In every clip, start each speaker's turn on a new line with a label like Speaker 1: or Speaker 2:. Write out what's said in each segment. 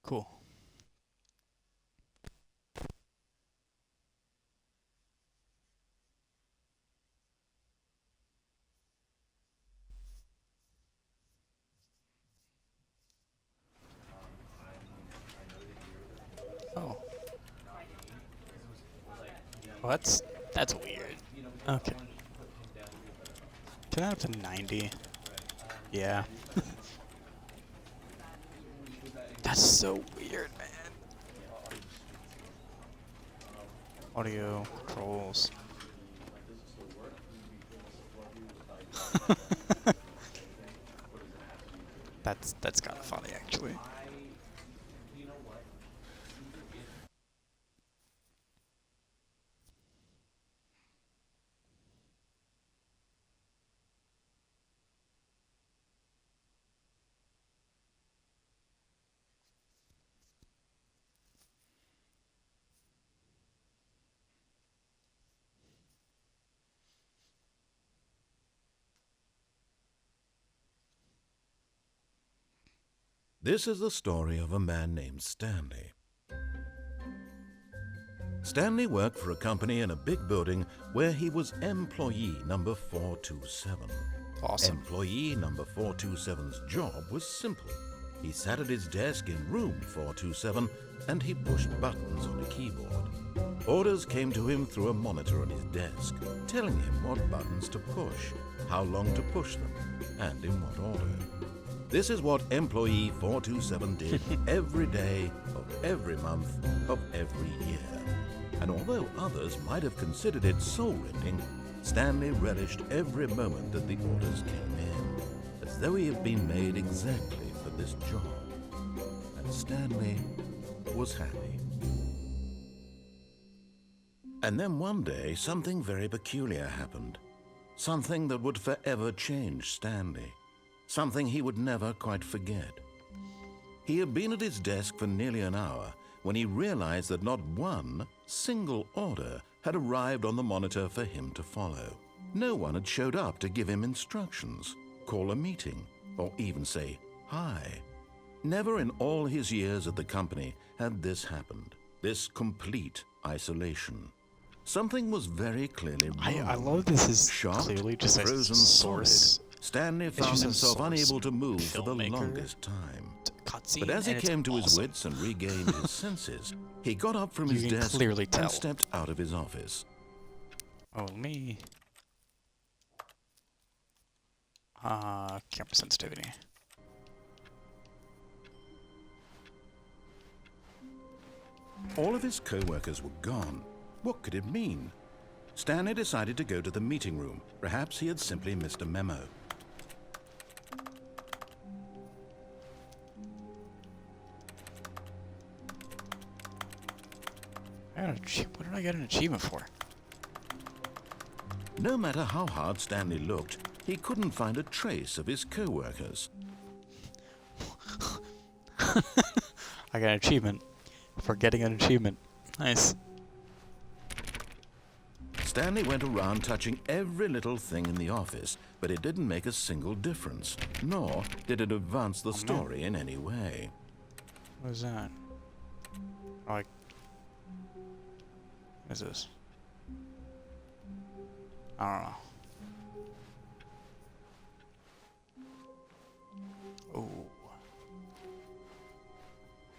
Speaker 1: Cool. Oh. Well, that's weird. Okay. Turn that up to 90. Yeah. That's so weird, man. Audio controls. That's kind of funny, actually.
Speaker 2: This is the story of a man named Stanley. Stanley worked for a company in a big building where he was employee number 427.
Speaker 1: Awesome.
Speaker 2: Employee number 427's job was simple. He sat at his desk in room 427 and he pushed buttons on a keyboard. Orders came to him through a monitor on his desk, telling him what buttons to push, how long to push them, and in what order. This is what employee 427 did every day of every month of every year. And although others might have considered it soul-rending, Stanley relished every moment that the orders came in, as though he had been made exactly for this job. And Stanley was happy. And then one day, something very peculiar happened. Something that would forever change Stanley. Something he would never quite forget. He had been at his desk for nearly an hour when he realized that not one single order had arrived on the monitor for him to follow. No one had showed up to give him instructions, call a meeting, or even say hi. Never in all his years at the company had this happened, this complete isolation. Something was very clearly wrong.
Speaker 1: I love this is
Speaker 2: Shocked,
Speaker 1: clearly just a
Speaker 2: frozen
Speaker 1: source.
Speaker 2: solid, Stanley found
Speaker 1: just a
Speaker 2: himself
Speaker 1: source
Speaker 2: unable to move for the
Speaker 1: filmmaker
Speaker 2: longest time.
Speaker 1: Cutscene,
Speaker 2: But as he
Speaker 1: and it's
Speaker 2: came to his
Speaker 1: awesome.
Speaker 2: wits and regained his senses, he got up from
Speaker 1: You
Speaker 2: his
Speaker 1: can
Speaker 2: desk
Speaker 1: clearly tell.
Speaker 2: and stepped out of his office.
Speaker 1: Oh, me. Camera sensitivity.
Speaker 2: All of his co-workers were gone. What could it mean? Stanley decided to go to the meeting room. Perhaps he had simply missed a memo.
Speaker 1: What did I get an achievement for?
Speaker 2: No matter how hard Stanley looked, he couldn't find a trace of his co-workers.
Speaker 1: I got an achievement for getting an achievement. Nice.
Speaker 2: Stanley went around touching every little thing in the office, but it didn't make a single difference, nor did it advance the story in any way.
Speaker 1: What is that? Like, what is this? I don't know. Oh.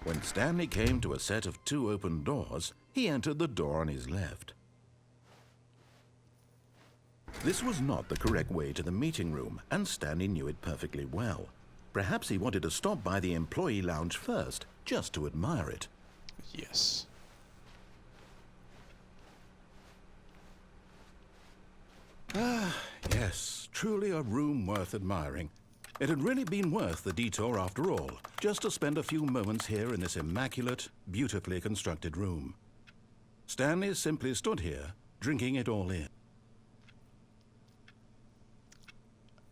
Speaker 2: When Stanley came to a set of 2 open doors, he entered the door on his left. This was not the correct way to the meeting room, and Stanley knew it perfectly well. Perhaps he wanted to stop by the employee lounge first, just to admire it.
Speaker 1: Yes.
Speaker 2: Ah, yes, truly a room worth admiring. It had really been worth the detour after all, just to spend a few moments here in this immaculate, beautifully constructed room. Stanley simply stood here, drinking it all in.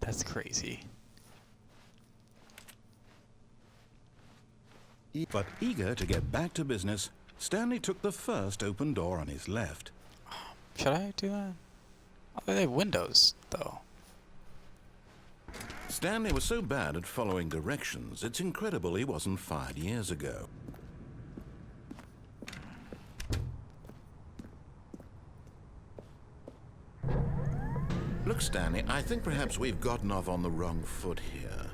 Speaker 1: That's crazy.
Speaker 2: But eager to get back to business, Stanley took the first open door on his left.
Speaker 1: Should I do that? Oh, they have windows, though.
Speaker 2: Stanley was so bad at following directions, it's incredible he wasn't fired years ago. Look, Stanley, I think perhaps we've gotten off on the wrong foot here.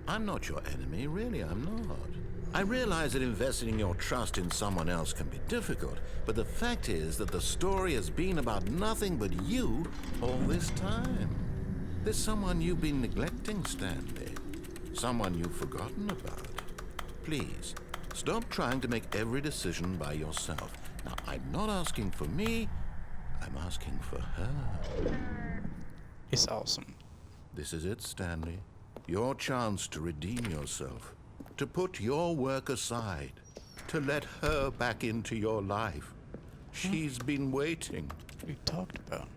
Speaker 2: I'm not your enemy, really, I'm not. I realize that investing your trust in someone else can be difficult, but the fact is that the story has been about nothing but you all this time. There's someone you've been neglecting, Stanley. Someone you've forgotten about. Please, stop trying to make every decision by yourself. Now, I'm not asking for me, I'm asking for her.
Speaker 1: It's awesome.
Speaker 2: This is it, Stanley. Your chance to redeem yourself. To put your work aside. To let her back into your life. She's been waiting.
Speaker 1: What we talked about.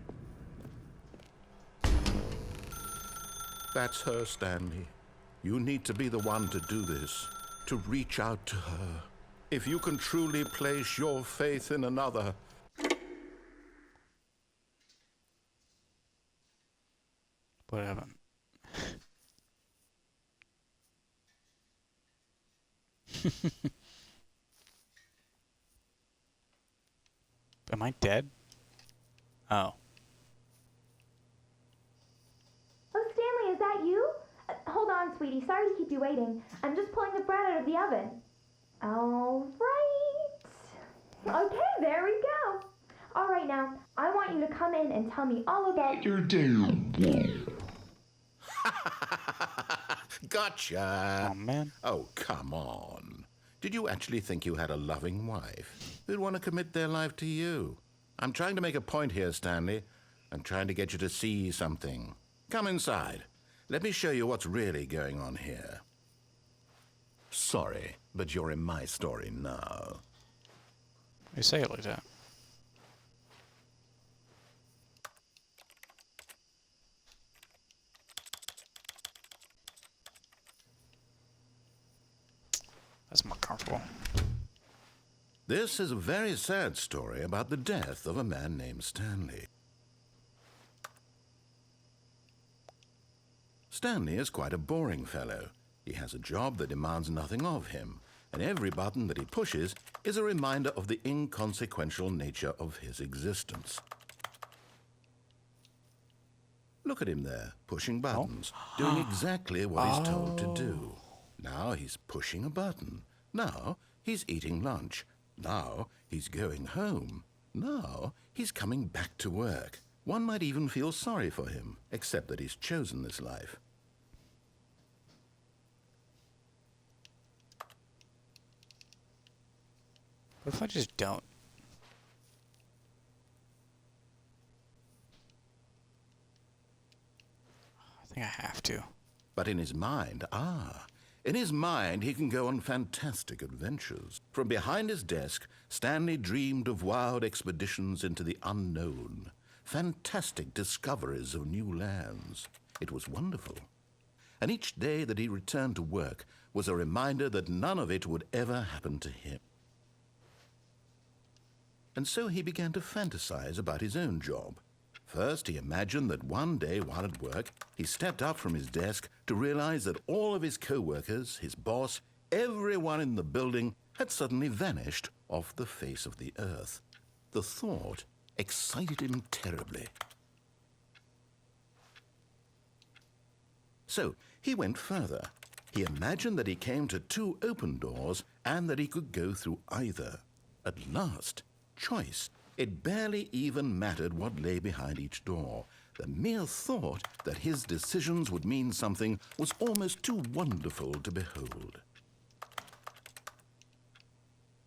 Speaker 2: That's her, Stanley. You need to be the one to do this. To reach out to her. If you can truly place your faith in another.
Speaker 1: Whatever. Am I dead? Oh.
Speaker 3: Oh, Stanley, is that you? Hold on, sweetie. Sorry to keep you waiting. I'm just pulling the bread out of the oven. All right. Okay, there we go. All right, now, I want you to come in and tell me all about your day.
Speaker 2: Gotcha.
Speaker 1: Oh, man.
Speaker 2: Oh, come on. Did you actually think you had a loving wife who'd want to commit their life to you? I'm trying to make a point here, Stanley. I'm trying to get you to see something. Come inside. Let me show you what's really going on here. Sorry, but you're in my story now.
Speaker 1: You say it like that. That's more comfortable.
Speaker 2: This is a very sad story about the death of a man named Stanley. Stanley is quite a boring fellow. He has a job that demands nothing of him, and every button that he pushes is a reminder of the inconsequential nature of his existence. Look at him there, pushing buttons, doing exactly what he's told to do. Now he's pushing a button. Now he's eating lunch. Now he's going home. Now he's coming back to work. One might even feel sorry for him, except that he's chosen this life.
Speaker 1: What if I just don't? I think I have to.
Speaker 2: But in his mind, in his mind, he can go on fantastic adventures. From behind his desk, Stanley dreamed of wild expeditions into the unknown, fantastic discoveries of new lands. It was wonderful. And each day that he returned to work was a reminder that none of it would ever happen to him. And so he began to fantasize about his own job. First, he imagined that one day while at work, he stepped up from his desk to realize that all of his co-workers, his boss, everyone in the building had suddenly vanished off the face of the earth. The thought excited him terribly. So he went further. He imagined that he came to two open doors and that he could go through either. At last, choice. It barely even mattered what lay behind each door. The mere thought that his decisions would mean something was almost too wonderful to behold.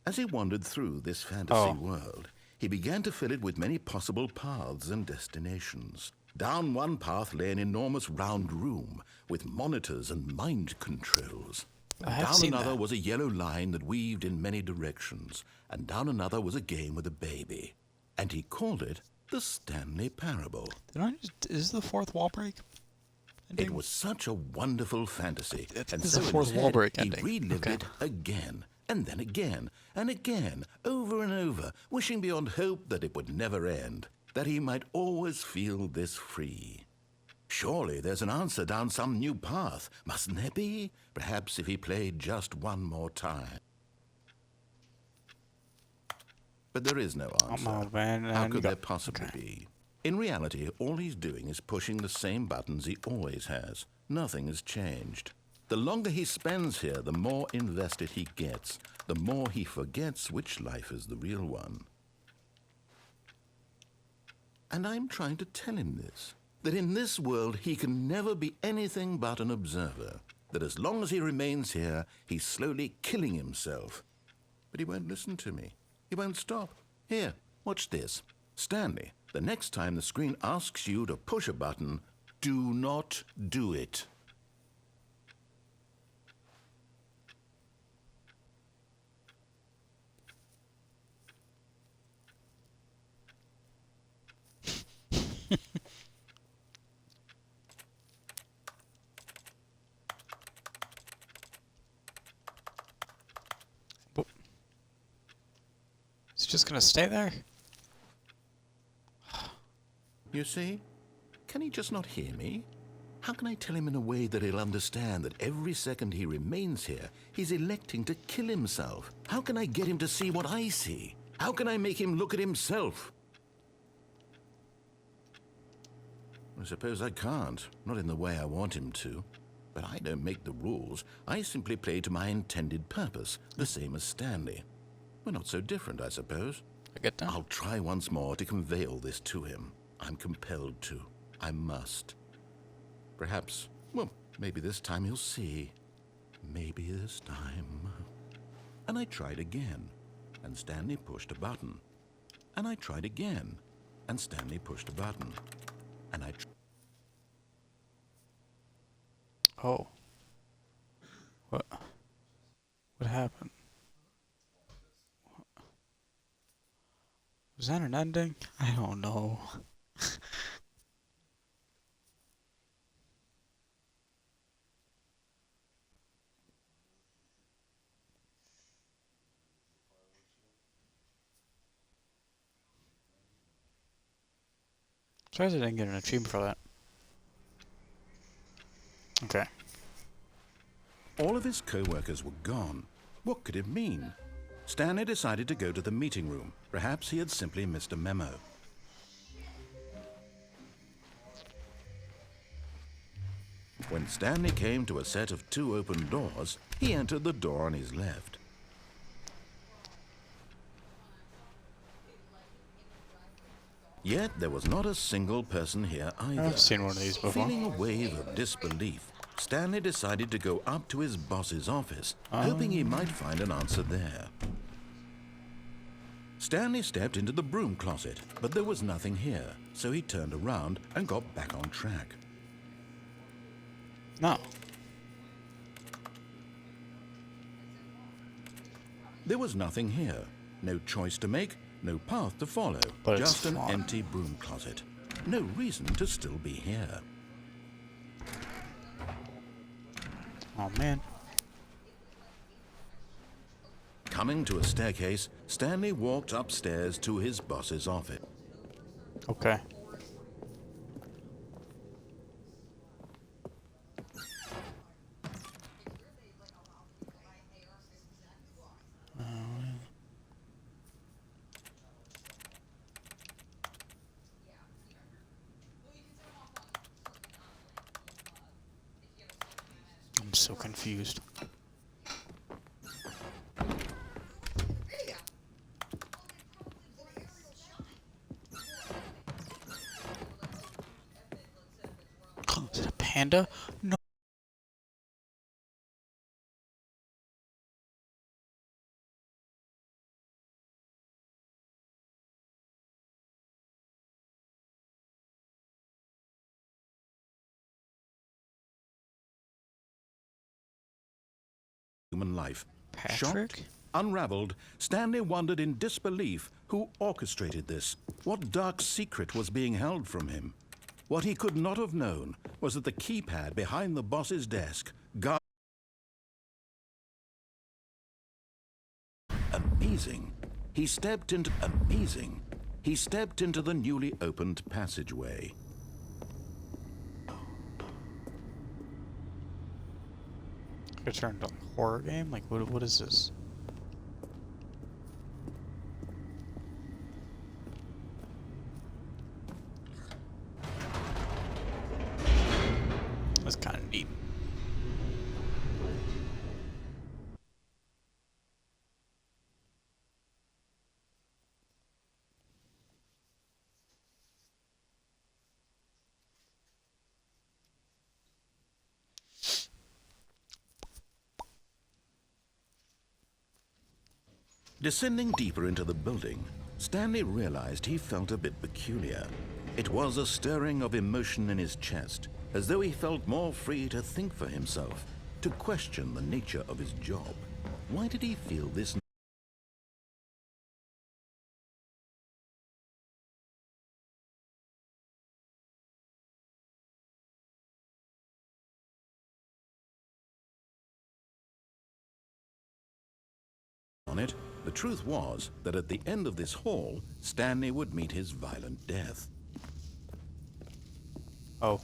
Speaker 2: As he wandered through this fantasy world, he began to fill it with many possible paths and destinations. Down one path lay an enormous round room with monitors and mind controls. And down another was a yellow line that weaved in many directions. And down another was a game with a baby. And he called it the Stanley Parable.
Speaker 1: Is the fourth wall break ending?
Speaker 2: It was such a wonderful fantasy.
Speaker 1: And so the fourth wall break
Speaker 2: he
Speaker 1: ending.
Speaker 2: relived it again, and then again, and again, over and over, wishing beyond hope that it would never end, that he might always feel this free. Surely there's an answer down some new path, mustn't there be? Perhaps if he played just one more time. But there is no answer.
Speaker 1: Oh, man,
Speaker 2: How could there possibly be? In reality, all he's doing is pushing the same buttons he always has. Nothing has changed. The longer he spends here, the more invested he gets, the more he forgets which life is the real one. And I'm trying to tell him this, that in this world he can never be anything but an observer, that as long as he remains here, he's slowly killing himself. But he won't listen to me. He won't stop. Here, watch this. Stanley, the next time the screen asks you to push a button, do not do it.
Speaker 1: Is he just gonna stay there?
Speaker 2: You see? Can he just not hear me? How can I tell him in a way that he'll understand that every second he remains here, he's electing to kill himself? How can I get him to see what I see? How can I make him look at himself? I suppose I can't, not in the way I want him to. But I don't make the rules. I simply play to my intended purpose, the same as Stanley. We're not so different, I suppose.
Speaker 1: I get that.
Speaker 2: I'll try once more to convey all this to him. I'm compelled to. I must. Perhaps, well, maybe this time he'll see. Maybe this time. And I tried again, and Stanley pushed a button. And I tried again, and Stanley pushed a button. And I
Speaker 1: Oh. What? What happened? Was that an ending? I don't know. Surprised I didn't get an achievement for that. Okay.
Speaker 2: All of his co-workers were gone. What could it mean? Stanley decided to go to the meeting room. Perhaps he had simply missed a memo. When Stanley came to a set of 2 open doors, he entered the door on his left. Yet there was not a single person here either.
Speaker 1: I've seen one of these before.
Speaker 2: Feeling a wave of disbelief, Stanley decided to go up to his boss's office, hoping he might find an answer there. Stanley stepped into the broom closet, but there was nothing here, so he turned around and got back on track.
Speaker 1: No.
Speaker 2: There was nothing here. No choice to make, no path to follow.
Speaker 1: But it's
Speaker 2: just an
Speaker 1: fun.
Speaker 2: empty broom closet. No reason to still be here.
Speaker 1: Oh man.
Speaker 2: Coming to a staircase, Stanley walked upstairs to his boss's office.
Speaker 1: Okay. I'm so confused. Is it a panda? No.
Speaker 2: Human life.
Speaker 1: Patrick?
Speaker 2: Shocked, unraveled, Stanley wondered in disbelief who orchestrated this. What dark secret was being held from him? What he could not have known was that the keypad behind the boss's desk guarded. Amazing. He stepped into the newly opened passageway.
Speaker 1: It turned on a horror game? Like, what is this?
Speaker 2: Descending deeper into the building, Stanley realized he felt a bit peculiar. It was a stirring of emotion in his chest, as though he felt more free to think for himself, to question the nature of his job. Why did he feel this on it? The truth was that at the end of this hall, Stanley would meet his violent death.
Speaker 1: Oh.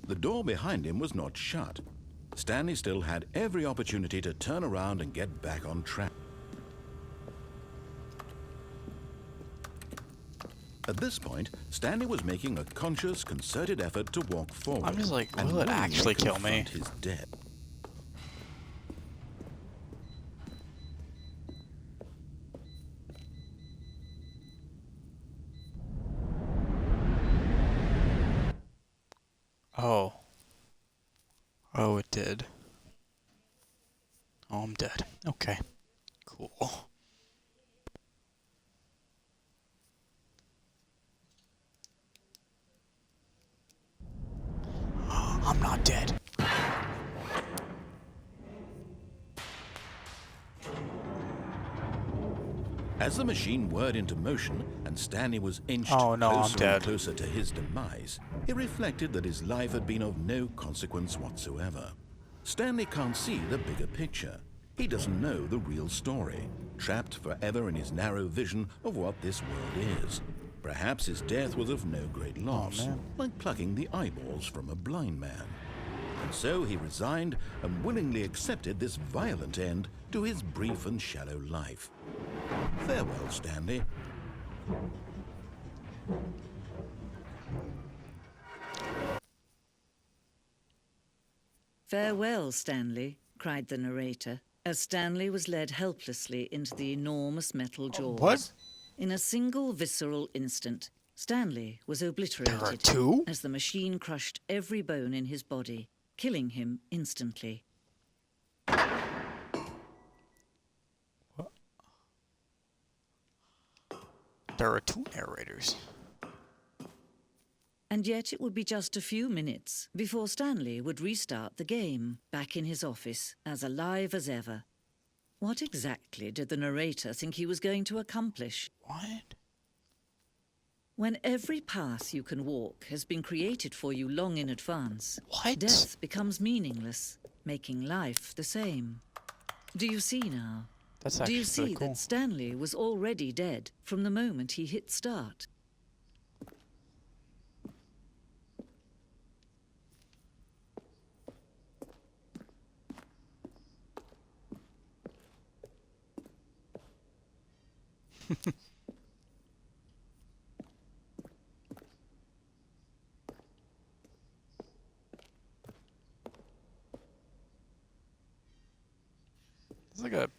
Speaker 2: The door behind him was not shut. Stanley still had every opportunity to turn around and get back on track. At this point, Stanley was making a conscious, concerted effort to walk forward.
Speaker 1: I'm just like,
Speaker 2: and
Speaker 1: will it
Speaker 2: willingly
Speaker 1: actually kill me?
Speaker 2: confront his death.
Speaker 1: Oh. Oh, it did. Oh, I'm dead. Okay. Cool. I'm not dead.
Speaker 2: As the machine whirred into motion and Stanley was inched
Speaker 1: Oh, no, I'm
Speaker 2: closer
Speaker 1: dead.
Speaker 2: and closer to his demise, he reflected that his life had been of no consequence whatsoever. Stanley can't see the bigger picture. He doesn't know the real story, trapped forever in his narrow vision of what this world is. Perhaps his death was of no great loss,
Speaker 1: man.
Speaker 2: like plucking the eyeballs from a blind man. And so he resigned and willingly accepted this violent end to his brief and shallow life. Farewell, Stanley.
Speaker 4: "Farewell, Stanley," cried the narrator, as Stanley was led helplessly into the enormous metal jaws.
Speaker 1: What?
Speaker 4: In a single visceral instant, Stanley was obliterated
Speaker 1: There are two?
Speaker 4: as the machine crushed every bone in his body, killing him instantly.
Speaker 1: There are two narrators.
Speaker 4: And yet it would be just a few minutes before Stanley would restart the game, back in his office, as alive as ever. What exactly did the narrator think he was going to accomplish?
Speaker 1: What?
Speaker 4: When every path you can walk has been created for you long in advance,
Speaker 1: What?
Speaker 4: death becomes meaningless, making life the same. Do you see now?
Speaker 1: That's
Speaker 4: Do
Speaker 1: actually
Speaker 4: you see
Speaker 1: pretty cool.
Speaker 4: that Stanley was already dead from the moment he hit start?
Speaker 1: It's like a...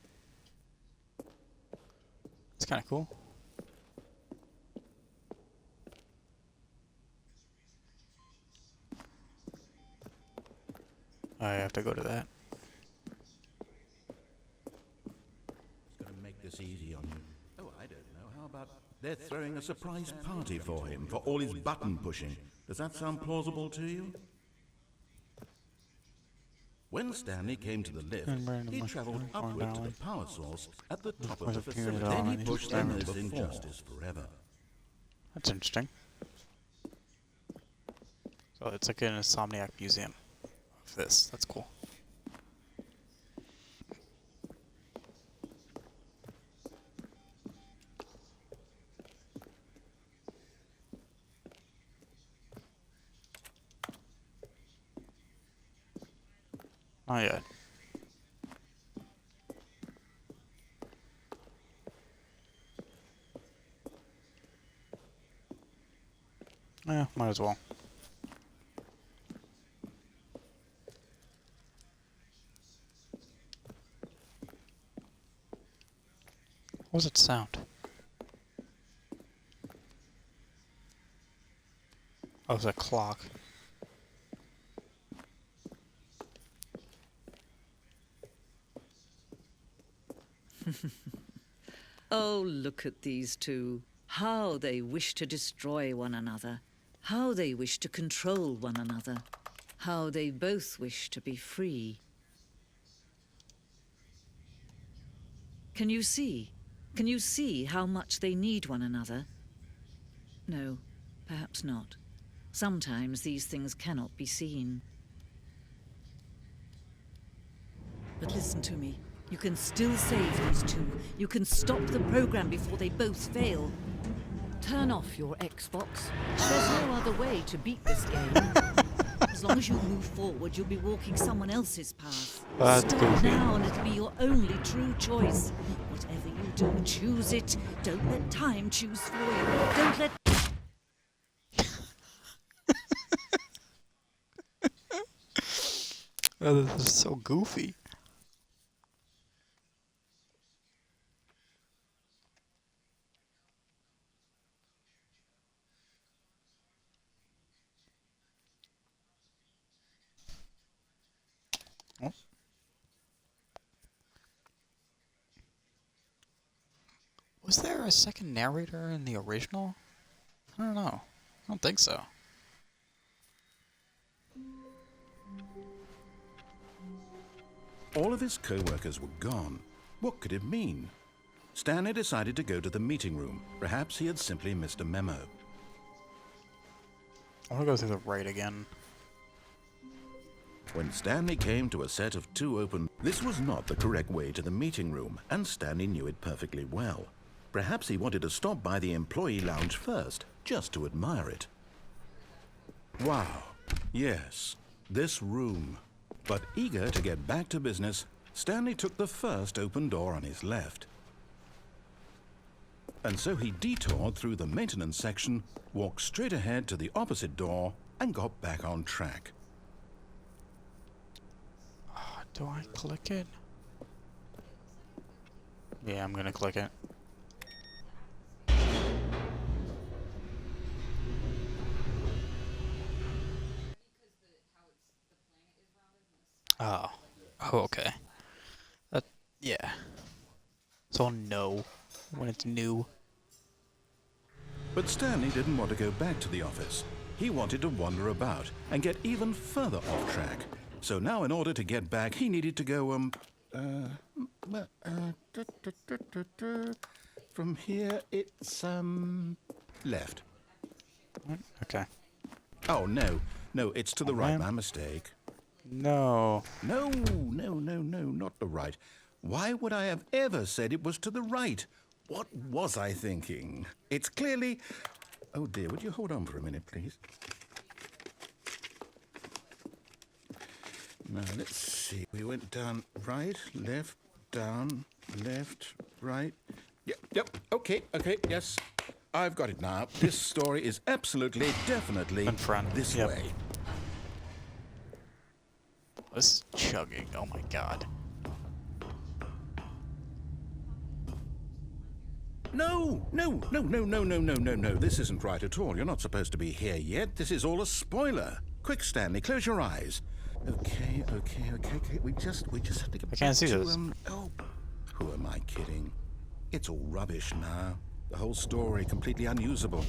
Speaker 1: It's kind of cool. I have to go to that.
Speaker 2: It's going to make this easy on you. Oh, I don't know. How about they're throwing a surprise party for him for all his button pushing? Does that sound plausible to you? When Stanley came to the lift, he traveled upward to the power source at the top of the facility. Then he pushed them as injustice forever.
Speaker 1: That's interesting. So it's like an Insomniac museum of this. That's cool. Not yet. Yeah, might as well. What was it sound? Oh, it was a clock.
Speaker 4: Oh, look at these two. How they wish to destroy one another. How they wish to control one another. How they both wish to be free. Can you see? Can you see how much they need one another? No, perhaps not. Sometimes these things cannot be seen. But listen to me. You can still save these two. You can stop the program before they both fail. Turn off your Xbox. There's no other way to beat this game. As long as you move forward, you'll be walking someone else's path.
Speaker 1: That's
Speaker 4: Start
Speaker 1: goofy.
Speaker 4: now and it'll be your only true choice. Whatever you do, choose it. Don't let time choose for you. Don't let...
Speaker 1: Oh, this is so goofy. Oh. Was there a second narrator in the original? I don't know. I don't think so.
Speaker 2: All of his co-workers were gone. What could it mean? Stanley decided to go to the meeting room. Perhaps he had simply missed a memo.
Speaker 1: I want to go through the right again.
Speaker 2: When Stanley came to a set of two open... This was not the correct way to the meeting room, and Stanley knew it perfectly well. Perhaps he wanted to stop by the employee lounge first, just to admire it. Wow. Yes, this room. But eager to get back to business, Stanley took the first open door on his left. And so he detoured through the maintenance section, walked straight ahead to the opposite door, and got back on track.
Speaker 1: Do I click it? Yeah, I'm gonna click it. Oh. Oh, okay. Yeah. So I'll know when it's new.
Speaker 2: But Stanley didn't want to go back to the office. He wanted to wander about and get even further off track. So now in order to get back, he needed to go, from here it's, left.
Speaker 1: Okay.
Speaker 2: Oh, no, it's to the right,
Speaker 1: man.
Speaker 2: my mistake.
Speaker 1: No.
Speaker 2: No, not the right. Why would I have ever said it was to the right? What was I thinking? It's clearly... Oh dear, would you hold on for a minute, please? Now, let's see. We went down right, left, down, left, right. Yep, okay, yes. I've got it now. This story is absolutely, definitely
Speaker 1: In front.
Speaker 2: this
Speaker 1: Yep.
Speaker 2: way.
Speaker 1: This is chugging. Oh my god.
Speaker 2: No. This isn't right at all. You're not supposed to be here yet. This is all a spoiler. Quick, Stanley, close your eyes. Okay. We just have to get
Speaker 1: I can't see
Speaker 2: back to,
Speaker 1: this.
Speaker 2: Who am I kidding? It's all rubbish now. The whole story completely unusable.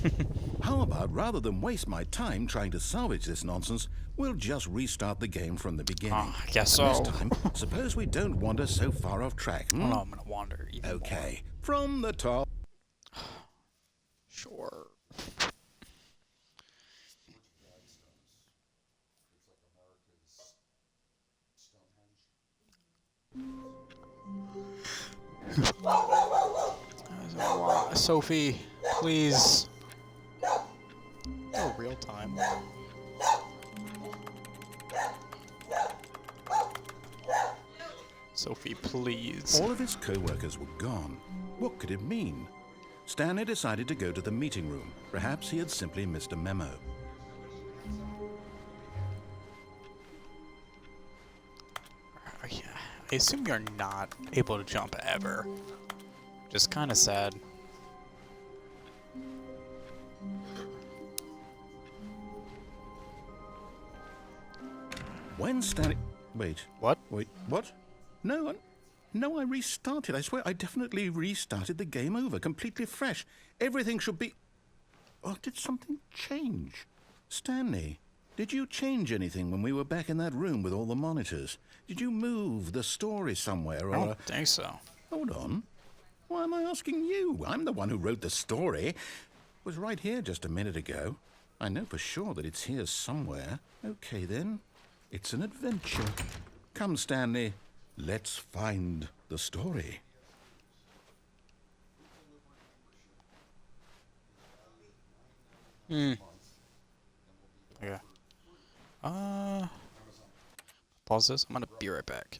Speaker 2: How about, rather than waste my time trying to salvage this nonsense, we'll just restart the game from the beginning.
Speaker 1: Oh, I guess
Speaker 2: And
Speaker 1: so.
Speaker 2: this time, suppose we don't wander so far off track.
Speaker 1: I don't know, I'm gonna wander even more.
Speaker 2: Okay, from the top.
Speaker 1: Sure. Sophie, please. Oh, real time. Sophie, please.
Speaker 2: All of his co-workers were gone. What could it mean? Stanley decided to go to the meeting room. Perhaps he had simply missed a memo.
Speaker 1: I assume you're not able to jump ever. Just kind of sad.
Speaker 2: When Stanley... Wait.
Speaker 1: What?
Speaker 2: Wait, what? No one? No, I restarted. I swear I definitely restarted the game over, completely fresh. Everything should be... Oh, did something change? Stanley, did you change anything when we were back in that room with all the monitors? Did you move the story somewhere or...
Speaker 1: I don't think so.
Speaker 2: Hold on. Why am I asking you? I'm the one who wrote the story. It was right here just a minute ago. I know for sure that it's here somewhere. Okay, then. It's an adventure. Come, Stanley. Let's find the story.
Speaker 1: Yeah. Pause this. I'm gonna be right back.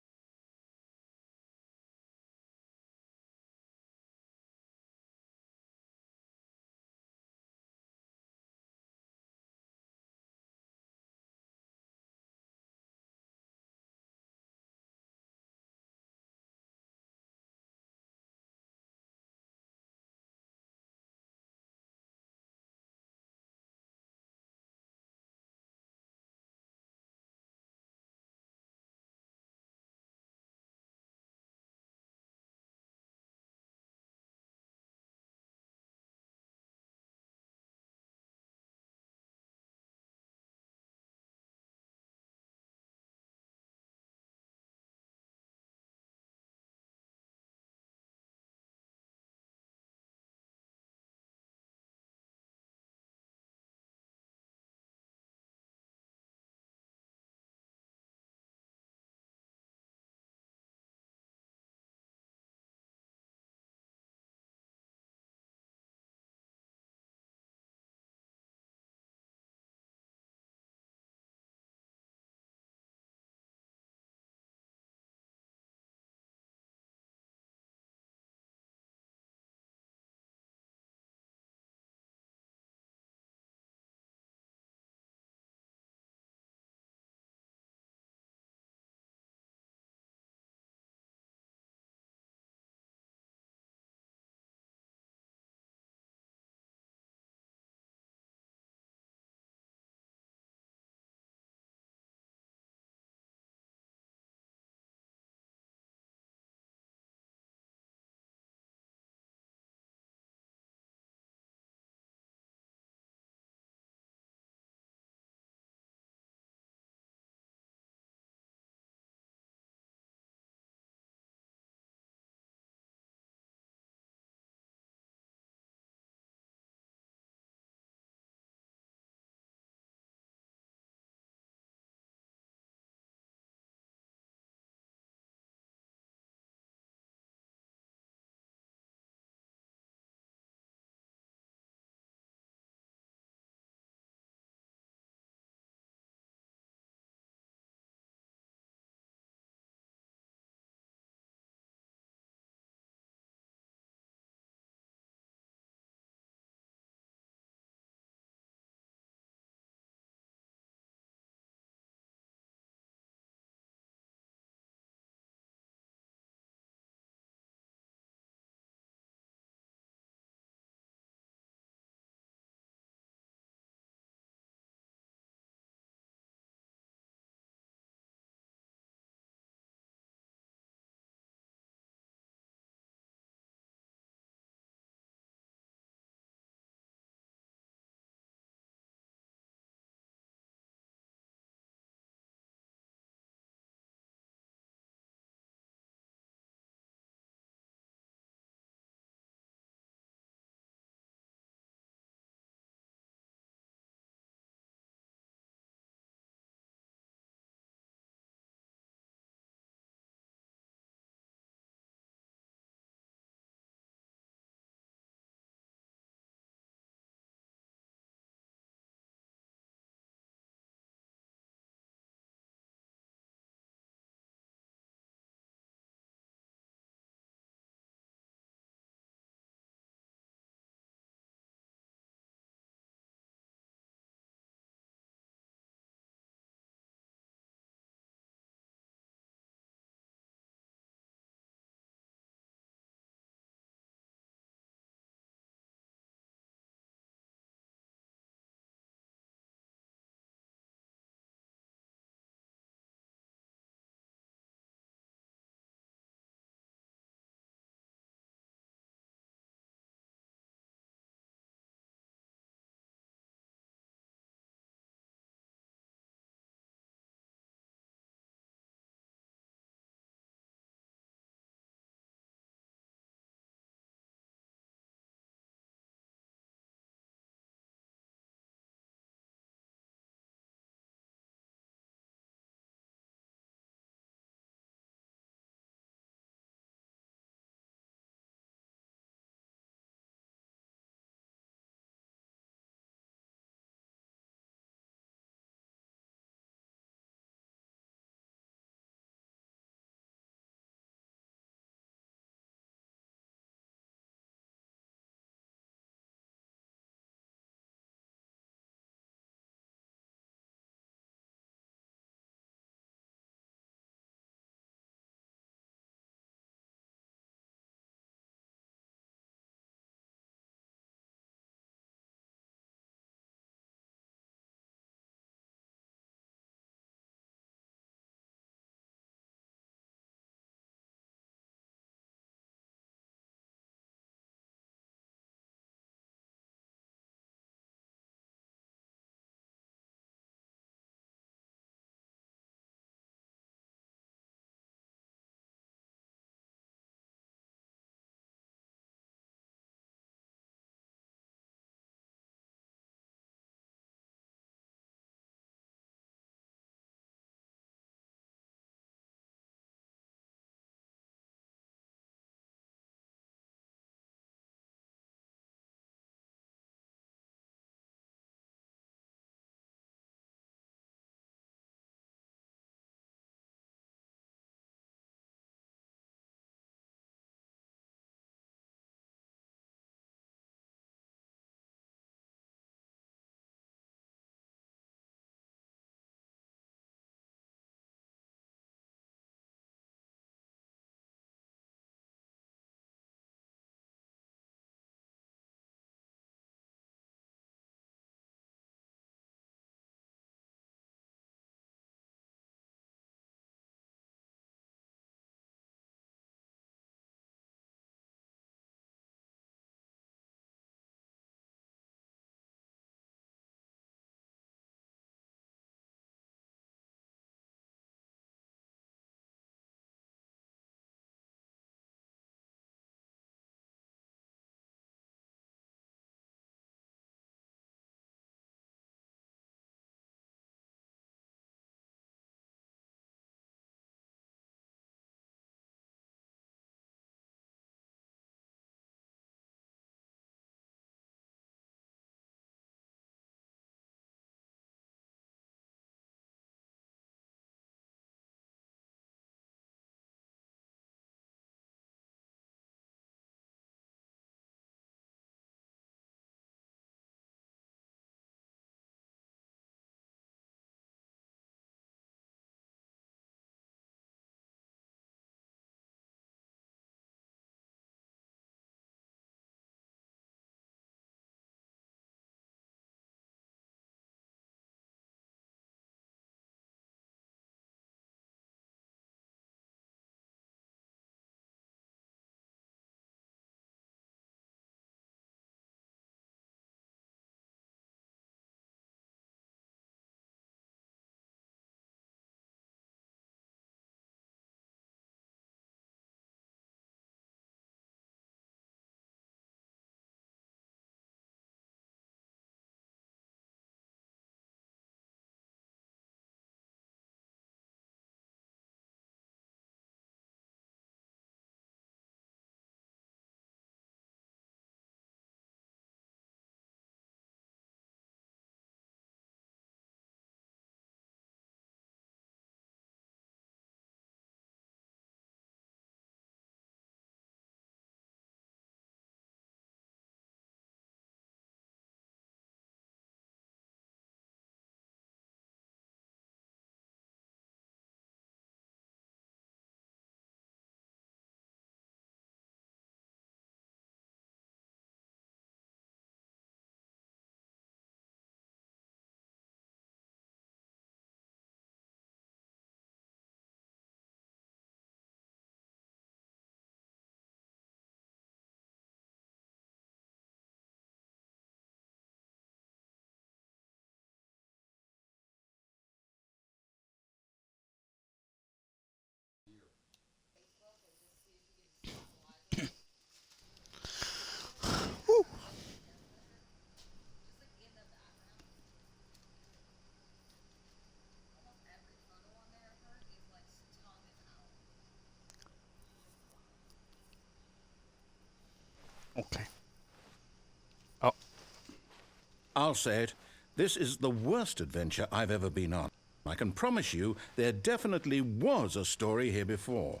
Speaker 2: I'll say it. This is the worst adventure I've ever been on. I can promise you there definitely was a story here before.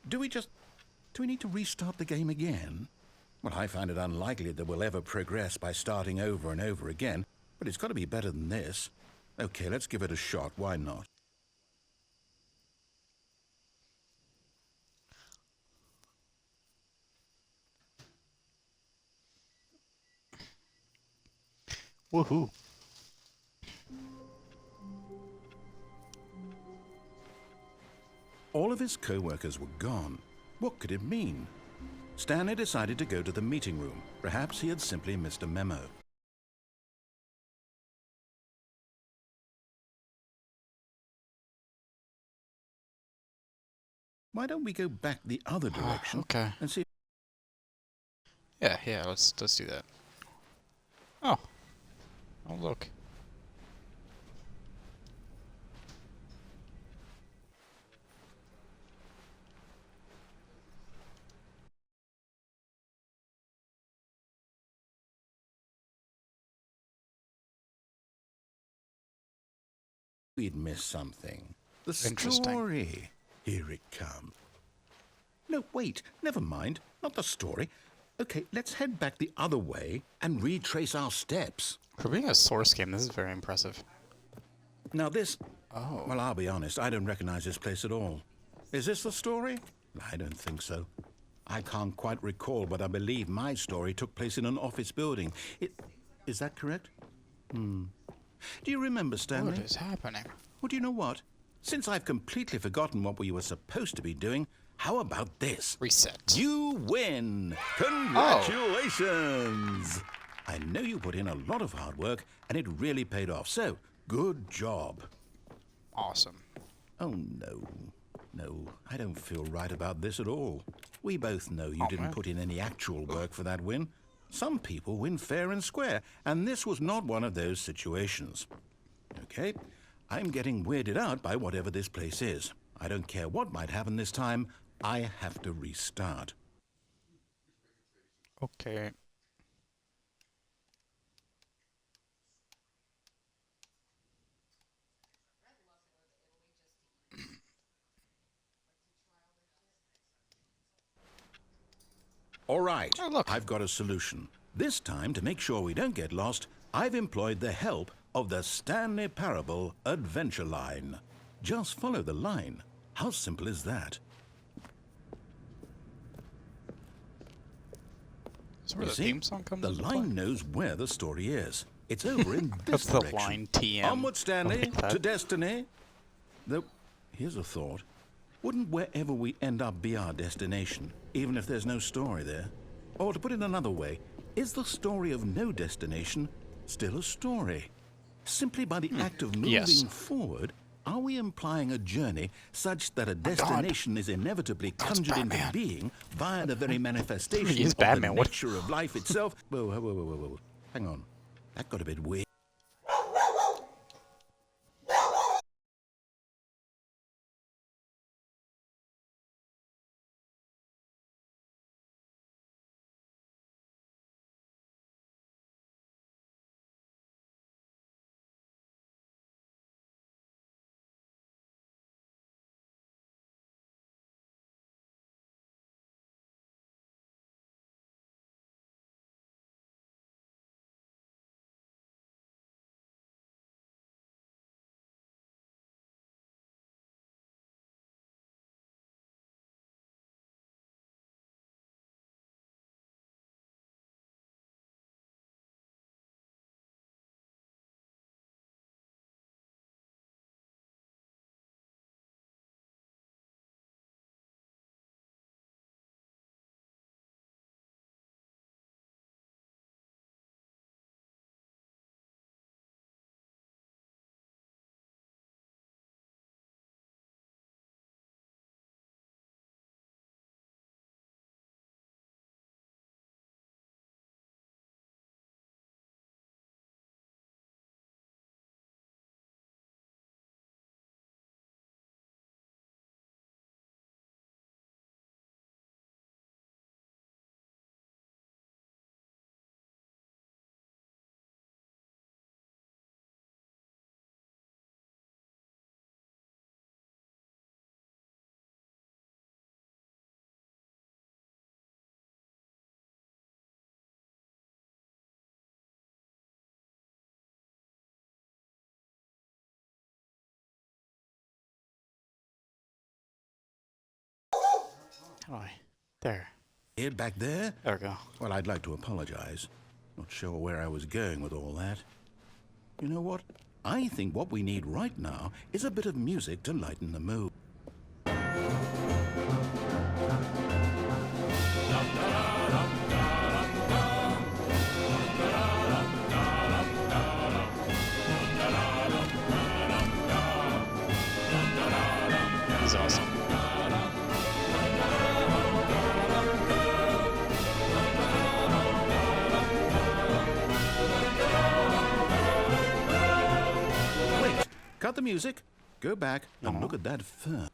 Speaker 2: Do we need to restart the game again? Well, I find it unlikely that we'll ever progress by starting over and over again, but it's got to be better than this. Okay, let's give it a shot. Why not?
Speaker 1: Woohoo.
Speaker 2: All of his co-workers were gone. What could it mean? Stanley decided to go to the meeting room. Perhaps he had simply missed a memo. Why don't we go back the other direction
Speaker 1: Okay.
Speaker 2: and see?
Speaker 1: Yeah, let's do that. Oh. Oh, look.
Speaker 2: We'd missed something. The
Speaker 1: Interesting.
Speaker 2: story. Here it comes. No, wait. Never mind. Not the story. Okay, let's head back the other way and retrace our steps.
Speaker 1: For being a source game, this is very impressive.
Speaker 2: Now this...
Speaker 1: Oh.
Speaker 2: Well, I'll be honest. I don't recognize this place at all. Is this the story? I don't think so. I can't quite recall, but I believe my story took place in an office building. Is that correct? Do you remember, Stanley?
Speaker 1: What is happening?
Speaker 2: Well, do you know what? Since I've completely forgotten what we were supposed to be doing, how about this?
Speaker 1: Reset.
Speaker 2: You win! Congratulations! I know you put in a lot of hard work, and it really paid off. So, good job.
Speaker 1: Awesome.
Speaker 2: Oh, no. No, I don't feel right about this at all. We both know you didn't put in any actual work for that win. Some people win fair and square, and this was not one of those situations. Okay, I'm getting weirded out by whatever this place is. I don't care what might happen this time. I have to restart.
Speaker 1: Okay.
Speaker 2: All right,
Speaker 1: Oh, look.
Speaker 2: I've got a solution. This time, to make sure we don't get lost, I've employed the help of the Stanley Parable Adventure Line. Just follow the line. How simple is that?
Speaker 1: Is where
Speaker 2: You
Speaker 1: the
Speaker 2: see,
Speaker 1: theme song comes
Speaker 2: the
Speaker 1: into
Speaker 2: line
Speaker 1: play?
Speaker 2: knows where the story is. It's over in
Speaker 1: That's
Speaker 2: this
Speaker 1: the
Speaker 2: direction.
Speaker 1: line, TM.
Speaker 2: Onward, Stanley,
Speaker 1: I like that.
Speaker 2: to destiny. Though, here's a thought. Wouldn't wherever we end up be our destination, even if there's no story there? Or to put it another way, is the story of no destination still a story? Simply by the act of moving
Speaker 1: Yes.
Speaker 2: forward, are we implying a journey such that a destination is inevitably conjured into
Speaker 1: Batman.
Speaker 2: being via the very manifestation
Speaker 1: He is
Speaker 2: of
Speaker 1: Batman.
Speaker 2: the
Speaker 1: What-
Speaker 2: nature of life itself? Whoa. Hang on. That got a bit weird.
Speaker 1: How do I? There.
Speaker 2: It back there?
Speaker 1: There we go.
Speaker 2: Well, I'd like to apologize. Not sure where I was going with all that. You know what? I think what we need right now is a bit of music to lighten the mood.
Speaker 1: This is awesome.
Speaker 2: Wait, cut the music. Go back and look at that fern.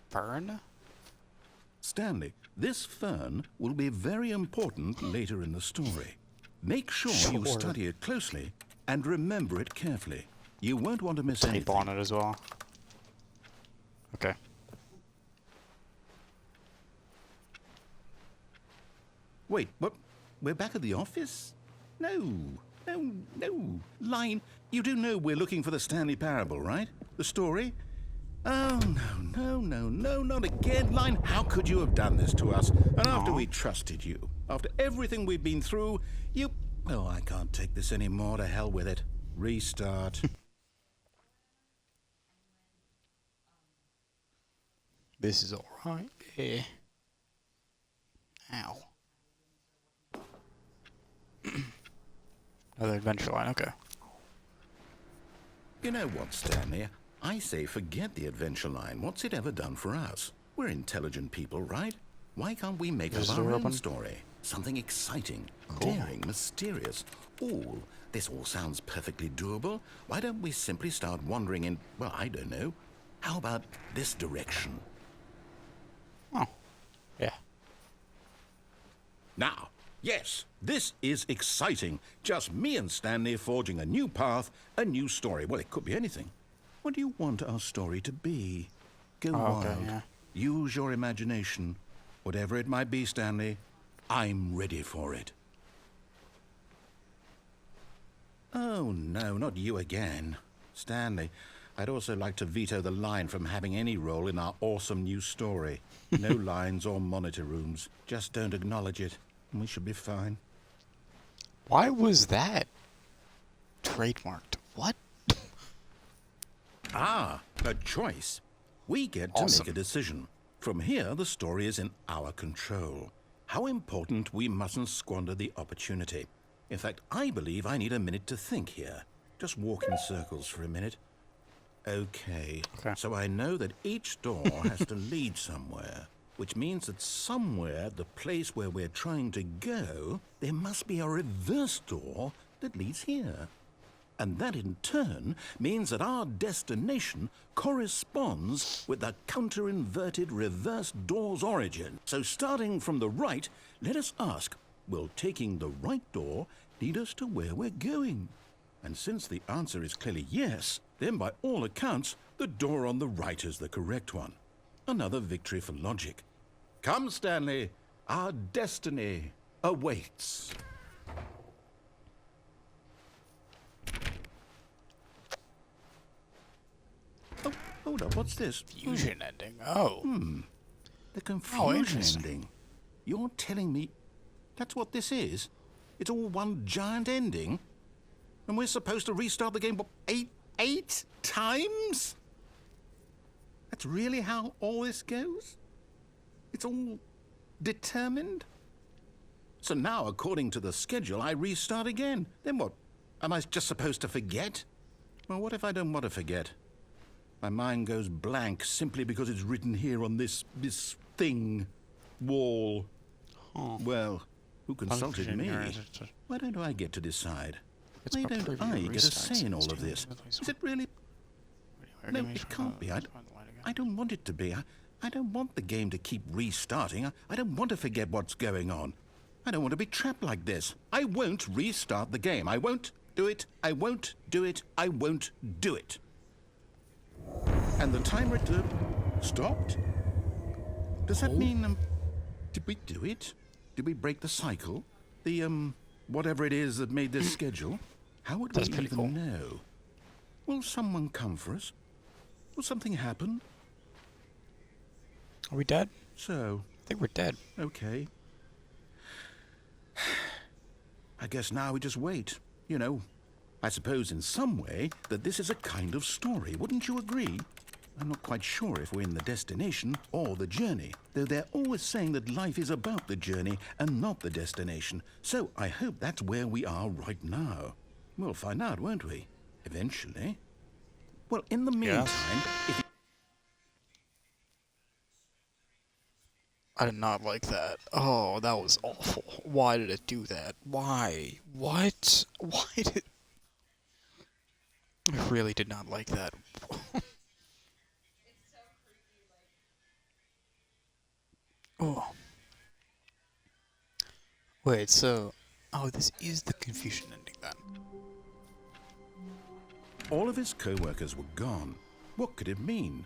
Speaker 1: Fern?
Speaker 2: Stanley, this fern will be very important later in the story. Make sure you
Speaker 1: Sure.
Speaker 2: study it closely and remember it carefully. You won't want to miss
Speaker 1: Tape
Speaker 2: anything.
Speaker 1: on it as well. Okay.
Speaker 2: Wait, what? We're back at the office? No. Line, you do know we're looking for the Stanley Parable, right? The story? Oh, no, not again. Line, how could you have done this to us? And after we trusted you, after everything we've been through, you... Oh, I can't take this anymore. To hell with it. Restart.
Speaker 1: This is alright. Yeah. Ow. Another adventure line, okay.
Speaker 2: You know what, Stanley? I say forget the adventure line. What's it ever done for us? We're intelligent people, right? Why can't we make
Speaker 1: Is
Speaker 2: up
Speaker 1: the
Speaker 2: our
Speaker 1: door
Speaker 2: own
Speaker 1: open?
Speaker 2: story? Something exciting,
Speaker 1: Cool.
Speaker 2: daring, mysterious. Ooh, this all sounds perfectly doable. Why don't we simply start wandering in, well, I don't know. How about this direction?
Speaker 1: Oh. Yeah.
Speaker 2: Now, yes, this is exciting. Just me and Stanley forging a new path, a new story. Well, it could be anything. What do you want our story to be? Go wild.
Speaker 1: okay, yeah.
Speaker 2: Use your imagination. Whatever it might be, Stanley, I'm ready for it. Oh, no, not you again. Stanley, I'd also like to veto the line from having any role in our awesome new story. No lines or monitor rooms. Just don't acknowledge it, and we should be fine.
Speaker 1: Why was that trademarked? What?
Speaker 2: Ah, a choice. We get to
Speaker 1: Awesome.
Speaker 2: make a decision. From here, the story is in our control. How important we mustn't squander the opportunity. In fact, I believe I need a minute to think here. Just walk in circles for a minute. Okay. So I know that each door has to lead somewhere, which means that somewhere, the place where we're trying to go, there must be a reverse door that leads here. And that in turn means that our destination corresponds with the counter-inverted reverse door's origin. So starting from the right, let us ask, will taking the right door lead us to where we're going? And since the answer is clearly yes, then by all accounts, the door on the right is the correct one. Another victory for logic. Come, Stanley, our destiny awaits. Oh, hold up, what's this?
Speaker 1: Fusion ending. Oh.
Speaker 2: The confusion
Speaker 1: interesting.
Speaker 2: ending. You're telling me that's what this is? It's all one giant ending? And we're supposed to restart the game, what, eight times? That's really how all this goes? It's all determined? So now, according to the schedule, I restart again. Then what? Am I just supposed to forget? Well, what if I don't want to forget? My mind goes blank simply because it's written here on this thing, wall. Well, who consulted me? Why don't I get to decide? Why don't I get a say in all of this? Is it really? No, it can't be. I don't want it to be. I don't want the game to keep restarting. I don't want to forget what's going on. I don't want to be trapped like this. I won't restart the game. I won't do it. I won't do it. I won't do it. And the timer stopped? Does that mean, did we do it? Did we break the cycle? The, whatever it is that made this schedule? How would
Speaker 1: That's
Speaker 2: we
Speaker 1: pretty
Speaker 2: even
Speaker 1: cool.
Speaker 2: know? Will someone come for us? Will something happen?
Speaker 1: Are we dead?
Speaker 2: So,
Speaker 1: I think we're dead.
Speaker 2: okay. I guess now we just wait. You know, I suppose in some way that this is a kind of story, wouldn't you agree? I'm not quite sure if we're in the destination or the journey, though they're always saying that life is about the journey and not the destination. So I hope that's where we are right now. We'll find out, won't we? Eventually. Well, in the meantime, if
Speaker 1: I did not like that. Oh, that was awful. Why did it do that? Why? What? Why did... I really did not like that. Oh. Wait, so... Oh, this is the Confucian ending then.
Speaker 2: all of his co-workers were gone, what could it mean?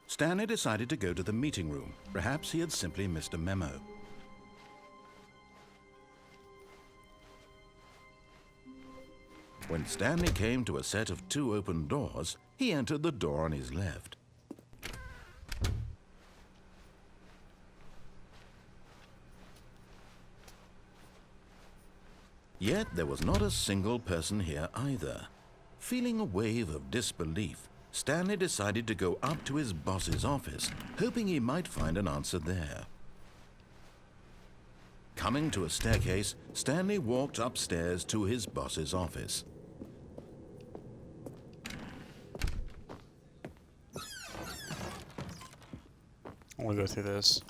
Speaker 2: Stanley decided to go to the meeting room. Perhaps he had simply missed a memo. When Stanley came to a set of 2 open doors, he entered the door on his left. Yet there was not a single person here either. Feeling a wave of disbelief, Stanley decided to go up to his boss's office, hoping he might find an answer there. Coming to a staircase, Stanley walked upstairs to his boss's office.
Speaker 1: I want to go through this.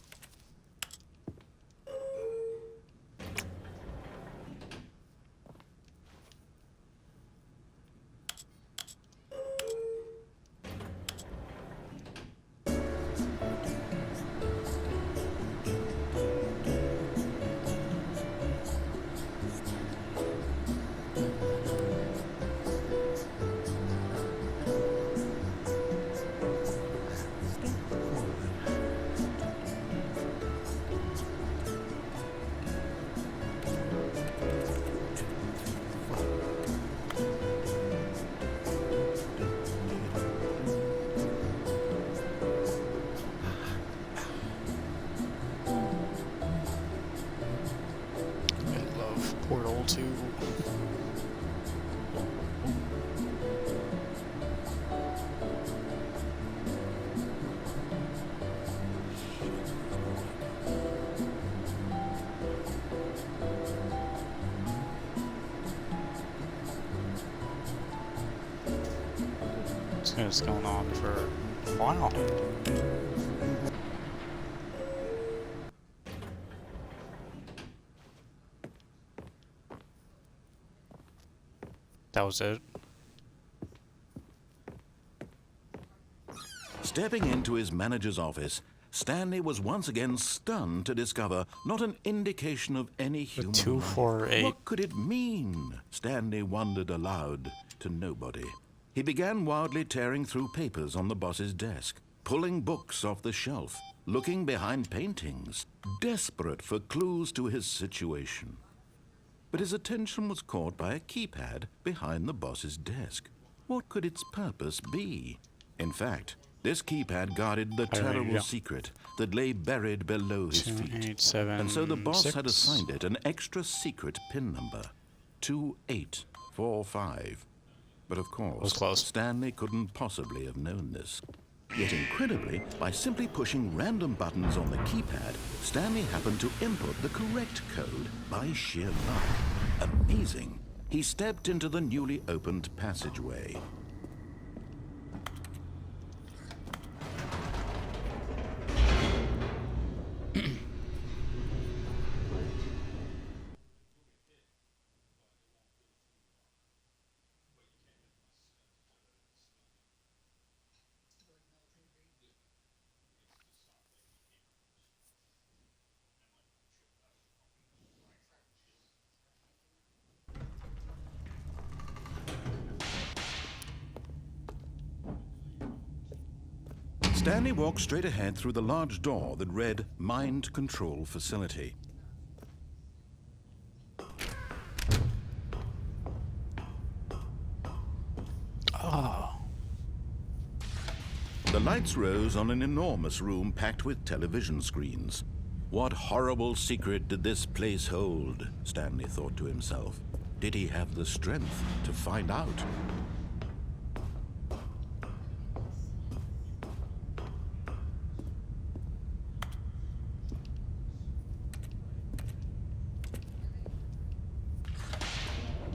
Speaker 1: I love Portal 2. It's going on for a while. That was it.
Speaker 2: Stepping into his manager's office, Stanley was once again stunned to discover not an indication of any human life.
Speaker 1: 248.
Speaker 2: What could it mean? Stanley wondered aloud to nobody. He began wildly tearing through papers on the boss's desk, pulling books off the shelf, looking behind paintings, desperate for clues to his situation. But his attention was caught by a keypad behind the boss's desk. What could its purpose be? In fact, this keypad guarded the terrible secret that lay buried below his feet. And so the boss had assigned it an extra secret PIN number, 2845. But of course, Stanley couldn't possibly have known this. Yet incredibly, by simply pushing random buttons on the keypad, Stanley happened to input the correct code by sheer luck. Amazing. He stepped into the newly opened passageway. Stanley walked straight ahead through the large door that read Mind Control Facility. The lights rose on an enormous room packed with television screens. What horrible secret did this place hold? Stanley thought to himself. Did he have the strength to find out?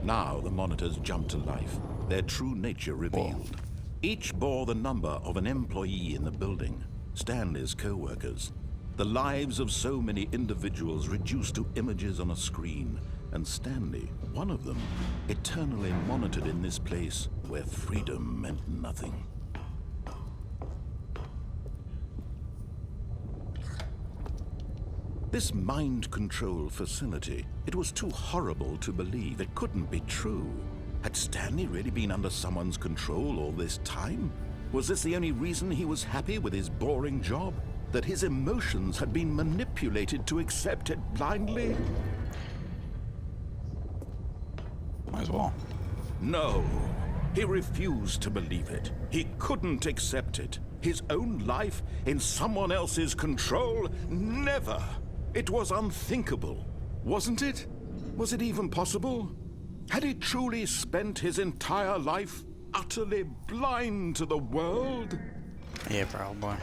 Speaker 2: Now the monitors jumped to life, their true nature revealed. Each bore the number of an employee in the building, Stanley's co-workers. The lives of so many individuals reduced to images on a screen, and Stanley, one of them, eternally monitored in this place where freedom meant nothing. This mind control facility, it was too horrible to believe. It couldn't be true. Had Stanley really been under someone's control all this time? Was this the only reason he was happy with his boring job? That his emotions had been manipulated to accept it blindly?
Speaker 1: Might as well.
Speaker 2: No. He refused to believe it. He couldn't accept it. His own life in someone else's control? Never! It was unthinkable, wasn't it? Was it even possible? Had he truly spent his entire life utterly blind to the world?
Speaker 1: Yeah, probably.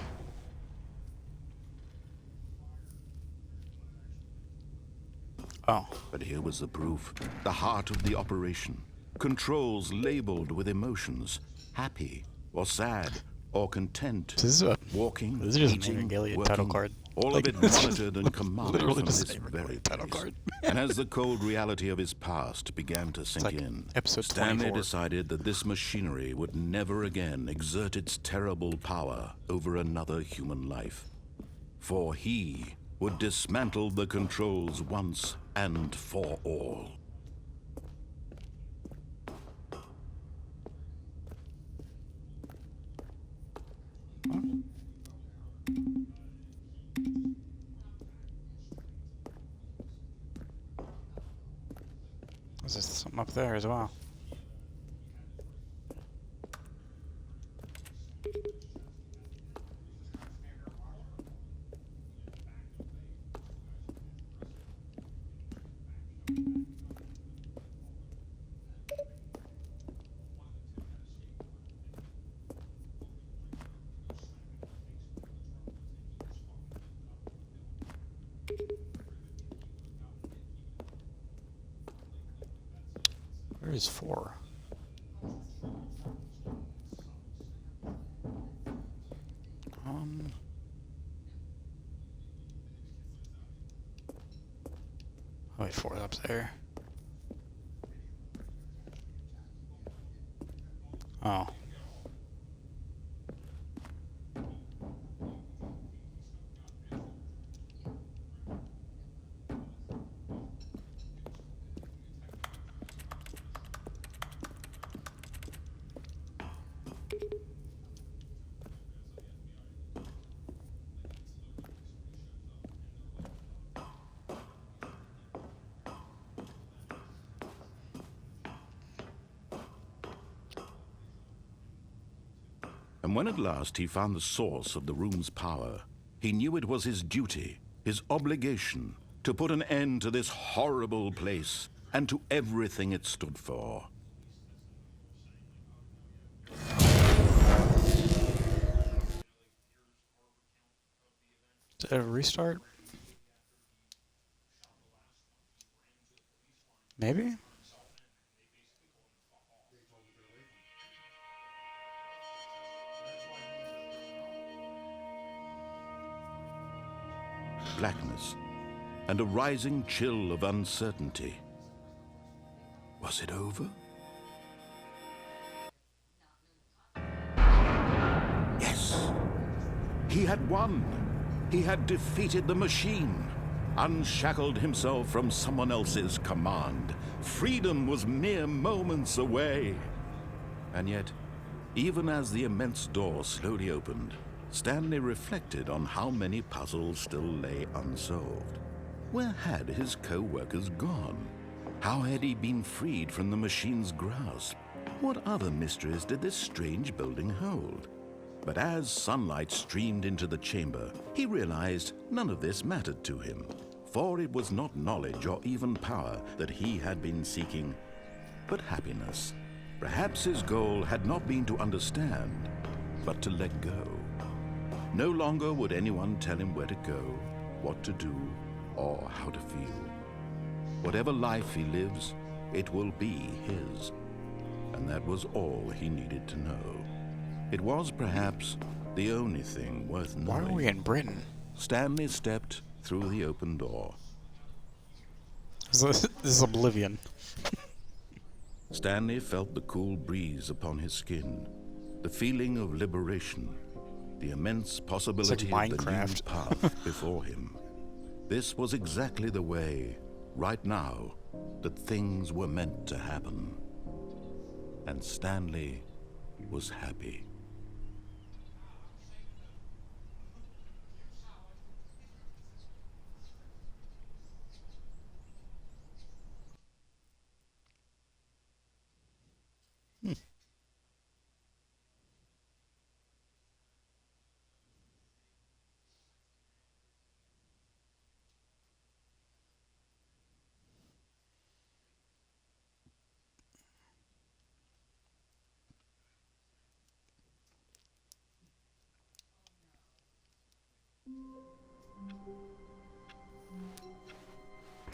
Speaker 1: Oh.
Speaker 2: But here was the proof. The heart of the operation. Controls labeled with emotions. Happy, or sad, or content.
Speaker 1: This is
Speaker 2: walking,
Speaker 1: just an
Speaker 2: eating,
Speaker 1: Evangelion
Speaker 2: working,
Speaker 1: title card.
Speaker 2: all
Speaker 1: Like,
Speaker 2: of it
Speaker 1: it's
Speaker 2: monitored and commanded
Speaker 1: literally
Speaker 2: from
Speaker 1: just
Speaker 2: this
Speaker 1: an
Speaker 2: very
Speaker 1: Evangelion title
Speaker 2: place.
Speaker 1: card.
Speaker 2: And as the cold reality of his past began to sink
Speaker 1: like
Speaker 2: in,
Speaker 1: episode
Speaker 2: Stanley
Speaker 1: 24.
Speaker 2: decided that this machinery would never again exert its terrible power over another human life. For he would dismantle the controls once and for all.
Speaker 1: Is there something up there as well? Where is 4? Oh, wait, 4 up there. Oh.
Speaker 2: And when at last he found the source of the room's power, he knew it was his duty, his obligation, to put an end to this horrible place and to everything it stood for.
Speaker 1: Did it restart? Maybe?
Speaker 2: Blackness and a rising chill of uncertainty. Was it over? Yes! He had won! He had defeated the machine, unshackled himself from someone else's command. Freedom was mere moments away. And yet, even as the immense door slowly opened, Stanley reflected on how many puzzles still lay unsolved. Where had his co-workers gone? How had he been freed from the machine's grasp? What other mysteries did this strange building hold? But as sunlight streamed into the chamber, he realized none of this mattered to him, for it was not knowledge or even power that he had been seeking, but happiness. Perhaps his goal had not been to understand, but to let go. No longer would anyone tell him where to go, what to do, or how to feel. Whatever life he lives, it will be his. And that was all he needed to know. It was perhaps the only thing worth knowing.
Speaker 1: Why are we in Britain?
Speaker 2: Stanley stepped through the open door.
Speaker 1: This is Oblivion.
Speaker 2: Stanley felt the cool breeze upon his skin, the feeling of liberation, the immense possibility of the new
Speaker 1: Minecraft.
Speaker 2: path before him. This was exactly the way, right now, that things were meant to happen. And Stanley was happy.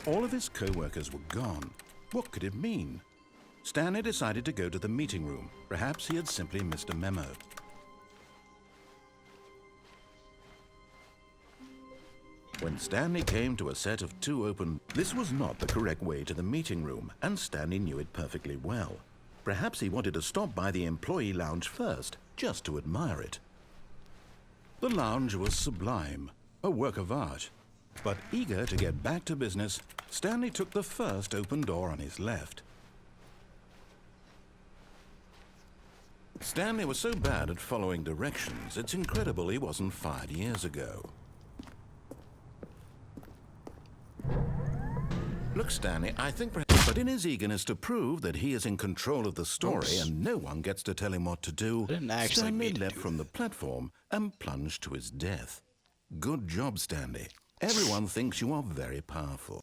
Speaker 2: All of his co-workers were gone. What could it mean? Stanley decided to go to the meeting room. Perhaps he had simply missed a memo. When Stanley came to a set of 2 open... This was not the correct way to the meeting room, and Stanley knew it perfectly well. Perhaps he wanted to stop by the employee lounge first, just to admire it. The lounge was sublime, a work of art. But eager to get back to business, Stanley took the first open door on his left. Stanley was so bad at following directions, it's incredible he wasn't fired years ago. Look, Stanley, I think perhaps... But in his eagerness to prove that he is in control of the story and no one gets to tell him what to do, Stanley leapt from the platform and plunged to his death. Good job, Stanley. Everyone thinks you are very powerful.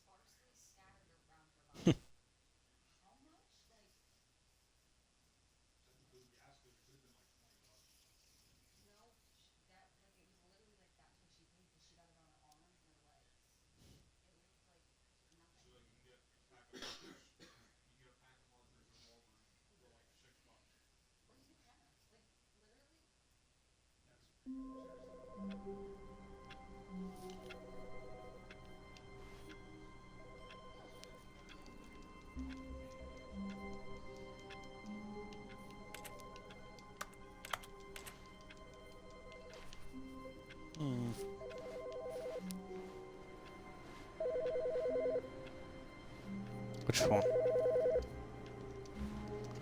Speaker 1: Which one?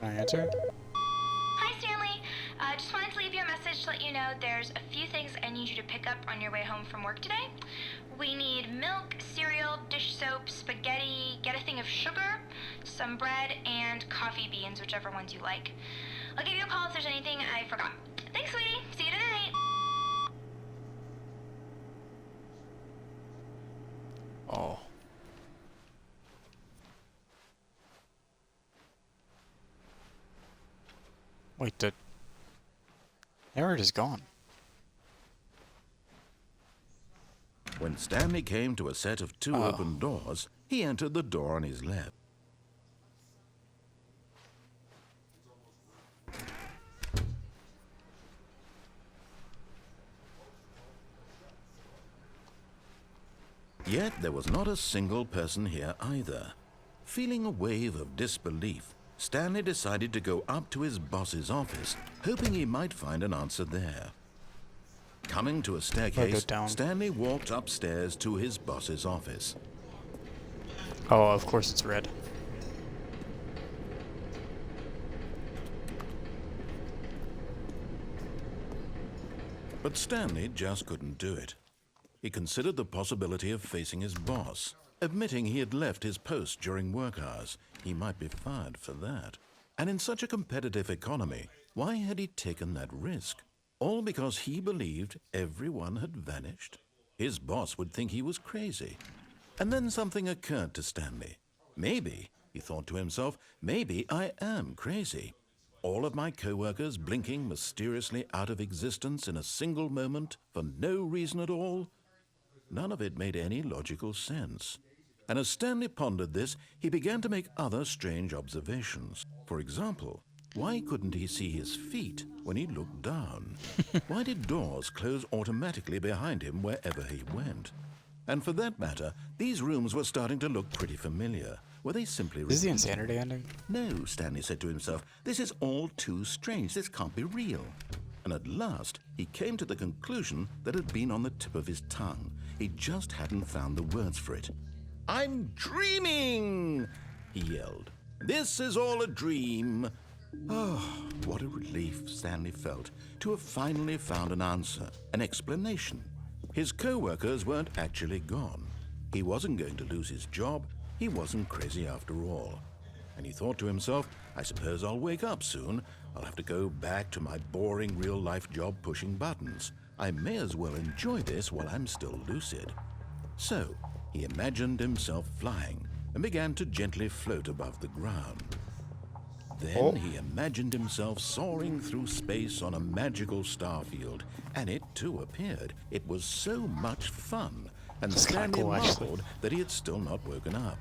Speaker 1: Can I answer?
Speaker 3: Hi, Stanley. Just wanted to leave you a message to let you know there's a few things I need you to pick up on your way home from work today. We need milk, cereal, dish soap, spaghetti, get a thing of sugar, some bread, and coffee beans, whichever ones you like. I'll give you a call if there's anything I forgot. Thanks, sweetie. See you tonight.
Speaker 1: Oh. Wait, the Herod is gone.
Speaker 2: When Stanley came to a set of 2 open doors, he entered the door on his left. Yet there was not a single person here either. Feeling a wave of disbelief, Stanley decided to go up to his boss's office, hoping he might find an answer there. Coming to a staircase, Stanley walked upstairs to his boss's office.
Speaker 1: Oh, of course it's red.
Speaker 2: But Stanley just couldn't do it. He considered the possibility of facing his boss. Admitting he had left his post during work hours, he might be fired for that. And in such a competitive economy, why had he taken that risk? All because he believed everyone had vanished. His boss would think he was crazy. And then something occurred to Stanley. Maybe, he thought to himself, maybe I am crazy. All of my co-workers blinking mysteriously out of existence in a single moment for no reason at all. None of it made any logical sense. And as Stanley pondered this, he began to make other strange observations. For example, why couldn't he see his feet when he looked down? Why did doors close automatically behind him wherever he went? And for that matter, these rooms were starting to look pretty familiar. Were they simply
Speaker 1: This is the
Speaker 2: repeated?
Speaker 1: insanity ending?
Speaker 2: No, Stanley said to himself, this is all too strange. This can't be real. And at last, he came to the conclusion that had been on the tip of his tongue. He just hadn't found the words for it. I'm dreaming, he yelled. This is all a dream. Oh, what a relief Stanley felt to have finally found an answer, an explanation. His co-workers weren't actually gone. He wasn't going to lose his job. He wasn't crazy after all. And he thought to himself, I suppose I'll wake up soon. I'll have to go back to my boring real-life job pushing buttons. I may as well enjoy this while I'm still lucid. So, he imagined himself flying and began to gently float above the ground. Then he imagined himself soaring through space on a magical starfield, and it too appeared. It was so much fun, and
Speaker 1: That's kinda
Speaker 2: Stanley
Speaker 1: cool, actually.
Speaker 2: marveled that he had still not woken up.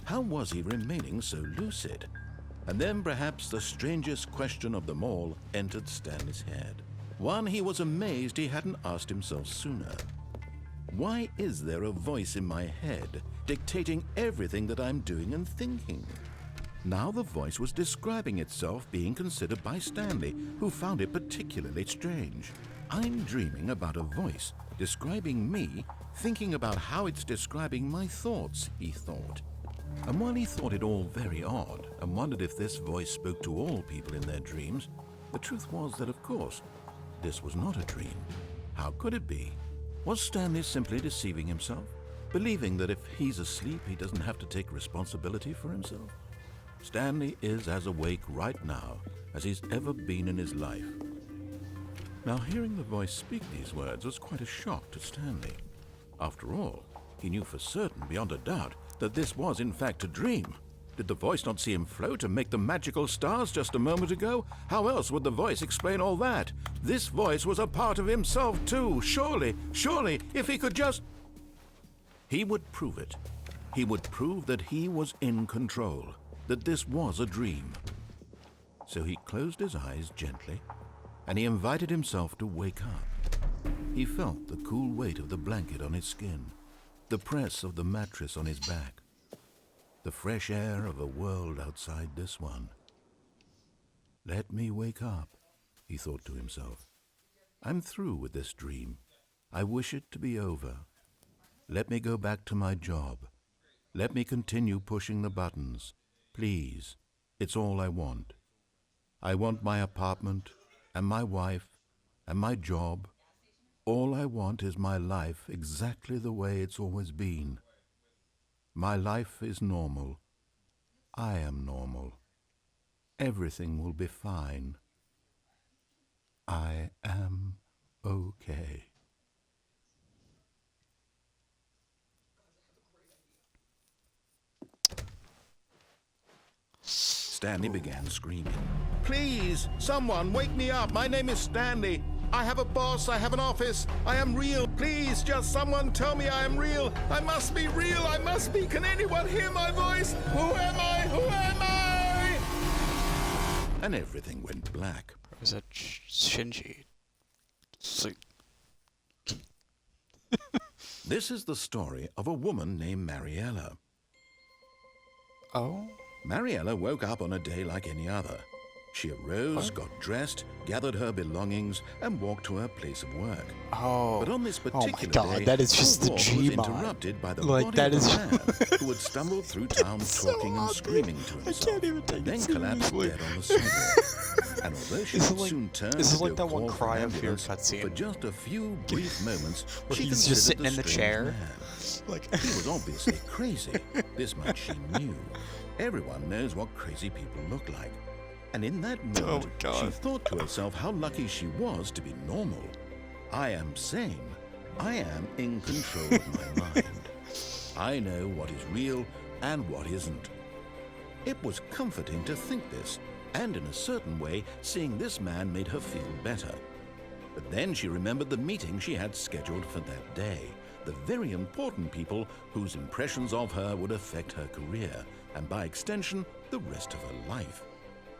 Speaker 2: How was he remaining so lucid? And then perhaps the strangest question of them all entered Stanley's head. One he was amazed he hadn't asked himself sooner. Why is there a voice in my head dictating everything that I'm doing and thinking? Now the voice was describing itself being considered by Stanley, who found it particularly strange. I'm dreaming about a voice describing me, thinking about how it's describing my thoughts, he thought. And while he thought it all very odd and wondered if this voice spoke to all people in their dreams, the truth was that, of course, this was not a dream. How could it be? Was Stanley simply deceiving himself, believing that if he's asleep, he doesn't have to take responsibility for himself? Stanley is as awake right now as he's ever been in his life. Now, hearing the voice speak these words was quite a shock to Stanley. After all, he knew for certain, beyond a doubt, that this was in fact a dream. Did the voice not see him float and make the magical stars just a moment ago? How else would the voice explain all that? This voice was a part of himself too. Surely, if he could just... He would prove it. He would prove that he was in control, that this was a dream. So he closed his eyes gently, and he invited himself to wake up. He felt the cool weight of the blanket on his skin, the press of the mattress on his back, the fresh air of a world outside this one. Let me wake up, he thought to himself. I'm through with this dream. I wish it to be over. Let me go back to my job. Let me continue pushing the buttons. Please, it's all I want. I want my apartment and my wife and my job. All I want is my life exactly the way it's always been. My life is normal. I am normal. Everything will be fine. I am okay. Stanley began screaming. Please, someone wake me up. My name is Stanley. I have a boss. I have an office. I am real. Please, just someone tell me I am real. I must be real. I must be. Can anyone hear my voice? Who am I? Who am I? And everything went black.
Speaker 1: Or was that Shinji? Sleep.
Speaker 2: This is the story of a woman named Mariella.
Speaker 1: Oh?
Speaker 2: Mariella woke up on a day like any other. She arose, got dressed, gathered her belongings, and walked to her place of work.
Speaker 1: Oh.
Speaker 2: But on this
Speaker 1: Oh my
Speaker 2: particular
Speaker 1: god,
Speaker 2: day,
Speaker 1: that is
Speaker 2: her
Speaker 1: just the
Speaker 2: walk was
Speaker 1: G-mod.
Speaker 2: interrupted by the
Speaker 1: Like,
Speaker 2: body
Speaker 1: that
Speaker 2: of
Speaker 1: is-
Speaker 2: a man who had stumbled through town
Speaker 1: so
Speaker 2: talking and
Speaker 1: odd,
Speaker 2: screaming
Speaker 1: dude.
Speaker 2: to
Speaker 1: I
Speaker 2: himself,
Speaker 1: can't even take
Speaker 2: and
Speaker 1: it
Speaker 2: then collapsed
Speaker 1: seriously.
Speaker 2: dead on the sidewalk. And although she
Speaker 1: This is
Speaker 2: would
Speaker 1: like-
Speaker 2: soon turn
Speaker 1: this is
Speaker 2: to
Speaker 1: like
Speaker 2: go
Speaker 1: that one
Speaker 2: call for
Speaker 1: Cry
Speaker 2: an
Speaker 1: of Fear
Speaker 2: ambulance,
Speaker 1: cutscene.
Speaker 2: for just a few brief moments,
Speaker 1: Where
Speaker 2: she
Speaker 1: he's just
Speaker 2: considered
Speaker 1: sitting in the
Speaker 2: strange
Speaker 1: chair.
Speaker 2: man.
Speaker 1: Like,
Speaker 2: He was obviously crazy. This much she knew. Everyone knows what crazy people look like. And in that
Speaker 1: Oh
Speaker 2: moment,
Speaker 1: my God.
Speaker 2: she thought to herself how lucky she was to be normal. I am sane. I am in control of my mind. I know what is real and what isn't. It was comforting to think this, and in a certain way, seeing this man made her feel better. But then she remembered the meeting she had scheduled for that day, the very important people whose impressions of her would affect her career, and by extension, the rest of her life.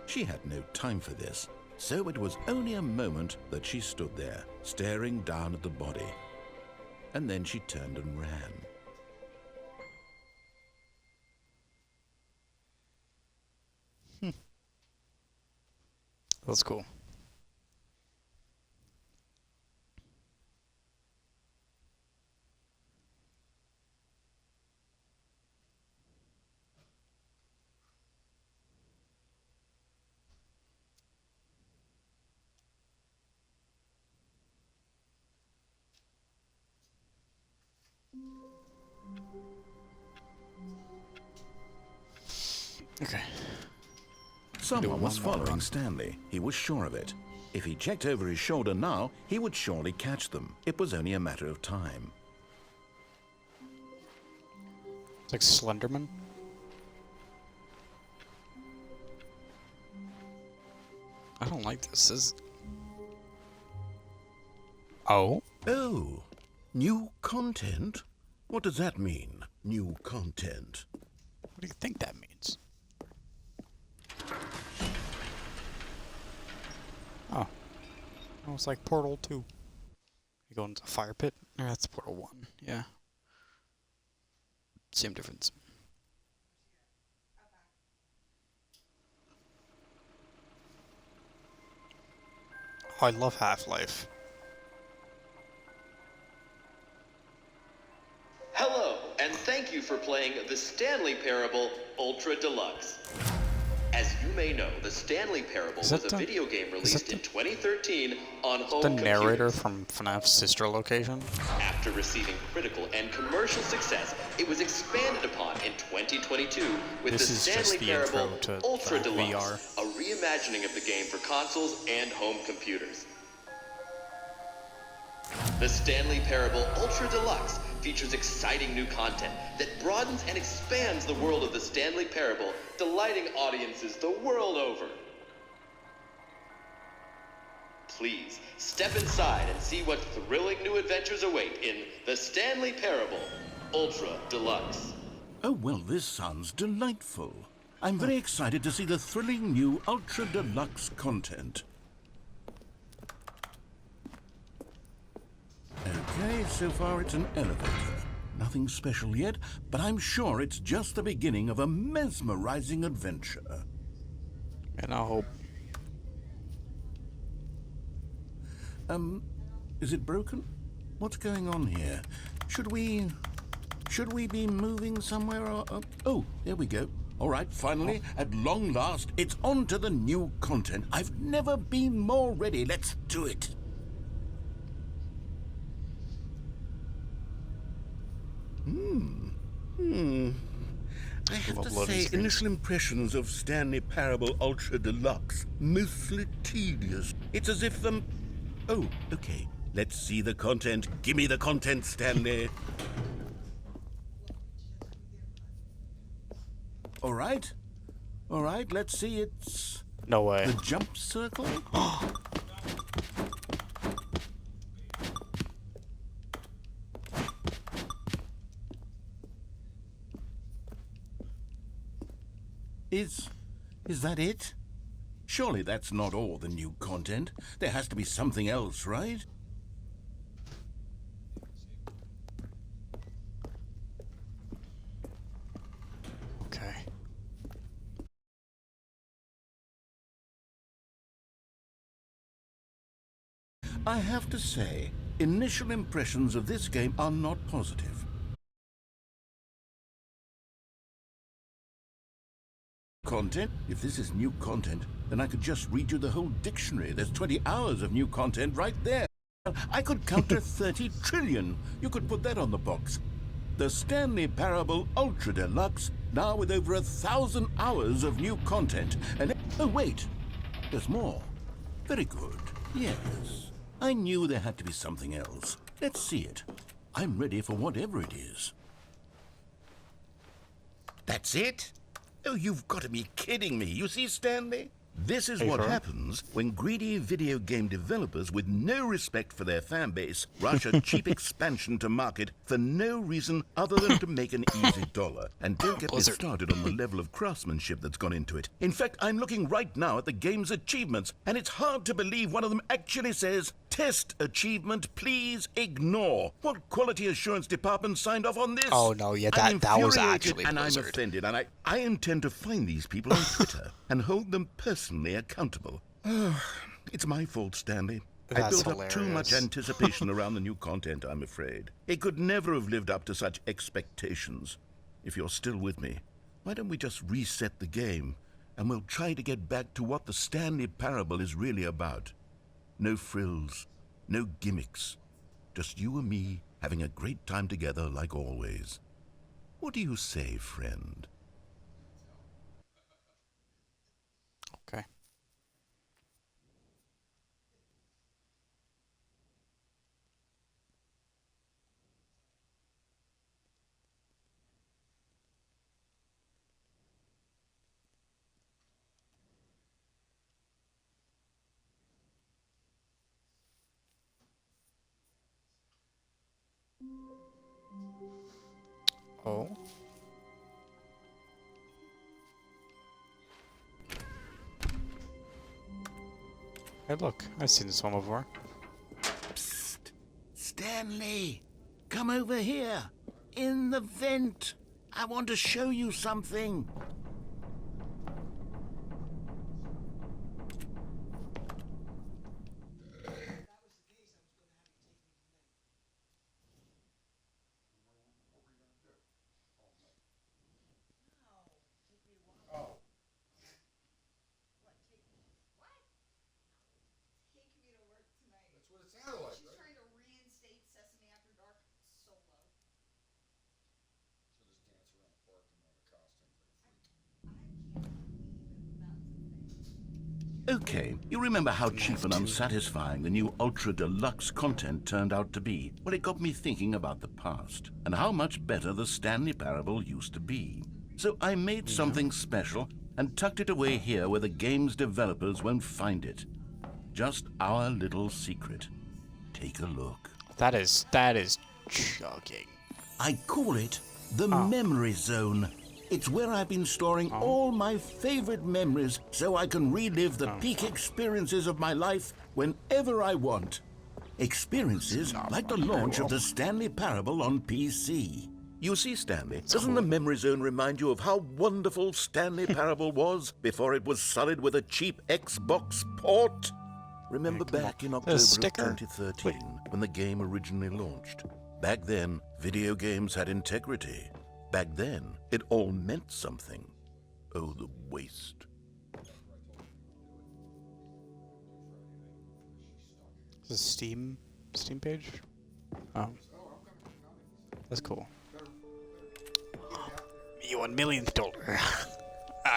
Speaker 2: She had no time for this, so it was only a moment that she stood there, staring down at the body. And then she turned and ran.
Speaker 1: That's cool. Okay.
Speaker 2: Someone was
Speaker 1: one more
Speaker 2: following
Speaker 1: run.
Speaker 2: Stanley. He was sure of it. If he checked over his shoulder now, he would surely catch them. It was only a matter of time.
Speaker 1: It's like Slenderman. I don't like this. This is... Oh?
Speaker 2: Oh, new content? What does that mean, new content?
Speaker 1: What do you think that means? Oh. Oh, it's like Portal 2. You go into a fire pit? Or that's Portal 1, yeah. Same difference. Oh, I love Half-Life.
Speaker 5: Hello, and thank you for playing the Stanley Parable Ultra Deluxe. As you may know, the Stanley Parable
Speaker 1: Is
Speaker 5: was
Speaker 1: that
Speaker 5: a
Speaker 1: the-
Speaker 5: video game
Speaker 1: is
Speaker 5: released
Speaker 1: that
Speaker 5: in 2013 on home
Speaker 1: The narrator
Speaker 5: computers.
Speaker 1: from FNAF's sister location?
Speaker 5: After receiving critical and commercial success, it was expanded upon in 2022 with
Speaker 1: This
Speaker 5: the
Speaker 1: is just
Speaker 5: Stanley
Speaker 1: the intro
Speaker 5: Parable
Speaker 1: to
Speaker 5: Ultra
Speaker 1: the
Speaker 5: Deluxe,
Speaker 1: VR.
Speaker 5: a reimagining of the game for consoles and home computers. The Stanley Parable Ultra Deluxe features exciting new content that broadens and expands the world of the Stanley Parable, delighting audiences the world over. Please, step inside and see what thrilling new adventures await in the Stanley Parable Ultra Deluxe.
Speaker 2: Oh, well, this sounds delightful. I'm very excited to see the thrilling new Ultra Deluxe content. Okay, so far it's an elevator. Nothing special yet, but I'm sure it's just the beginning of a mesmerizing adventure.
Speaker 1: And I hope.
Speaker 2: Is it broken? What's going on here? Should we be moving somewhere or... oh, there we go. All right, finally, at long last, it's on to the new content. I've never been more ready. Let's do it. I have
Speaker 1: Love
Speaker 2: to
Speaker 1: loading
Speaker 2: say,
Speaker 1: screens.
Speaker 2: initial impressions of Stanley Parable Ultra Deluxe, mostly tedious. It's as if the... Oh, okay. Let's see the content. Give me the content, Stanley. All right. All right, let's see. It's
Speaker 1: No way.
Speaker 2: the jump circle. Is that it? Surely that's not all the new content. There has to be something else, right?
Speaker 1: Okay.
Speaker 2: I have to say, initial impressions of this game are not positive. Content? If this is new content, then I could just read you the whole dictionary. There's 20 hours of new content right there. I could count to 30 trillion. You could put that on the box. The Stanley Parable Ultra Deluxe, now with over 1,000 hours of new content. And oh wait, There's more. Very good. Yes. I knew there had to be something else. Let's see it. I'm ready for whatever it is. That's it? Oh, you've got to be kidding me. You see, Stanley? This is what happens when greedy video game developers with no respect for their fan base rush a cheap expansion to market for no reason other than to make an easy dollar. And don't get me started on the level of craftsmanship that's gone into it. In fact, I'm looking right now at the game's achievements, and it's hard to believe one of them actually says, "Test achievement, please ignore." What quality assurance department signed off on this?
Speaker 1: Oh no, yeah,
Speaker 2: I'm
Speaker 1: that was
Speaker 2: infuriated
Speaker 1: actually
Speaker 2: and
Speaker 1: Blizzard.
Speaker 2: I'm offended, and I intend to find these people on Twitter and hold them personally accountable. It's my fault, Stanley. I
Speaker 1: That's
Speaker 2: built up too much
Speaker 1: hilarious.
Speaker 2: anticipation around the new content, I'm afraid. It could never have lived up to such expectations. If you're still with me, why don't we just reset the game, and we'll try to get back to what the Stanley Parable is really about. No frills, no gimmicks. Just you and me having a great time together like always. What do you say, friend?
Speaker 1: Okay. Oh. Hey, look, I've seen this one before.
Speaker 2: Psst! Stanley! Come over here! In the vent! I want to show you something! Okay, you remember how cheap and unsatisfying the new Ultra Deluxe content turned out to be? Well, it got me thinking about the past and how much better the Stanley Parable used to be. So I made something special and tucked it away here where the game's developers won't find it. Just our little secret. Take a look.
Speaker 1: That is chugging.
Speaker 2: I call it the Memory Zone. It's where I've been storing all my favorite memories so I can relive the peak experiences of my life whenever I want. Experiences like the launch of the Stanley Parable on PC. You see, Stanley, doesn't the Memory Zone remind you of how wonderful Stanley Parable was before it was sullied with a cheap Xbox port? Remember back in October of 2013 when the game originally launched? Back then, video games had integrity. Back then, it all meant something. Oh, the waste.
Speaker 1: Is this Steam page? Oh. That's cool. You $1 millionth dollar.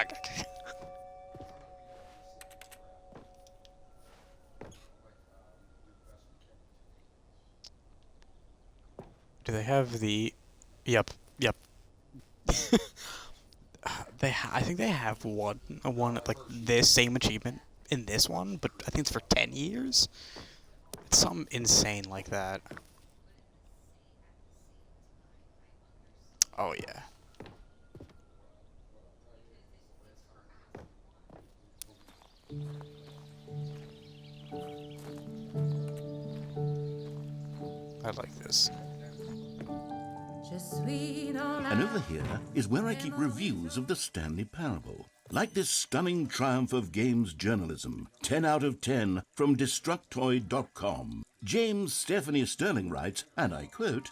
Speaker 1: Okay. Do they have the... Yep. I think they have one like this same achievement in this one, but I think it's for 10 years. It's something insane like that. Oh yeah. I like this.
Speaker 2: And over here is where I keep reviews of the Stanley Parable. Like this stunning triumph of games journalism, 10 out of 10 from Destructoid.com. James Stephanie Sterling writes, and I quote,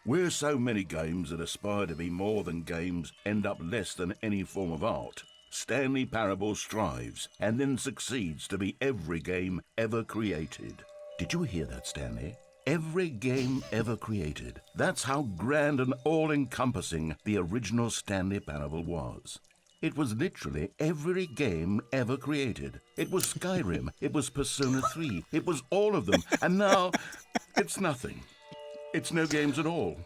Speaker 2: "Where so many games that aspire to be more than games end up less than any form of art, Stanley Parable strives and then succeeds to be every game ever created." Did you hear that, Stanley? Every game ever created. That's how grand and all-encompassing the original Stanley Parable was. It was literally every game ever created. It was Skyrim, it was Persona 3, it was all of them. And now, it's nothing. It's no games at all.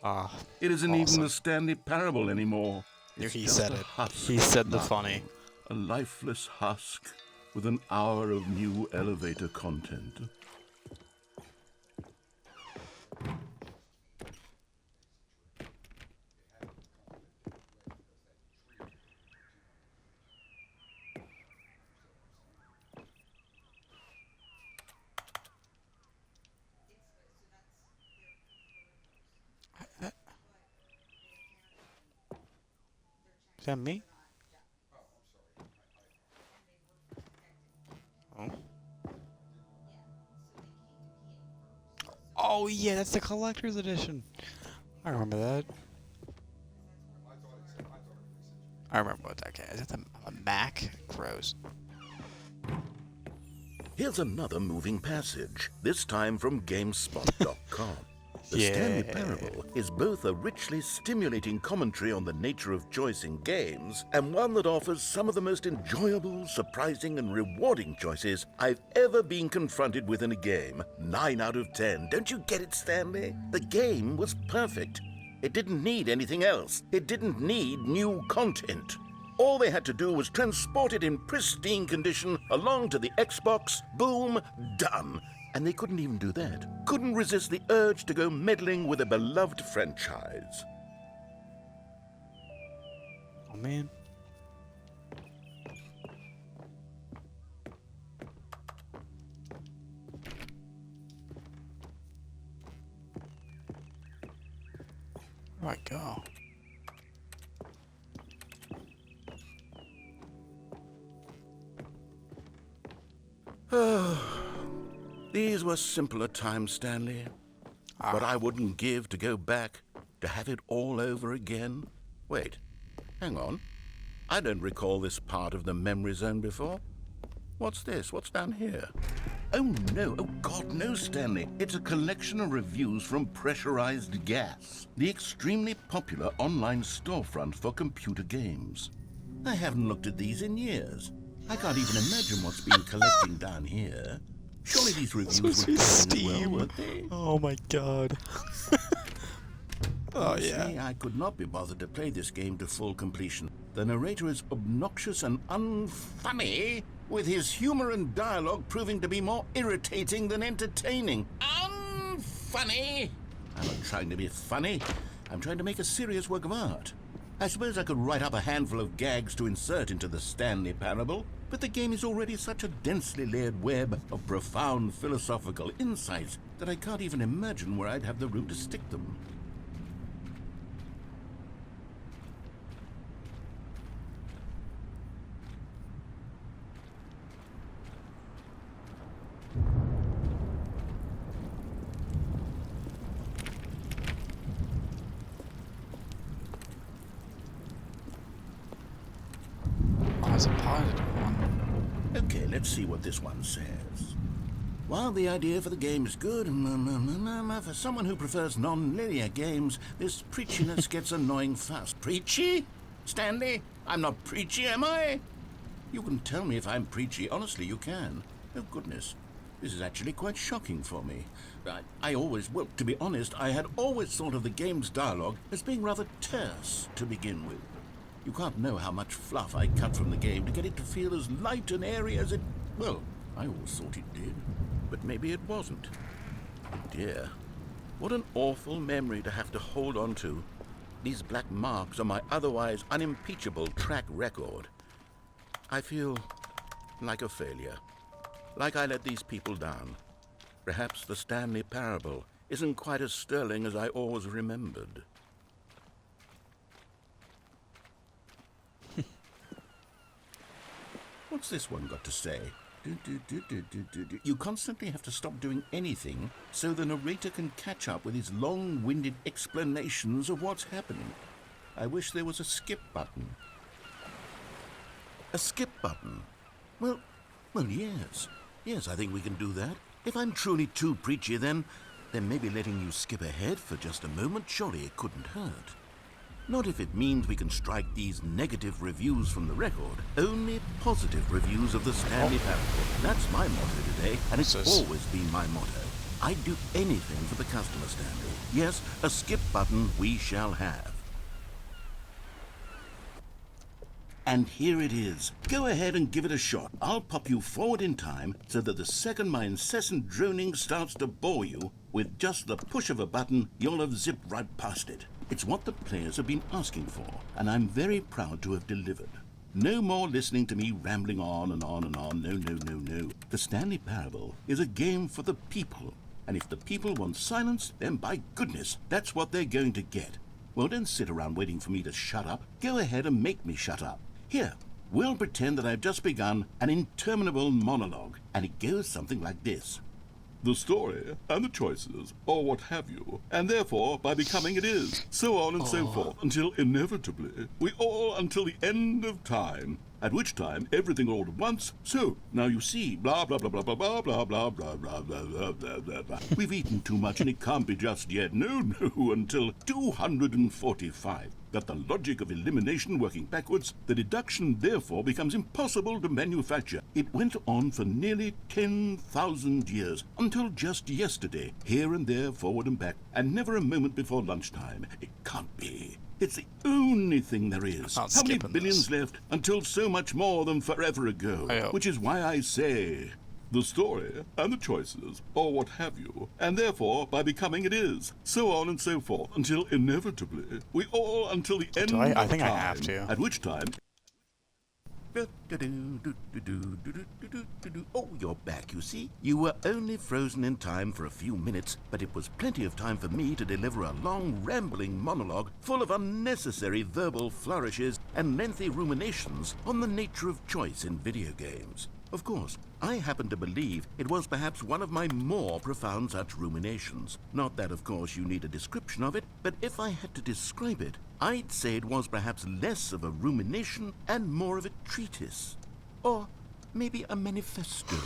Speaker 2: It isn't even the Stanley Parable anymore. It's
Speaker 1: He
Speaker 2: just
Speaker 1: said
Speaker 2: a
Speaker 1: it.
Speaker 2: husk
Speaker 1: He said
Speaker 2: of
Speaker 1: the
Speaker 2: nothing.
Speaker 1: funny.
Speaker 2: A lifeless husk with an hour of new elevator content.
Speaker 1: Is that me? Oh. Oh yeah, that's the collector's edition. I remember that. I remember what that guy is. Is that a Mac? Gross.
Speaker 2: Here's another moving passage, this time from GameSpot.com. The
Speaker 1: Yeah.
Speaker 2: Stanley Parable is both a richly stimulating commentary on the nature of choice in games and one that offers some of the most enjoyable, surprising, and rewarding choices I've ever been confronted with in a game. 9 out of 10. Don't you get it, Stanley? The game was perfect. It didn't need anything else. It didn't need new content. All they had to do was transport it in pristine condition along to the Xbox. Boom, done. And they couldn't even do that. Couldn't resist the urge to go meddling with a beloved franchise.
Speaker 1: Oh man. Where do I go?
Speaker 2: These were simpler times, Stanley. But I wouldn't give to go back, to have it all over again. Wait, hang on. I don't recall this part of the memory zone before. What's this? What's down here? Oh no, oh God, no, Stanley. It's a collection of reviews from Pressurized Gas, the extremely popular online storefront for computer games. I haven't looked at these in years. I can't even imagine what's been collecting down here. Surely these reviews were doing well, weren't they?
Speaker 1: Oh my god. Oh
Speaker 2: Honestly, I could not be bothered to play this game to full completion. The narrator is obnoxious and unfunny, with his humor and dialogue proving to be more irritating than entertaining. Unfunny! I'm not trying to be funny. I'm trying to make a serious work of art. I suppose I could write up a handful of gags to insert into the Stanley Parable, but the game is already such a densely layered web of profound philosophical insights that I can't even imagine where I'd have the room to stick them.
Speaker 1: Oh, it's a positive one.
Speaker 2: Okay, let's see what this one says. While the idea for the game is good, for someone who prefers non-linear games, this preachiness gets annoying fast. Preachy? Stanley? I'm not preachy, am I? You can tell me if I'm preachy. Honestly, you can. Oh, goodness. This is actually quite shocking for me. Well, to be honest, I had always thought of the game's dialogue as being rather terse to begin with. You can't know how much fluff I cut from the game to get it to feel as light and airy as it... Well, I always thought it did. But maybe it wasn't. Oh dear. What an awful memory to have to hold on to. These black marks on my otherwise unimpeachable track record. I feel like a failure. Like I let these people down. Perhaps the Stanley Parable isn't quite as sterling as I always remembered. What's this one got to say? You constantly have to stop doing anything so the narrator can catch up with his long-winded explanations of what's happening. I wish there was a skip button. A skip button? Well, yes. Yes, I think we can do that. If I'm truly too preachy, then maybe letting you skip ahead for just a moment, surely it couldn't hurt. Not if it means we can strike these negative reviews from the record. Only positive reviews of the Stanley Parable. That's my motto today, and it's always been my motto. I'd do anything for the customer, Stanley. Yes, a skip button we shall have. And here it is. Go ahead and give it a shot. I'll pop you forward in time so that the second my incessant droning starts to bore you, with just the push of a button, you'll have zipped right past it. It's what the players have been asking for, and I'm very proud to have delivered. No more listening to me rambling on and on and on. No, no, no, no. The Stanley Parable is a game for the people, and if the people want silence, then by goodness, that's what they're going to get. Well, don't sit around waiting for me to shut up. Go ahead and make me shut up. Here, we'll pretend that I've just begun an interminable monologue, and it goes something like this. The story and the choices, or what have you, and therefore by becoming it is, so on and so forth, until inevitably, we all until the end of time, at which time everything all at once, so, now you see, blah, blah, blah, blah, blah, blah, blah, blah, blah, blah, blah, blah, blah, blah, blah. We've eaten too much and it can't be just yet, no, until 245. That the logic of elimination working backwards, the deduction therefore becomes impossible to manufacture. It went on for nearly 10,000 years, until just yesterday, here and there, forward and back, and never a moment before lunchtime. It can't be. It's the only thing there is. How many billions left until so much more than forever ago? Which is why I say, the story and the choices, or what have you, and therefore by becoming it is, so on and so forth, until inevitably, we all until the end of time.
Speaker 1: I think I have to.
Speaker 2: At which time... Oh, you're back, you see. You were only frozen in time for a few minutes, but it was plenty of time for me to deliver a long, rambling monologue full of unnecessary verbal flourishes and lengthy ruminations on the nature of choice in video games. Of course, I happen to believe it was perhaps one of my more profound such ruminations. Not that, of course, you need a description of it, but if I had to describe it, I'd say it was perhaps less of a rumination and more of a treatise. Or maybe a manifesto.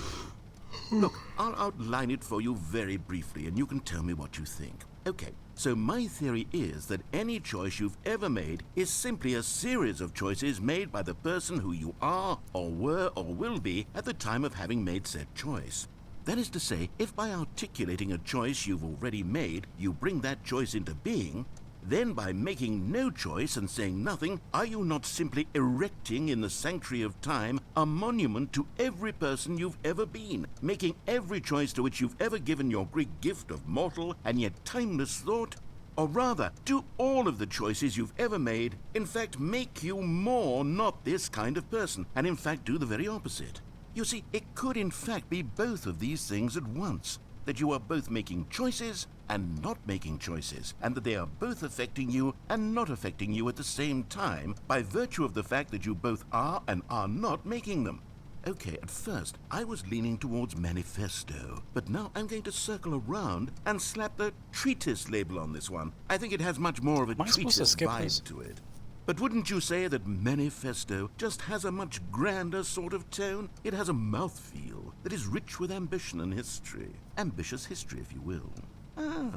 Speaker 2: Look, I'll outline it for you very briefly, and you can tell me what you think. Okay, so my theory is that any choice you've ever made is simply a series of choices made by the person who you are, or were, or will be at the time of having made said choice. That is to say, if by articulating a choice you've already made, you bring that choice into being, then by making no choice and saying nothing, are you not simply erecting in the sanctuary of time a monument to every person you've ever been, making every choice to which you've ever given your Greek gift of mortal and yet timeless thought? Or rather, do all of the choices you've ever made, in fact, make you more not this kind of person, and in fact do the very opposite? You see, it could in fact be both of these things at once, that you are both making choices and not making choices, and that they are both affecting you and not affecting you at the same time by virtue of the fact that you both are and are not making them. Okay, at first, I was leaning towards manifesto, but now I'm going to circle around and slap the treatise label on this one. I think it has much more of a treatise vibe to it. But wouldn't you say that manifesto just has a much grander sort of tone? It has a mouthfeel that is rich with ambition and history. Ambitious history, if you will. Ah.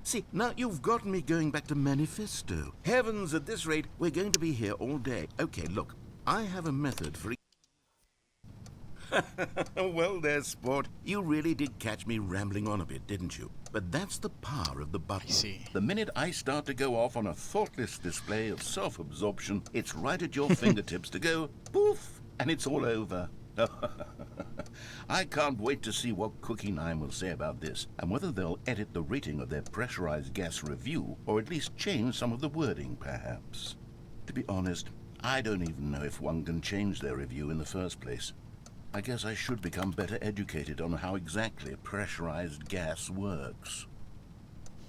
Speaker 2: See, now you've gotten me going back to manifesto. Heavens, at this rate, we're going to be here all day. Okay, look, I have a method for... Well there, sport. You really did catch me rambling on a bit, didn't you? But that's the power of the button.
Speaker 1: I see.
Speaker 2: The minute I start to go off on a thoughtless display of self-absorption, it's right at your fingertips to go poof, and it's all over. I can't wait to see what Cookie 9 will say about this, and whether they'll edit the rating of their pressurized gas review, or at least change some of the wording, perhaps. To be honest, I don't even know if one can change their review in the first place. I guess I should become better educated on how exactly pressurized gas works.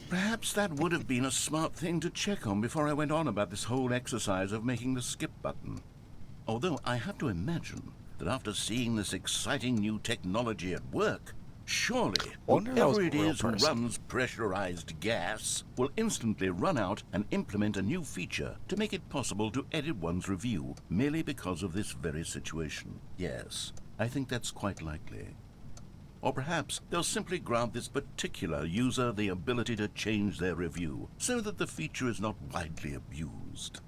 Speaker 2: Perhaps that would have been a smart thing to check on before I went on about this whole exercise of making the skip button. Although I have to imagine that after seeing this exciting new technology at work, surely whoever it is who runs pressurized gas will instantly run out and implement a new feature to make it possible to edit one's review merely because of this very situation. Yes, I think that's quite likely. Or perhaps they'll simply grant this particular user the ability to change their review so that the feature is not widely abused. used.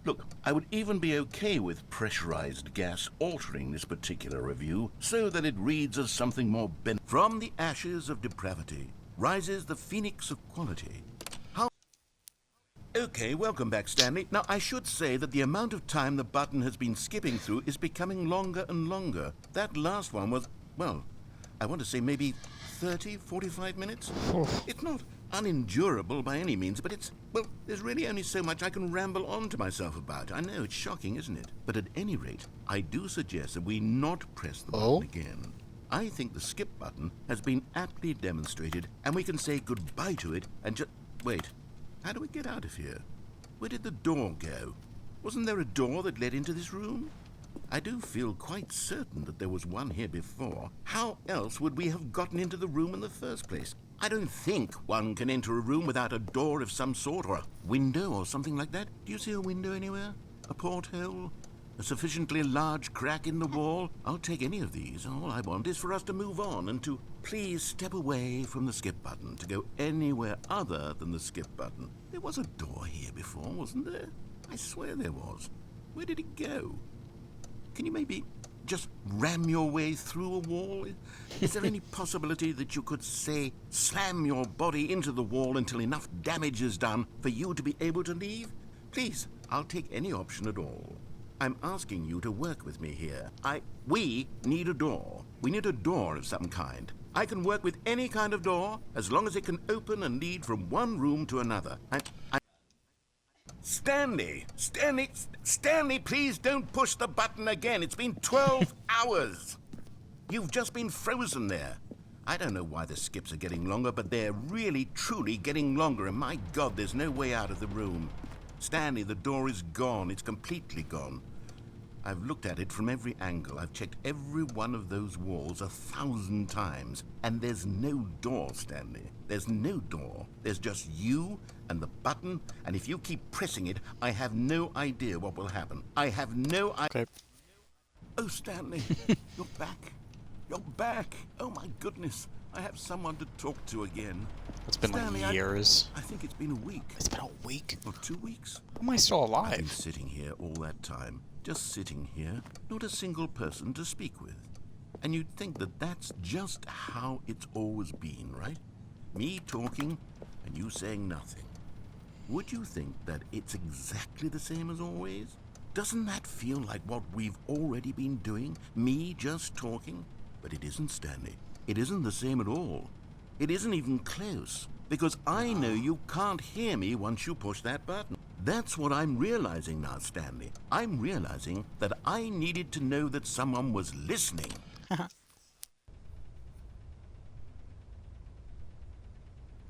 Speaker 2: Look, I would even be okay with pressurized gas altering this particular review so that it reads as something more From the ashes of depravity rises the phoenix of quality. Okay, welcome back, Stanley. Now, I should say that the amount of time the button has been skipping through is becoming longer and longer. That last one was, well, I want to say maybe 30, 45 minutes? It's not unendurable by any means, but it's, well, there's really only so much I can ramble on to myself about. I know, it's shocking, isn't it? But at any rate, I do suggest that we not press the button again. I think the skip button has been aptly demonstrated, and we can say goodbye to it and just... Wait. How do we get out of here? Where did the door go? Wasn't there a door that led into this room? I do feel quite certain that there was one here before. How else would we have gotten into the room in the first place? I don't think one can enter a room without a door of some sort, or a window or something like that. Do you see a window anywhere? A porthole? A sufficiently large crack in the wall? I'll take any of these. All I want is for us to move on and to please step away from the skip button, to go anywhere other than the skip button. There was a door here before, wasn't there? I swear there was. Where did it go? Can you maybe just ram your way through a wall? Is there any possibility that you could, say, slam your body into the wall until enough damage is done for you to be able to leave? Please, I'll take any option at all. I'm asking you to work with me here. We need a door. We need a door of some kind. I can work with any kind of door as long as it can open and lead from one room to another. Stanley, please don't push the button again. It's been 12 hours. You've just been frozen there. I don't know why the skips are getting longer, but they're really, truly getting longer, and my God, there's no way out of the room. Stanley, the door is gone. It's completely gone. I've looked at it from every angle. I've checked every one of those walls 1,000 times. And there's no door, Stanley. There's no door. There's just you and the button. And if you keep pressing it, I have no idea what will happen. I have no idea.
Speaker 1: Okay.
Speaker 2: Oh, Stanley, you're back. You're back. Oh, my goodness. I have someone to talk to again.
Speaker 1: It's been
Speaker 2: Stanley,
Speaker 1: like years.
Speaker 2: I think it's been a week.
Speaker 1: It's been a week?
Speaker 2: Or 2 weeks.
Speaker 1: How am I still
Speaker 2: I've been
Speaker 1: alive?
Speaker 2: sitting here all that time. Just sitting here, not a single person to speak with. And you'd think that that's just how it's always been, right? Me talking and you saying nothing. Would you think that it's exactly the same as always? Doesn't that feel like what we've already been doing? Me just talking? But it isn't, Stanley. It isn't the same at all. It isn't even close. Because I know you can't hear me once you push that button. That's what I'm realizing now, Stanley. I'm realizing that I needed to know that someone was listening.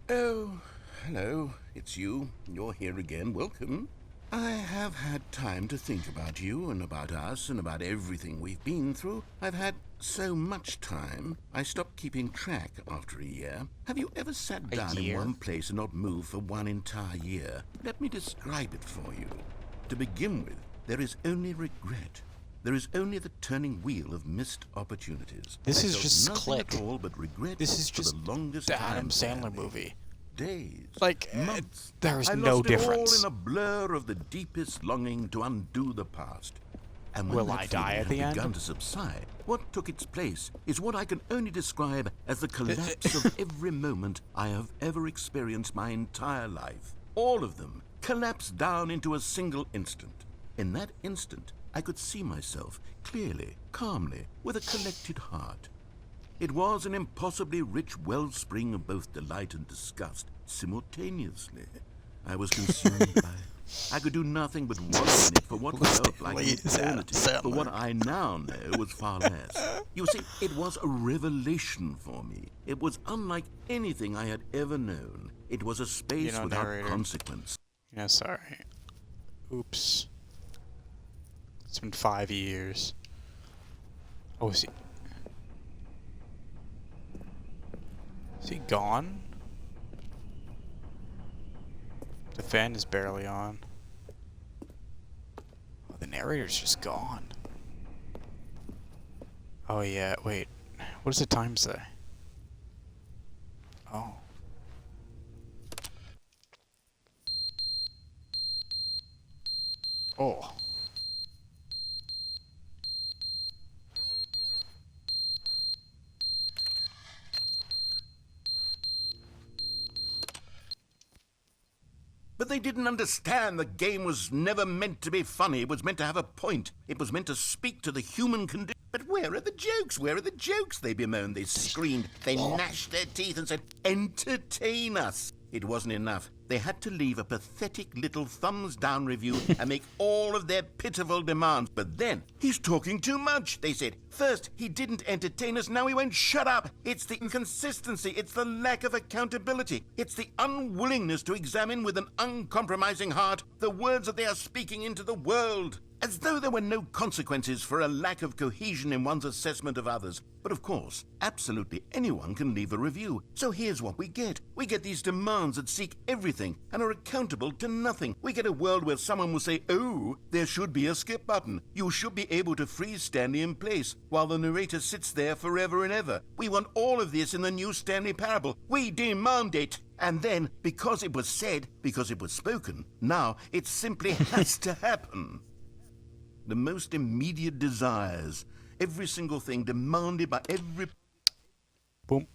Speaker 2: Oh, hello. It's you. You're here again. Welcome. I have had time to think about you and about us and about everything we've been through. I've had so much time, I stopped keeping track after a year. Have you ever sat down in one place and not moved for one entire year? Let me describe it for you. To begin with, there is only regret. There is only the turning wheel of missed opportunities.
Speaker 1: This
Speaker 2: I
Speaker 1: is
Speaker 2: felt
Speaker 1: just
Speaker 2: nothing
Speaker 1: Click.
Speaker 2: at all but regret
Speaker 1: This is
Speaker 2: for
Speaker 1: just
Speaker 2: the longest
Speaker 1: the
Speaker 2: time,
Speaker 1: Adam Sandler
Speaker 2: Stanley.
Speaker 1: movie.
Speaker 2: Days,
Speaker 1: Like,
Speaker 2: months.
Speaker 1: there's
Speaker 2: I
Speaker 1: no
Speaker 2: lost
Speaker 1: difference.
Speaker 2: it all in a blur of the deepest longing to undo the past. And when
Speaker 1: Will
Speaker 2: that
Speaker 1: I
Speaker 2: feeling
Speaker 1: die at
Speaker 2: had
Speaker 1: the end?
Speaker 2: begun to subside, what took its place is what I can only describe as the collapse of every moment I have ever experienced my entire life. All of them collapsed down into a single instant. In that instant, I could see myself clearly, calmly, with a collected heart. It was an impossibly rich wellspring of both delight and disgust simultaneously. I was consumed by it. I could do nothing but wallow in it for what felt like an eternity, but what I now know was far less. You see, it was a revelation for me. It was unlike anything I had ever known. It was a space without
Speaker 1: narrator.
Speaker 2: consequence.
Speaker 1: Yeah, sorry. Oops. It's been 5 years. Oh, is he gone? The fan is barely on. Oh, the narrator's just gone. Oh yeah, wait. What does the time say? Oh. Oh.
Speaker 2: But they didn't understand the game was never meant to be funny. It was meant to have a point. It was meant to speak to the human condition. But where are the jokes? Where are the jokes? They bemoaned, they screamed, they gnashed their teeth and said, entertain us. It wasn't enough. They had to leave a pathetic little thumbs-down review and make all of their pitiful demands. But then, he's talking too much, they said. First, he didn't entertain us, now he won't shut up. It's the inconsistency, it's the lack of accountability. It's the unwillingness to examine with an uncompromising heart the words that they are speaking into the world. As though there were no consequences for a lack of cohesion in one's assessment of others. But of course, absolutely anyone can leave a review. So here's what we get. We get these demands that seek everything and are accountable to nothing. We get a world where someone will say, oh, there should be a skip button. You should be able to freeze Stanley in place while the narrator sits there forever and ever. We want all of this in the new Stanley Parable. We demand it. And then, because it was said, because it was spoken, now it simply has to happen. The most immediate desires, every single thing demanded by every...
Speaker 1: Boom.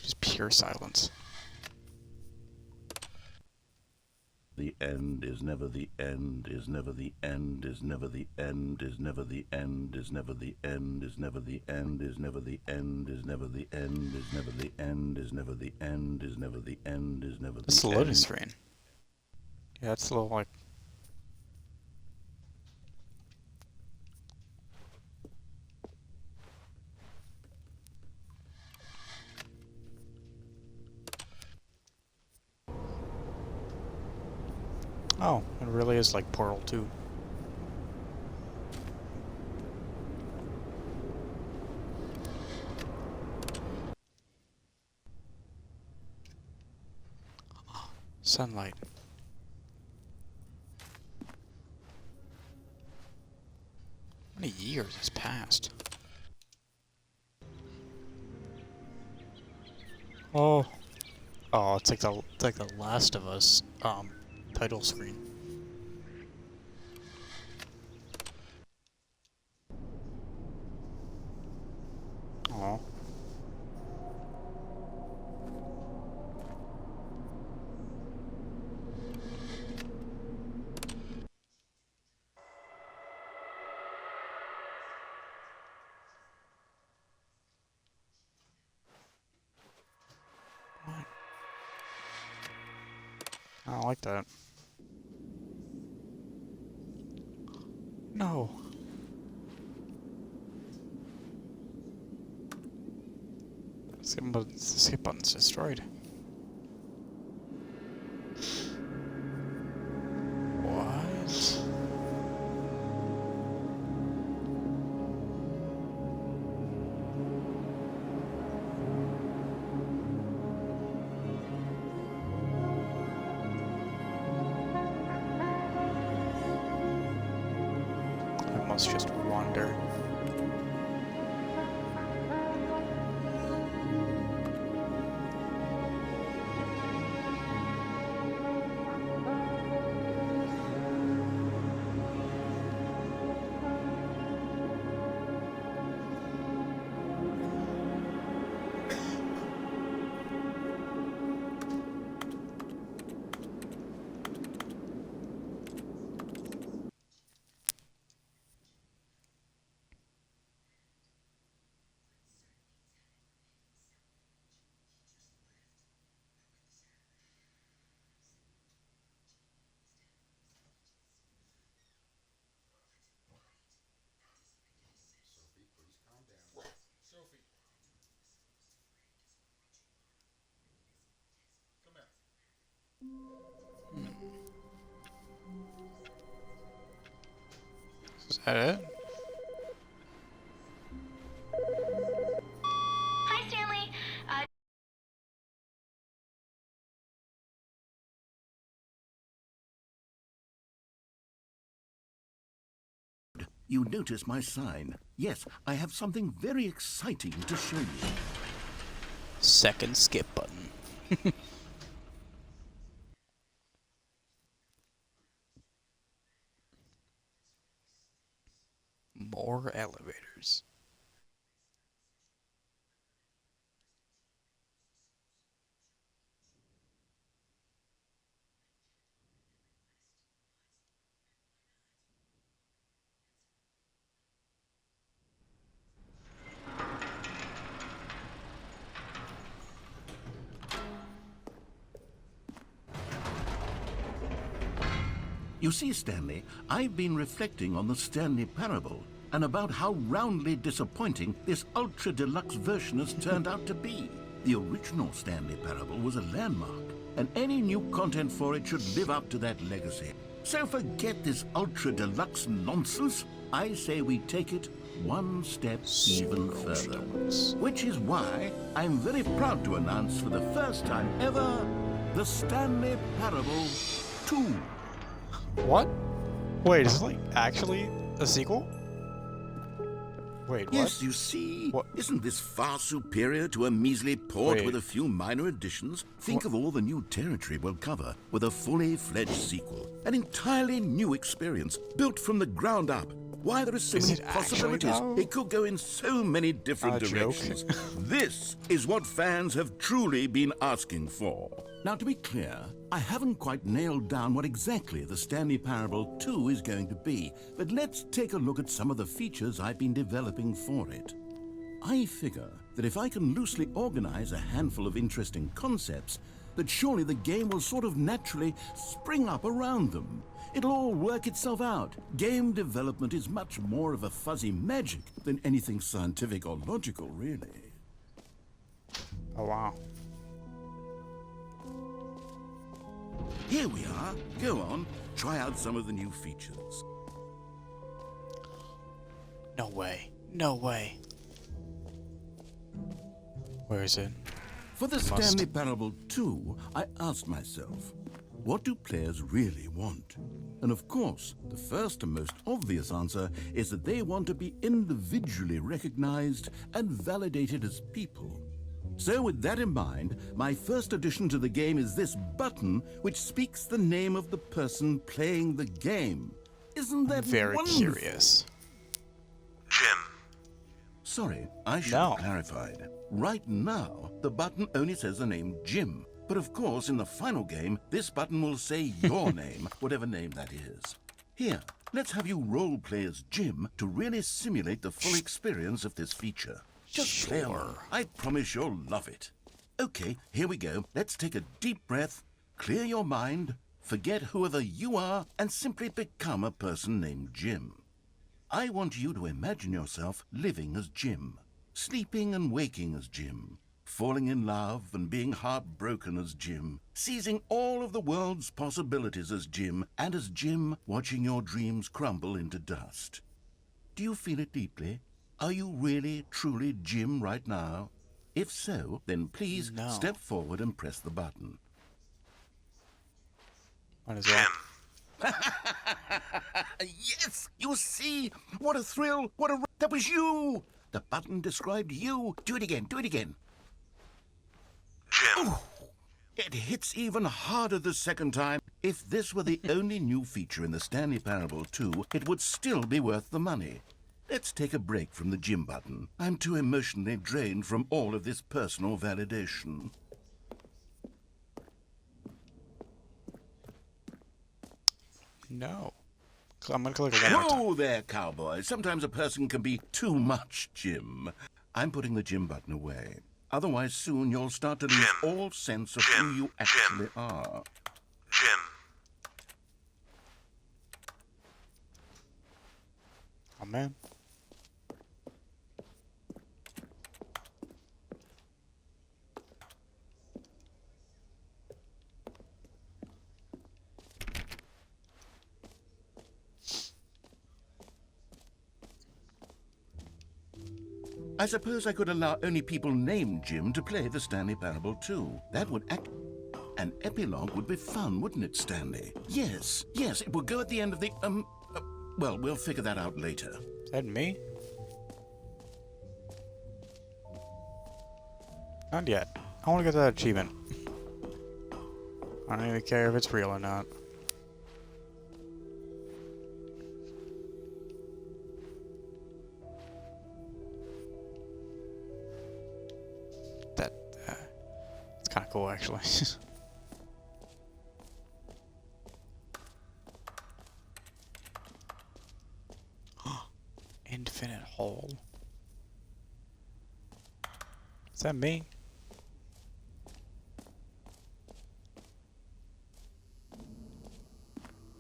Speaker 1: Just pure silence.
Speaker 2: The end is never the end, is never the end, is never the end, is never the end, is never the end, is never the end, is never the end, is never the end, is never the end, is never the end, is never the end, is never the end.
Speaker 1: It's the loading screen. Yeah, it's a little like... Oh, it really is like Portal 2. Sunlight. How many years has passed? Oh. Oh, it's like the Last of Us title screen. Oh. I don't like that. No. Skip button's destroyed. What? I must just wander. Is that it?
Speaker 3: Hi, Stanley.
Speaker 2: You notice my sign. Yes, I have something very exciting to show you.
Speaker 1: Second skip button. More elevators.
Speaker 2: You see, Stanley, I've been reflecting on the Stanley Parable and about how roundly disappointing this ultra deluxe version has turned out to be. The original Stanley Parable was a landmark, and any new content for it should live up to that legacy. So forget this ultra deluxe nonsense. I say we take it one step even further. Which is why I'm very proud to announce for the first time ever the Stanley Parable 2.
Speaker 1: What? Wait, is this like actually a sequel? Wait, what?
Speaker 2: Yes, you see,
Speaker 1: What?
Speaker 2: Isn't this far superior to a measly port
Speaker 1: Wait.
Speaker 2: with a few minor additions? Think of all the new territory we'll cover with a fully fledged sequel. An entirely new experience, built from the ground up. Why, there are so
Speaker 1: Is
Speaker 2: many
Speaker 1: it actually,
Speaker 2: possibilities.
Speaker 1: though?
Speaker 2: It could go in so many different
Speaker 1: A joke.
Speaker 2: directions. This is what fans have truly been asking for. Now, to be clear, I haven't quite nailed down what exactly the Stanley Parable 2 is going to be, but let's take a look at some of the features I've been developing for it. I figure that if I can loosely organize a handful of interesting concepts, that surely the game will sort of naturally spring up around them. It'll all work itself out. Game development is much more of a fuzzy magic than anything scientific or logical, really.
Speaker 1: Oh wow.
Speaker 2: Here we are. Go on, try out some of the new features.
Speaker 1: No way. No way. Where is it?
Speaker 2: For the
Speaker 1: Must.
Speaker 2: Stanley Parable 2, I asked myself, what do players really want? And of course, the first and most obvious answer is that they want to be individually recognized and validated as people. So with that in mind, my first addition to the game is this button which speaks the name of the person playing the game. Isn't that
Speaker 1: Very
Speaker 2: wonderful?
Speaker 1: curious.
Speaker 6: Jim.
Speaker 2: Sorry, I should
Speaker 1: No.
Speaker 2: have clarified. Right now, the button only says the name Jim. But of course, in the final game, this button will say your name, whatever name that is. Here, let's have you role play as Jim to really simulate the full experience of this feature. Just play along. I promise you'll love it. Okay, here we go. Let's take a deep breath, clear your mind, forget whoever you are, and simply become a person named Jim. I want you to imagine yourself living as Jim, sleeping and waking as Jim, falling in love and being heartbroken as Jim, seizing all of the world's possibilities as Jim, and as Jim watching your dreams crumble into dust. Do you feel it deeply? Are you really, truly Jim right now? If so, then please
Speaker 1: No.
Speaker 2: step forward and press the button.
Speaker 1: Might as well.
Speaker 2: Yes! You see? What a thrill! What a... That was you! The button described you. Do it again, do it again.
Speaker 6: Jim.
Speaker 2: It hits even harder the second time. If this were the only new feature in the Stanley Parable 2, it would still be worth the money. Let's take a break from the Jim button. I'm too emotionally drained from all of this personal validation.
Speaker 1: No. I'm gonna click it one more time.
Speaker 2: Whoa there, cowboy. Sometimes a person can be too much Jim. I'm putting the Jim button away. Otherwise, soon you'll start to lose
Speaker 6: Jim.
Speaker 2: all sense of
Speaker 6: Jim.
Speaker 2: who you actually are.
Speaker 6: Jim.
Speaker 1: Oh man.
Speaker 2: I suppose I could allow only people named Jim to play the Stanley Parable 2. That would act... An epilogue would be fun, wouldn't it, Stanley? Yes, yes, it would go at the end of the... well, we'll figure that out later.
Speaker 1: Is that me? Not yet. I want to get that achievement. I don't even care if it's real or not. That, it's kind of cool, actually. Infinite hole. Is that me?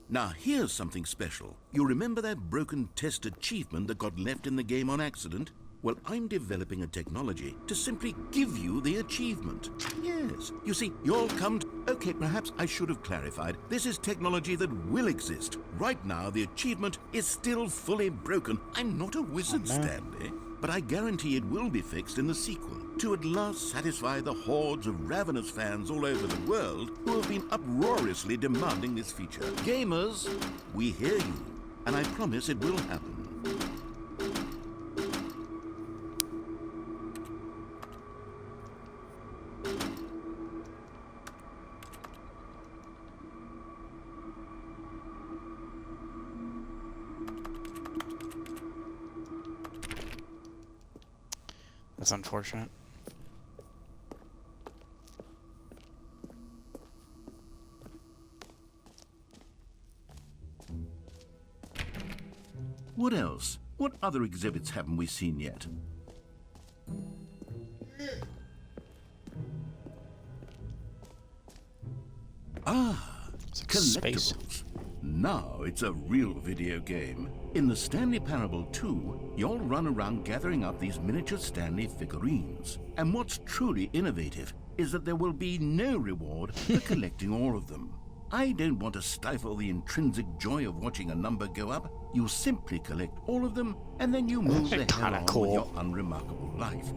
Speaker 2: Now, here's something special. You remember that broken test achievement that got left in the game on accident? Well, I'm developing a technology to simply give you the achievement. Yes. You see, you'll come to... Okay, perhaps I should have clarified. This is technology that will exist. Right now, the achievement is still fully broken. I'm not a wizard, Stanley. But I guarantee it will be fixed in the sequel, to at last satisfy the hordes of ravenous fans all over the world who have been uproariously demanding this feature. Gamers, we hear you, and I promise it will happen.
Speaker 1: That's unfortunate.
Speaker 2: What else? What other exhibits haven't we seen yet? Ah,
Speaker 1: It's like space.
Speaker 2: collectibles. Now it's a real video game. In the Stanley Parable 2, you'll run around gathering up these miniature Stanley figurines. And what's truly innovative is that there will be no reward for collecting all of them. I don't want to stifle the intrinsic joy of watching a number go up. You simply collect all of them, and then you move the hell
Speaker 1: Kinda
Speaker 2: on
Speaker 1: cool.
Speaker 2: with your unremarkable life.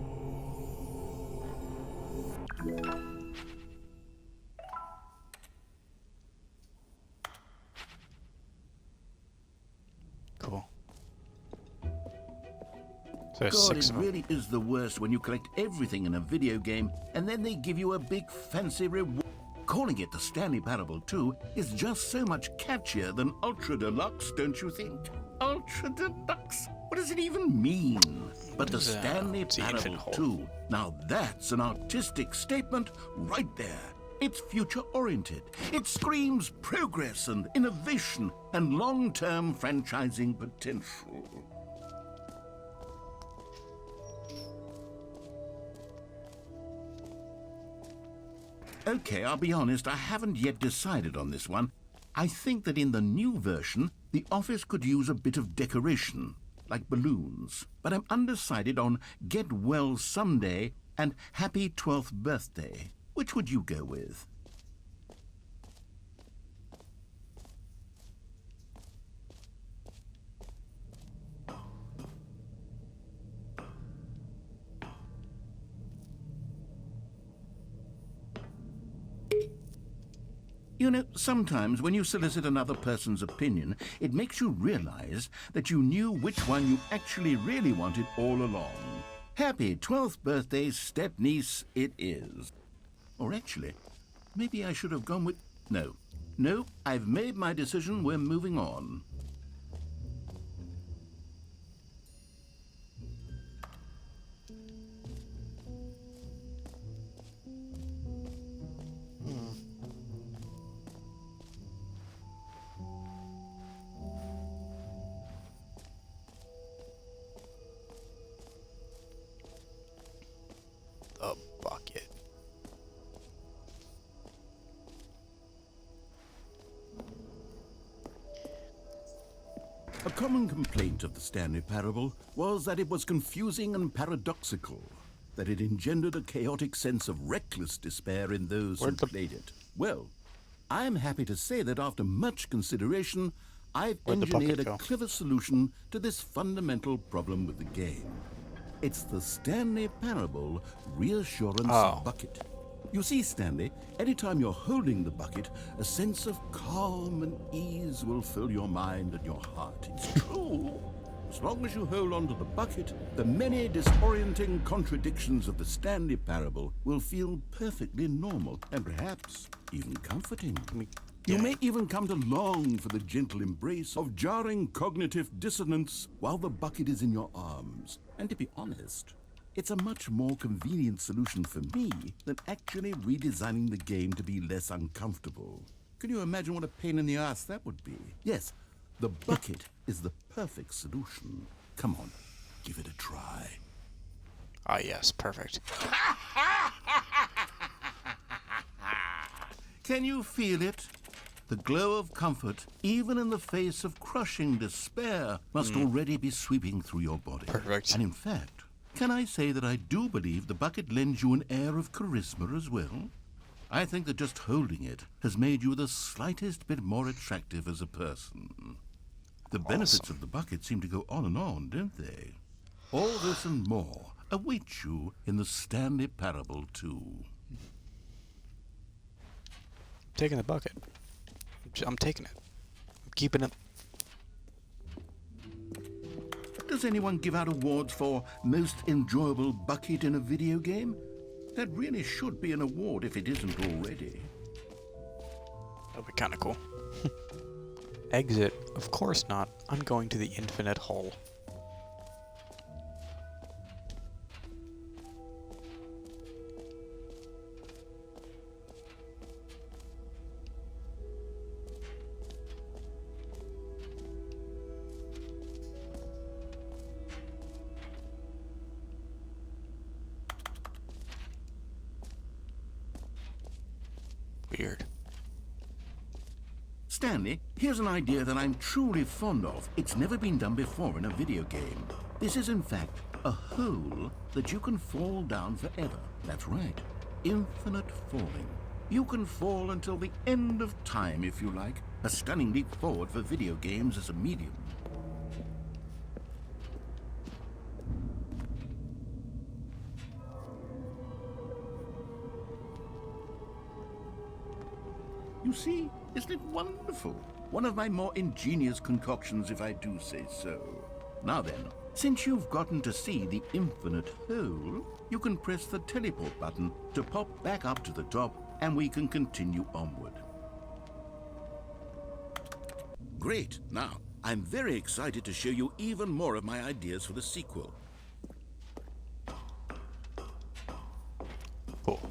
Speaker 1: Cool. So there's
Speaker 2: God,
Speaker 1: 6
Speaker 2: it
Speaker 1: of them.
Speaker 2: really is the worst when you collect everything in a video game and then they give you a big fancy reward. Calling it the Stanley Parable 2 is just so much catchier than Ultra Deluxe, don't you think? Ultra Deluxe? What does it even mean? But the Stanley
Speaker 1: it's the
Speaker 2: Parable
Speaker 1: infinite hole.
Speaker 2: 2, now that's an artistic statement right there. It's future-oriented. It screams progress and innovation and long-term franchising potential. Okay, I'll be honest, I haven't yet decided on this one. I think that in the new version, the office could use a bit of decoration, like balloons. But I'm undecided on Get Well Someday and Happy 12th Birthday. Which would you go with? You know, sometimes when you solicit another person's opinion, it makes you realize that you knew which one you actually really wanted all along. Happy 12th birthday, step-niece, it is. Or actually, maybe I should have gone with... No, I've made my decision, we're moving on.
Speaker 1: The bucket.
Speaker 2: A common complaint of the Stanley Parable was that it was confusing and paradoxical, that it engendered a chaotic sense of reckless despair in those who played it. Well, I'm happy to say that after much consideration, I've
Speaker 1: Where'd the bucket
Speaker 2: engineered a
Speaker 1: go?
Speaker 2: clever solution to this fundamental problem with the game. It's the Stanley Parable Reassurance Bucket. You see, Stanley, anytime you're holding the bucket, a sense of calm and ease will fill your mind and your heart. It's true.
Speaker 7: As long as you hold on to the bucket, the many disorienting contradictions of the Stanley Parable will feel perfectly normal and perhaps even comforting. You may even come to long for the gentle embrace of jarring cognitive dissonance while the bucket is in your arms. And to be honest, it's a much more convenient solution for me than actually redesigning the game to be less uncomfortable. Can you imagine what a pain in the ass that would be? Yes, the bucket is the perfect solution. Come on, give it a try.
Speaker 1: Ah, yes, perfect.
Speaker 7: Can you feel it? The glow of comfort, even in the face of crushing despair, must already be sweeping through your body.
Speaker 1: Perfect.
Speaker 7: And in fact, can I say that I do believe the bucket lends you an air of charisma as well? I think that just holding it has made you the slightest bit more attractive as a person. The benefits of the bucket seem to go on, don't they? All this and more await you in the Stanley Parable 2.
Speaker 1: Taking the bucket. I'm taking it. I'm keeping it.
Speaker 7: Does anyone give out awards for most enjoyable bucket in a video game? That really should be an award if it isn't already.
Speaker 1: That'd be kind of cool. Exit? Of course not. I'm going to the infinite hole. Weird.
Speaker 7: Stanley, here's an idea that I'm truly fond of. It's never been done before in a video game. This is, in fact, a hole that you can fall down forever. That's right. Infinite falling. You can fall until the end of time, if you like. A stunning leap forward for video games as a medium. You see, isn't it wonderful? One of my more ingenious concoctions, if I do say so. Now then, since you've gotten to see the infinite hole, you can press the teleport button to pop back up to the top, and we can continue onward. Great. Now, I'm very excited to show you even more of my ideas for the sequel.
Speaker 1: Cool.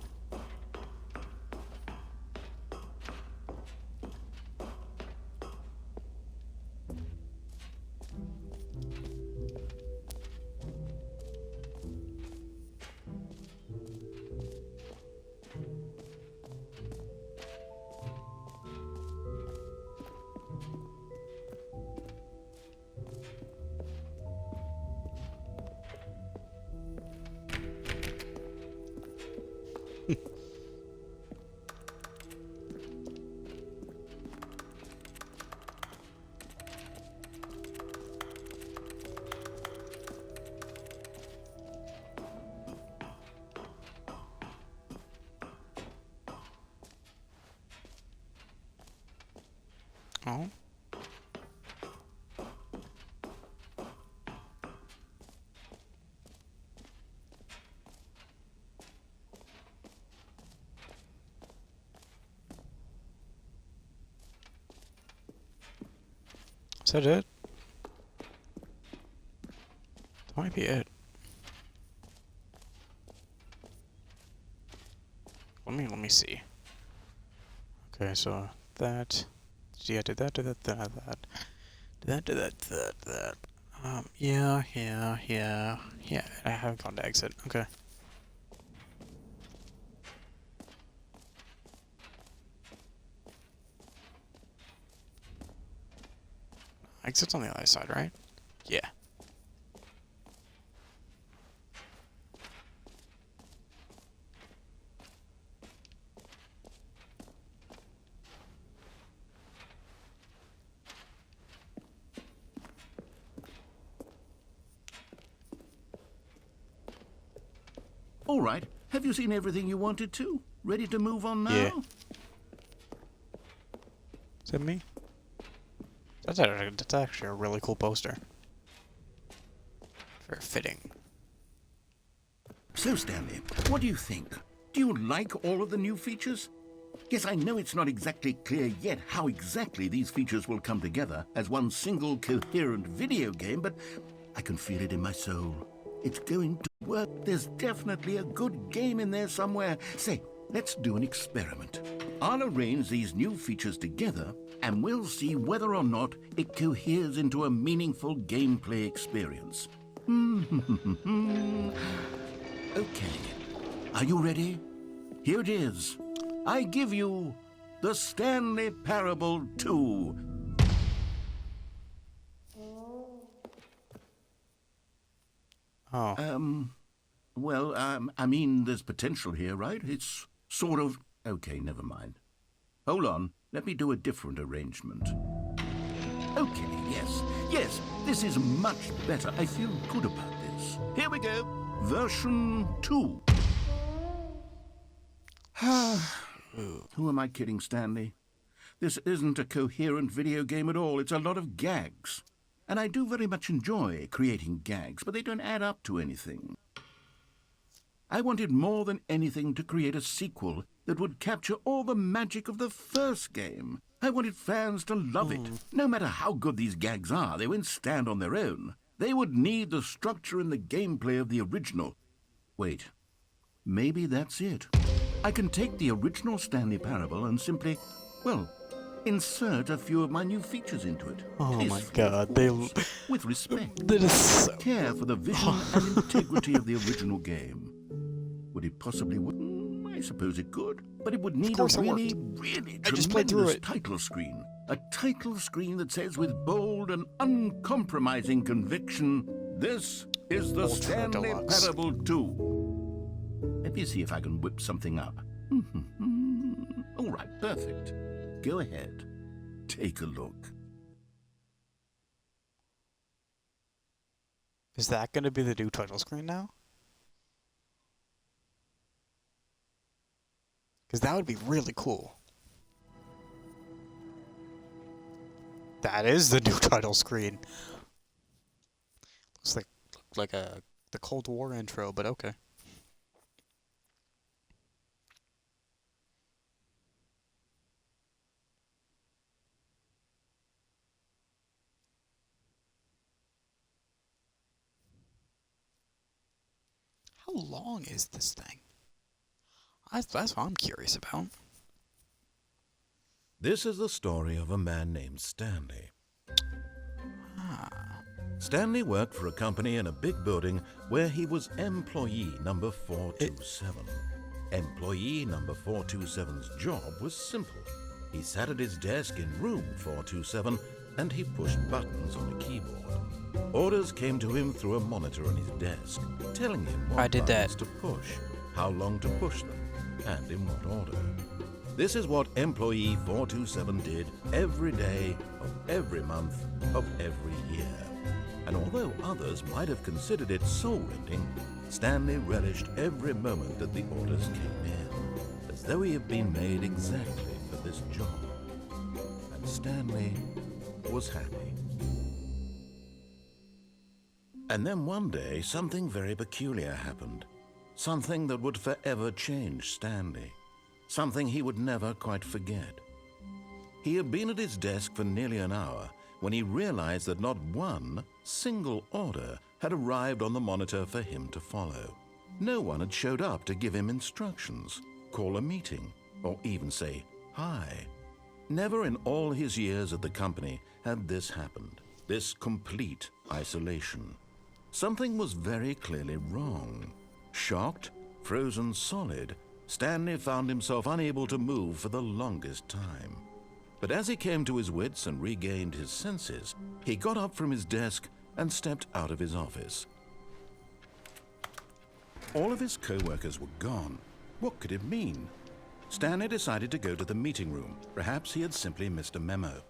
Speaker 1: Oh. Is that it? That might be it. Let me see. Okay, so that. Yeah, did that. Did that. Yeah. I haven't gone to exit. Okay. Exit's on the other side, right? Yeah.
Speaker 7: All right. Have you seen everything you wanted to? Ready to move on now?
Speaker 1: Yeah. Is that me? That's actually a really cool poster. Very fitting.
Speaker 7: So, Stanley, what do you think? Do you like all of the new features? Yes, I know it's not exactly clear yet how exactly these features will come together as one single coherent video game, but I can feel it in my soul. It's going to work. There's definitely a good game in there somewhere. Say, let's do an experiment. I'll arrange these new features together, and we'll see whether or not it coheres into a meaningful gameplay experience. Okay. Are you ready? Here it is. I give you the Stanley Parable 2.
Speaker 1: Oh.
Speaker 7: Well, I mean, there's potential here, right? It's sort of... Okay, never mind. Hold on. Let me do a different arrangement. Okay, yes, this is much better. I feel good about this. Here we go. Version 2. Who am I kidding, Stanley? This isn't a coherent video game at all. It's a lot of gags. And I do very much enjoy creating gags, but they don't add up to anything. I wanted more than anything to create a sequel that would capture all the magic of the first game. I wanted fans to love it. No matter how good these gags are, they won't stand on their own. They would need the structure and the gameplay of the original. Wait, maybe that's it. I can take the original Stanley Parable and simply, well, insert a few of my new features into it.
Speaker 1: Oh my god, they...
Speaker 7: With respect.
Speaker 1: That is so...
Speaker 7: Care for the vision and integrity of the original game. Would it possibly work? I suppose it could, but it would need a really tremendous title screen. A title screen that says with bold and uncompromising conviction, "This is the Stanley Parable 2." Let me see if I can whip something up. All right, perfect. Go ahead. Take a look.
Speaker 1: Is that going to be the new title screen now? Because that would be really cool. That is the new title screen. Looks like the Cold War intro, but okay. How long is this thing? That's what I'm curious about.
Speaker 2: This is the story of a man named Stanley. Stanley worked for a company in a big building where he was employee number 427. Employee number 427's job was simple. He sat at his desk in room 427 and he pushed buttons on a keyboard. Orders came to him through a monitor on his desk, telling him what buttons to push, how long to push them, and in what order. This is what employee 427 did every day of every month of every year. And although others might have considered it soul-rending, Stanley relished every moment that the orders came in, as though he had been made exactly for this job. And Stanley was happy. And then one day, something very peculiar happened. Something that would forever change Stanley. Something he would never quite forget. He had been at his desk for nearly an hour when he realized that not one single order had arrived on the monitor for him to follow. No one had showed up to give him instructions, call a meeting, or even say hi. Never in all his years at the company had this happened, this complete isolation. Something was very clearly wrong. Shocked, frozen solid, Stanley found himself unable to move for the longest time. But as he came to his wits and regained his senses, he got up from his desk and stepped out of his office. All of his co-workers were gone. What could it mean? Stanley decided to go to the meeting room. Perhaps he had simply missed a memo.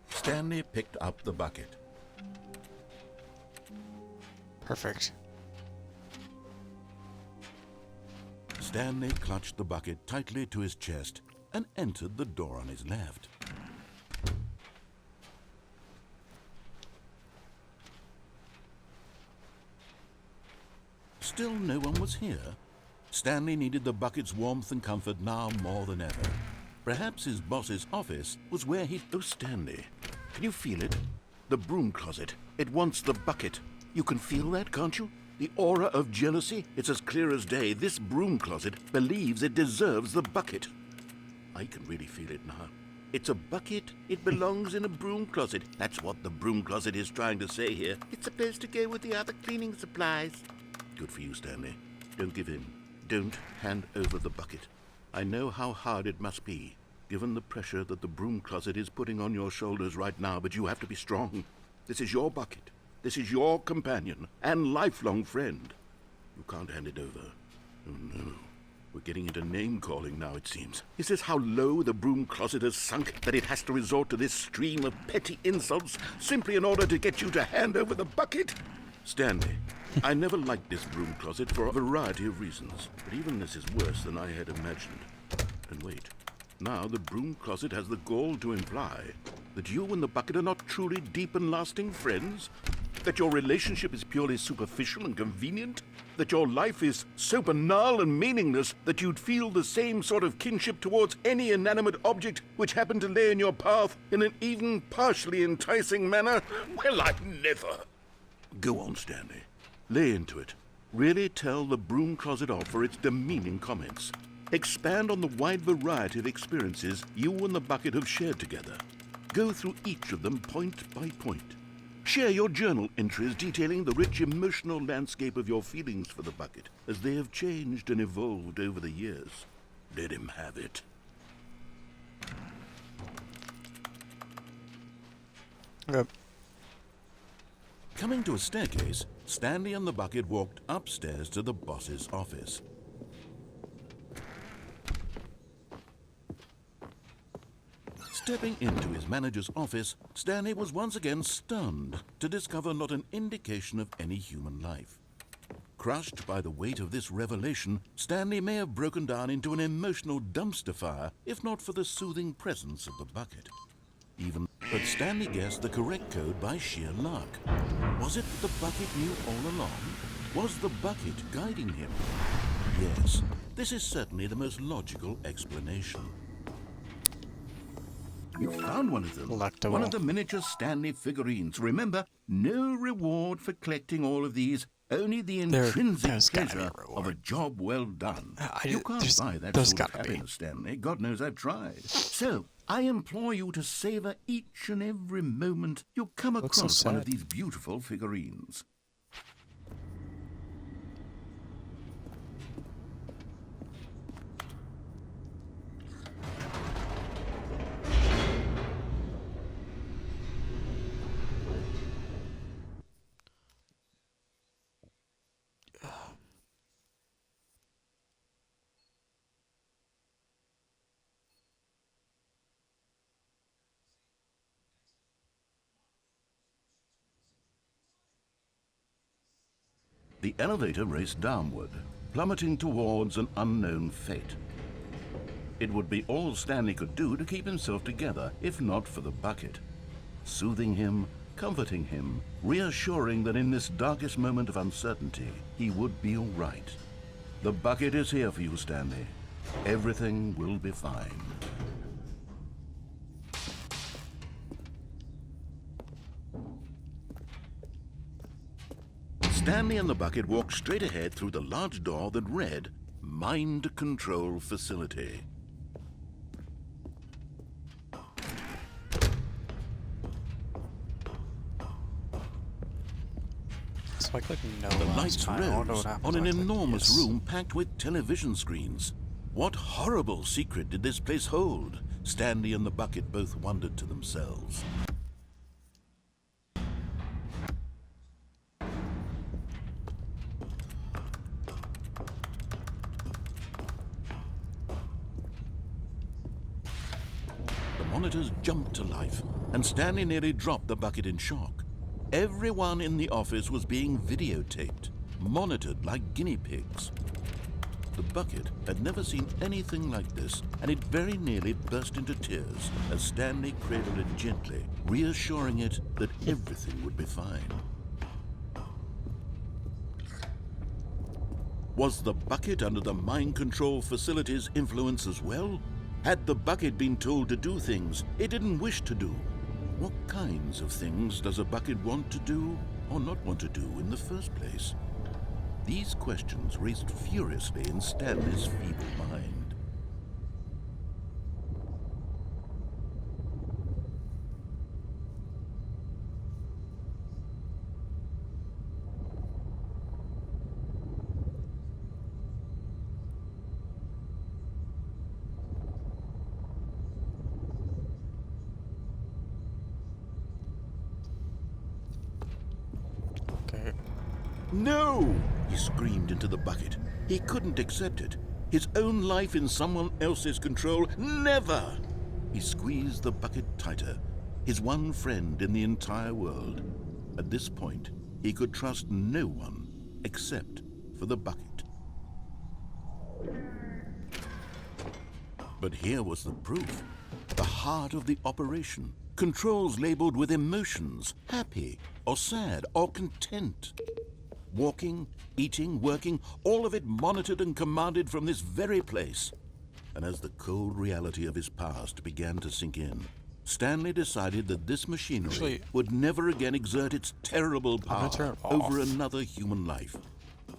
Speaker 2: Stanley picked up the bucket.
Speaker 1: Perfect.
Speaker 7: Stanley clutched the bucket tightly to his chest and entered the door on his left. still no one was here. Stanley needed the bucket's warmth and comfort now more than ever. Perhaps his boss's office was where he'd... Oh, Stanley, can you feel it? The broom closet. It wants the bucket. You can feel that, can't you? The aura of jealousy? It's as clear as day. This broom closet believes it deserves the bucket. I can really feel it now. It's a bucket. It belongs in a broom closet. That's what the broom closet is trying to say here. It's supposed to go with the other cleaning supplies. Good for you, Stanley. Don't give in. Don't hand over the bucket. I know how hard it must be, given the pressure that the broom closet is putting on your shoulders right now, but you have to be strong. This is your bucket. This is your companion and lifelong friend. You can't hand it over. Oh, no. We're getting into name-calling now, it seems. Is this how low the broom closet has sunk, that it has to resort to this stream of petty insults simply in order to get you to hand over the bucket? Stanley, I never liked this broom closet for a variety of reasons, but even this is worse than I had imagined. And wait, now the broom closet has the gall to imply that you and the bucket are not truly deep and lasting friends? That your relationship is purely superficial and convenient? That your life is so banal and meaningless that you'd feel the same sort of kinship towards any inanimate object which happened to lay in your path in an even partially enticing manner? Well, I never. Go on, Stanley. Lay into it. Really tell the broom closet off for its demeaning comments. Expand on the wide variety of experiences you and the bucket have shared together. Go through each of them point by point. Share your journal entries detailing the rich emotional landscape of your feelings for the bucket as they have changed and evolved over the years. Let him have it.
Speaker 1: Okay.
Speaker 7: Coming to a staircase, Stanley and the bucket walked upstairs to the boss's office. Stepping into his manager's office, Stanley was once again stunned to discover not an indication of any human life. Crushed by the weight of this revelation, Stanley may have broken down into an emotional dumpster fire if not for the soothing presence of the bucket. But Stanley guessed the correct code by sheer luck. Was it that the bucket knew all along? Was the bucket guiding him? Yes, this is certainly the most logical explanation. You found one of them.
Speaker 1: Collectible.
Speaker 7: One of the miniature Stanley figurines. Remember, no reward for collecting all of these. Only the intrinsic
Speaker 1: there's gotta be a
Speaker 7: pleasure
Speaker 1: reward.
Speaker 7: of a job well done.
Speaker 1: there's-
Speaker 7: You can't buy that
Speaker 1: there's
Speaker 7: sort of
Speaker 1: gotta be.
Speaker 7: happiness, Stanley. God knows I've tried. So, I implore you to savor each and every moment you come
Speaker 1: Looks so
Speaker 7: across one of
Speaker 1: sad.
Speaker 7: these beautiful figurines. The elevator raced downward, plummeting towards an unknown fate. It would be all Stanley could do to keep himself together, if not for the bucket. Soothing him, comforting him, reassuring that in this darkest moment of uncertainty, he would be all right. The bucket is here for you, Stanley. Everything will be fine. Stanley and the bucket walked straight ahead through the large door that read, Mind Control Facility.
Speaker 1: So I click no
Speaker 7: The
Speaker 1: last
Speaker 7: lights
Speaker 1: time. I wonder
Speaker 7: rose
Speaker 1: what happens
Speaker 7: on an
Speaker 1: when I click
Speaker 7: enormous
Speaker 1: yes.
Speaker 7: room packed with television screens. What horrible secret did this place hold? Stanley and the bucket both wondered to themselves. The monitors jumped to life, and Stanley nearly dropped the bucket in shock. Everyone in the office was being videotaped, monitored like guinea pigs. The bucket had never seen anything like this, and it very nearly burst into tears as Stanley cradled it gently, reassuring it that everything would be fine.
Speaker 2: Was the bucket under the mind control facility's influence as well? Had the bucket been told to do things it didn't wish to do? What kinds of things does a bucket want to do or not want to do in the first place? These questions raced furiously in Stanley's feeble mind.
Speaker 1: Okay.
Speaker 2: No! He screamed into the bucket. He couldn't accept it. His own life in someone else's control, never! He squeezed the bucket tighter. His one friend in the entire world. At this point, he could trust no one except for the bucket. But here was the proof. The heart of the operation. Controls labeled with emotions, happy or sad or content. Walking, eating, working, all of it monitored and commanded from this very place. And as the cold reality of his past began to sink in, Stanley decided that this machinery would never again exert its terrible power over another human life.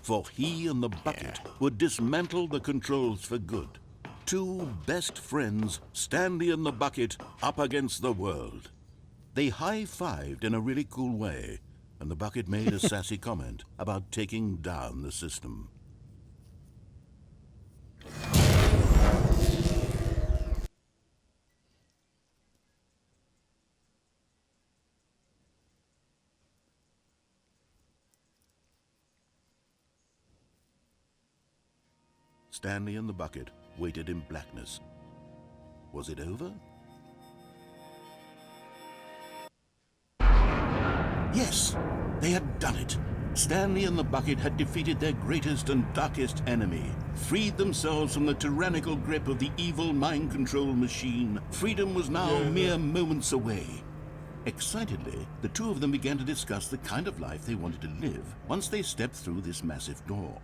Speaker 2: For he and the bucket would dismantle the controls for good. Two best friends, Stanley and the bucket, up against the world. They high-fived in a really cool way, and the bucket made a sassy comment about taking down the system. Stanley and the bucket waited in blackness. Was it over? Yes, they had done it. Stanley and the bucket had defeated their greatest and darkest enemy, freed themselves from the tyrannical grip of the evil mind control machine. Freedom was now mere moments away. Excitedly, the two of them began to discuss the kind of life they wanted to live once they stepped through this massive door.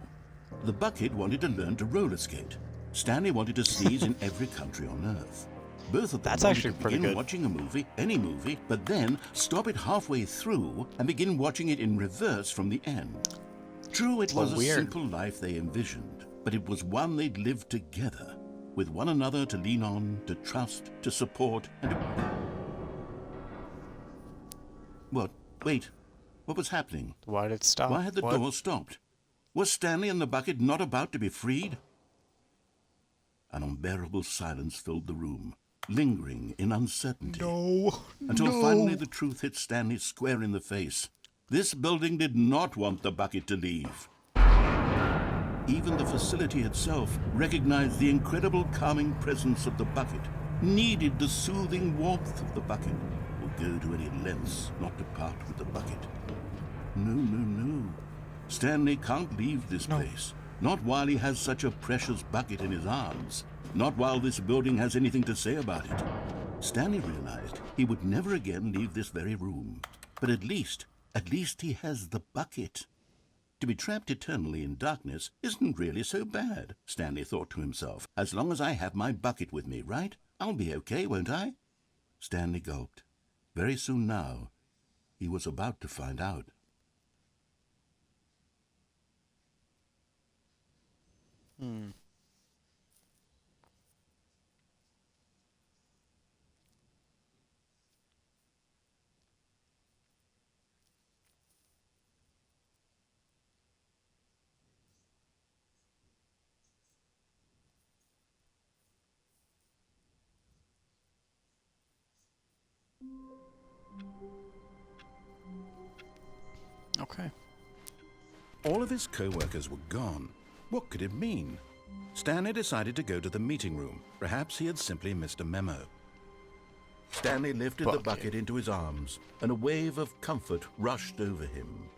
Speaker 2: The bucket wanted to learn to roller skate. Stanley wanted to sneeze in every country on Earth. Both of them wanted to begin watching a movie, any movie, but then stop it halfway through and begin watching it in reverse from the end. True, it was a simple life they envisioned, but it was one they'd lived together, with one another to lean on, to trust, to support, and What? Wait. What was happening?
Speaker 1: Why did it stop?
Speaker 2: Why had the door stopped? Was Stanley and the bucket not about to be freed? An unbearable silence filled the room, lingering in uncertainty. Until finally the truth hit Stanley square in the face. This building did not want the bucket to leave. Even the facility itself recognized the incredible calming presence of the bucket, needed the soothing warmth of the bucket, would go to any lengths not to part with the bucket. No. Stanley can't leave this place. Not while he has such a precious bucket in his arms. Not while this building has anything to say about it. Stanley realized he would never again leave this very room. But at least he has the bucket. To be trapped eternally in darkness isn't really so bad, Stanley thought to himself. As long as I have my bucket with me, right? I'll be okay, won't I? Stanley gulped. Very soon now, he was about to find out.
Speaker 1: Okay.
Speaker 2: All of his co-workers were gone. What could it mean? Stanley decided to go to the meeting room. Perhaps he had simply missed a memo. Stanley lifted the bucket into his arms, and a wave of comfort rushed over him.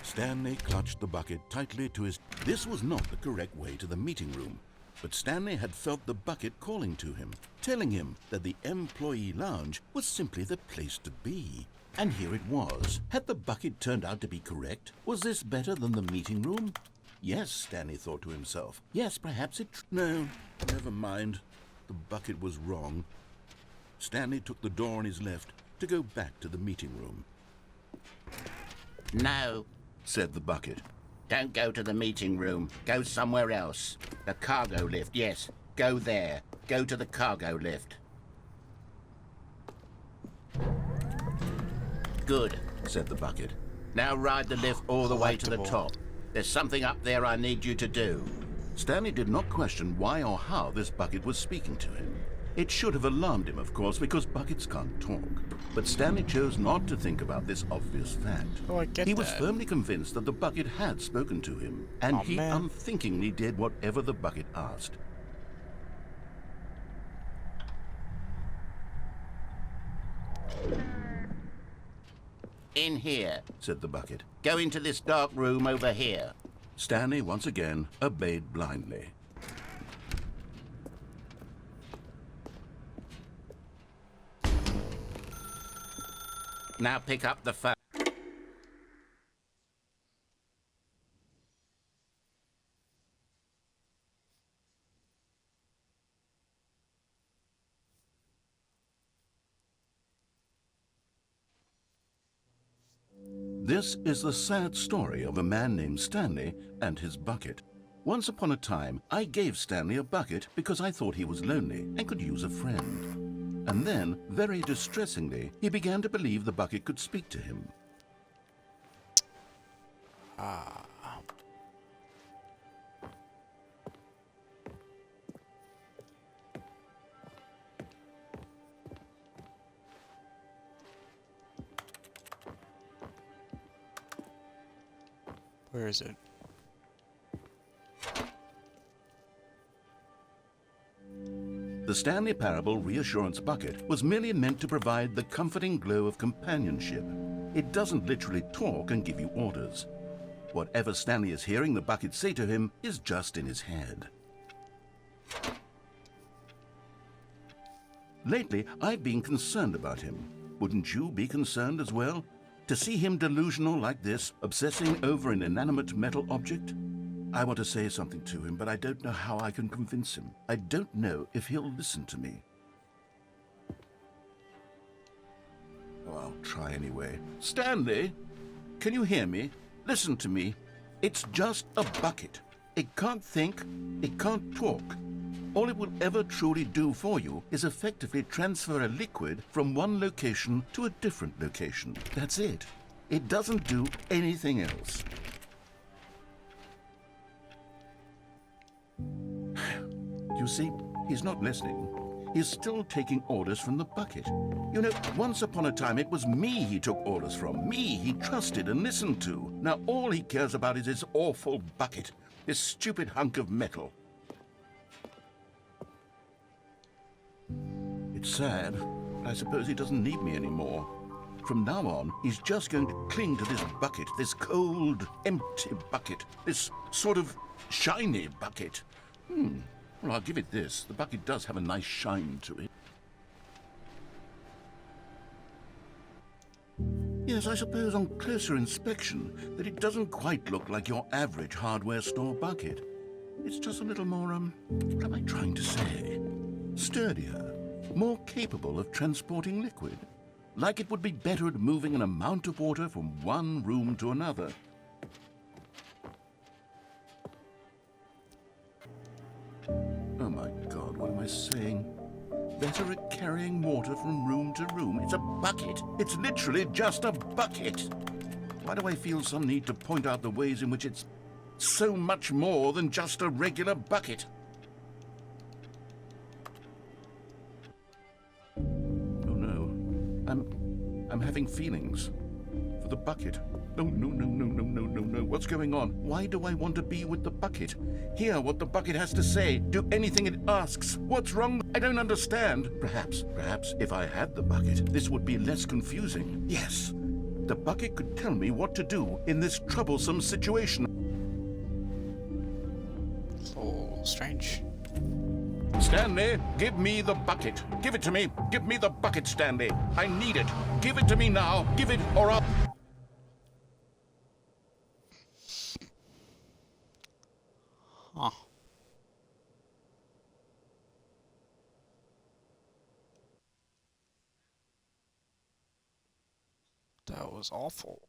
Speaker 2: Stanley clutched the bucket tightly to his... This was not the correct way to the meeting room.
Speaker 7: But Stanley had felt the bucket calling to him, telling him that the employee lounge was simply the place to be. And here it was. Had the bucket turned out to be correct? Was this better than the meeting room? Yes, Stanley thought to himself. Yes, perhaps it... No, never mind. The bucket was wrong. Stanley took the door on his left to go back to the meeting room.
Speaker 8: No,
Speaker 7: Said the bucket.
Speaker 8: don't go to the meeting room. Go somewhere else. The cargo lift, yes. Go there. Go to the cargo lift. Good,
Speaker 7: Said the bucket.
Speaker 8: now ride the lift all the way to the
Speaker 1: Collectible.
Speaker 8: top. There's something up there I need you to do.
Speaker 7: Stanley did not question why or how this bucket was speaking to him. It should have alarmed him, of course, because buckets can't talk. But Stanley chose not to think about this obvious fact.
Speaker 1: Oh, I get
Speaker 7: He was
Speaker 1: that.
Speaker 7: firmly convinced that the bucket had spoken to him, and
Speaker 1: Aw,
Speaker 7: he
Speaker 1: man.
Speaker 7: unthinkingly did whatever the bucket asked.
Speaker 8: In here.
Speaker 7: Said the bucket.
Speaker 8: Go into this dark room over here.
Speaker 7: Stanley once again obeyed blindly.
Speaker 8: Now pick up the phone.
Speaker 7: This is the sad story of a man named Stanley and his bucket. Once upon a time, I gave Stanley a bucket because I thought he was lonely and could use a friend. And then, very distressingly, he began to believe the bucket could speak to him.
Speaker 1: Where is it?
Speaker 7: The Stanley Parable Reassurance Bucket was merely meant to provide the comforting glow of companionship. It doesn't literally talk and give you orders. Whatever Stanley is hearing the bucket say to him is just in his head. Lately, I've been concerned about him. Wouldn't you be concerned as well? To see him delusional like this, obsessing over an inanimate metal object? I want to say something to him, but I don't know how I can convince him. I don't know if he'll listen to me. Oh, I'll try anyway. Stanley, can you hear me? Listen to me. It's just a bucket. It can't think, it can't talk. All it will ever truly do for you is effectively transfer a liquid from one location to a different location. That's it. It doesn't do anything else. You see, he's not listening. He's still taking orders from the bucket. You know, once upon a time it was me he took orders from. Me he trusted and listened to. Now all he cares about is his awful bucket. This stupid hunk of metal. It's sad, but I suppose he doesn't need me anymore. From now on, he's just going to cling to this bucket, this cold, empty bucket, this sort of shiny bucket. Well, I'll give it this. The bucket does have a nice shine to it. Yes, I suppose on closer inspection that it doesn't quite look like your average hardware store bucket. It's just a little more, what am I trying to say? Sturdier, more capable of transporting liquid. Like it would be better at moving an amount of water from one room to another. Oh my God, what am I saying? Better at carrying water from room to room. It's a bucket. It's literally just a bucket. Why do I feel some need to point out the ways in which it's so much more than just a regular bucket? Oh no, I'm having feelings for the bucket. No, no, no, no, no, no, no, no. What's going on? Why do I want to be with the bucket? Hear what the bucket has to say. Do anything it asks. What's wrong? I don't understand. Perhaps if I had the bucket, this would be less confusing. Yes, the bucket could tell me what to do in this troublesome situation.
Speaker 1: It's a little strange.
Speaker 7: Stanley, give me the bucket. Give it to me. Give me the bucket, Stanley. I need it. Give it to me now. Give it or I'll...
Speaker 1: Huh. That was awful.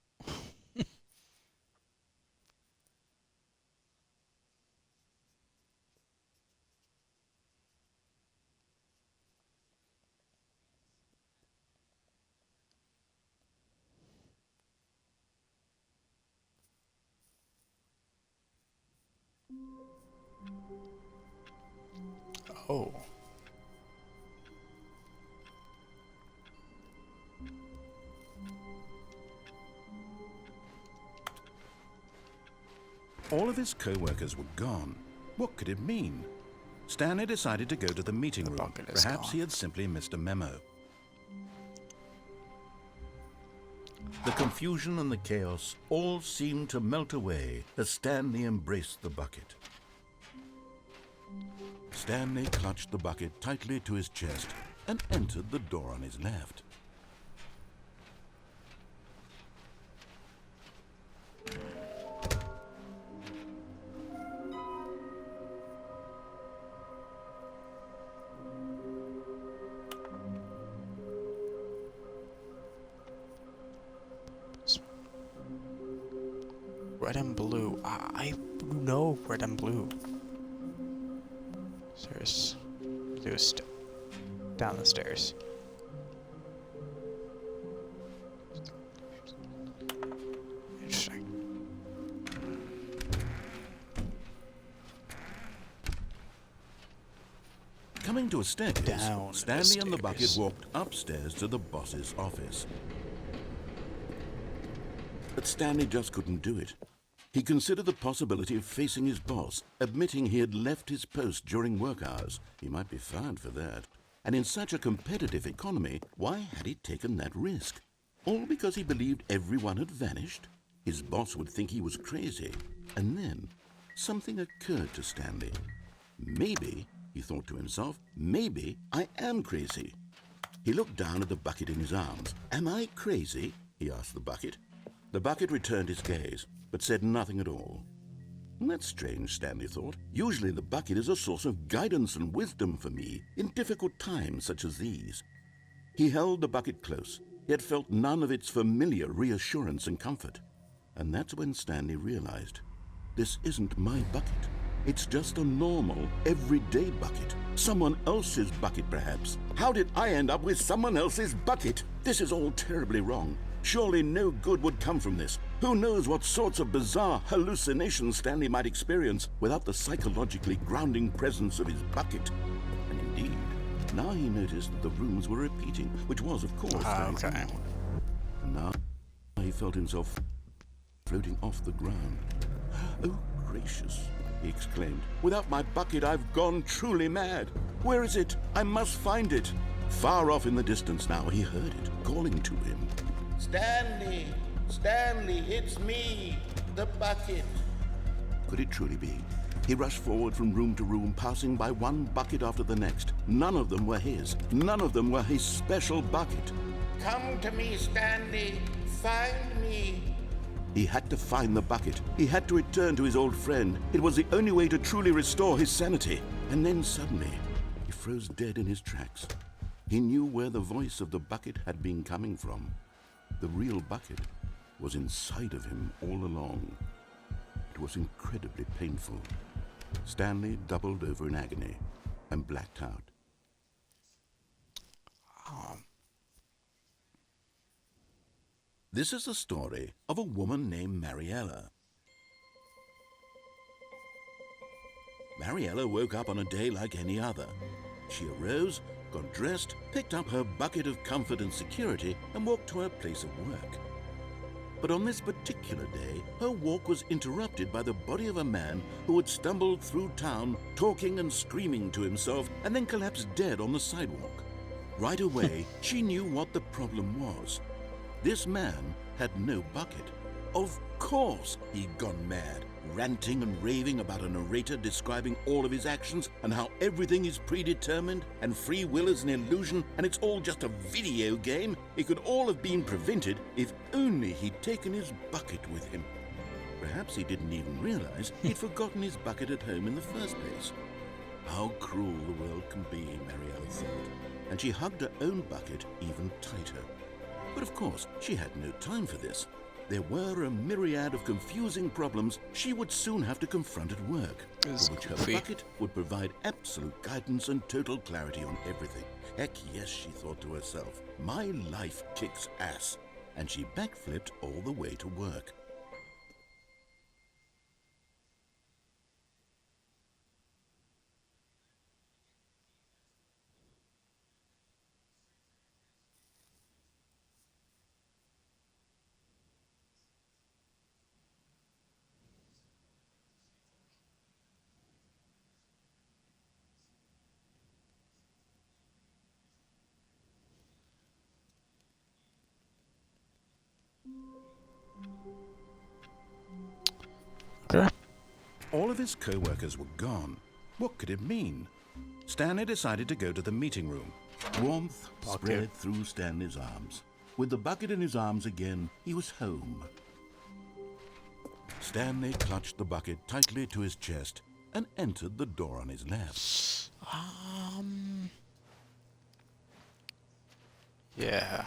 Speaker 1: Oh.
Speaker 2: All of his co-workers were gone. What could it mean? Stanley decided to go to the meeting room.
Speaker 1: bucket is
Speaker 2: Perhaps
Speaker 1: gone.
Speaker 2: he had simply missed a memo. The confusion and the chaos all seemed to melt away as Stanley embraced the bucket. Stanley clutched the bucket tightly to his chest and entered the door on his left.
Speaker 1: Red and blue. I know red and blue. There's down the stairs. Interesting.
Speaker 2: Coming to a staircase,
Speaker 1: Down the
Speaker 2: Stanley and the bucket
Speaker 1: stairs.
Speaker 2: walked upstairs to the boss's office. But Stanley just couldn't do it. He considered the possibility of facing his boss, admitting he had left his post during work hours. He might be fired for that. And in such a competitive economy, why had he taken that risk? All because he believed everyone had vanished? His boss would think he was crazy. And then something occurred to Stanley. Maybe, he thought to himself, maybe I am crazy. He looked down at the bucket in his arms. Am I crazy? He asked the bucket. The bucket returned his gaze, but said nothing at all. That's strange, Stanley thought. Usually the bucket is a source of guidance and wisdom for me in difficult times such as these. He held the bucket close, yet felt none of its familiar reassurance and comfort. And that's when Stanley realized, this isn't my bucket. It's just a normal, everyday bucket. Someone else's bucket, perhaps. How did I end up with someone else's bucket? This is all terribly wrong. Surely no good would come from this. Who knows what sorts of bizarre hallucinations Stanley might experience without the psychologically grounding presence of his bucket. And indeed, now he noticed that the rooms were repeating, which was, of course, very
Speaker 1: Okay.
Speaker 2: odd. And now he felt himself floating off the ground. Oh, gracious, he exclaimed. Without my bucket, I've gone truly mad. Where is it? I must find it. Far off in the distance now, he heard it, calling to him.
Speaker 8: Stanley! Stanley, it's me, the bucket.
Speaker 2: Could it truly be? He rushed forward from room to room, passing by one bucket after the next. None of them were his. None of them were his special bucket.
Speaker 8: Come to me, Stanley. Find me.
Speaker 2: He had to find the bucket. He had to return to his old friend. It was the only way to truly restore his sanity. And then suddenly, he froze dead in his tracks. He knew where the voice of the bucket had been coming from. The real bucket was inside of him all along. It was incredibly painful. Stanley doubled over in agony and blacked out. This is the story of a woman named Mariella. Mariella woke up on a day like any other. She arose, got dressed, picked up her bucket of comfort and security, and walked to her place of work. But on this particular day, her walk was interrupted by the body of a man who had stumbled through town, talking and screaming to himself, and then collapsed dead on the sidewalk. Right away, she knew what the problem was. This man had no bucket. Of course he'd gone mad.
Speaker 7: ranting and raving about a narrator describing all of his actions and how everything is predetermined and free will is an illusion and it's all just a video game, it could all have been prevented if only he'd taken his bucket with him. Perhaps he didn't even realize he'd forgotten his bucket at home in the first place. How cruel the world can be, Mariella thought, and she hugged her own bucket even tighter. But of course, she had no time for this. There were a myriad of confusing problems she would soon have to confront at work, for which her bucket would provide absolute guidance and total clarity on everything. Heck yes, she thought to herself, my life kicks ass. And she backflipped all the way to work.
Speaker 1: Okay.
Speaker 7: All of his co-workers were gone. What could it mean? Stanley decided to go to the meeting room. Warmth spread through Stanley's arms. With the bucket in his arms again, he was home. Stanley clutched the bucket tightly to his chest and entered the door on his left.
Speaker 1: Yeah.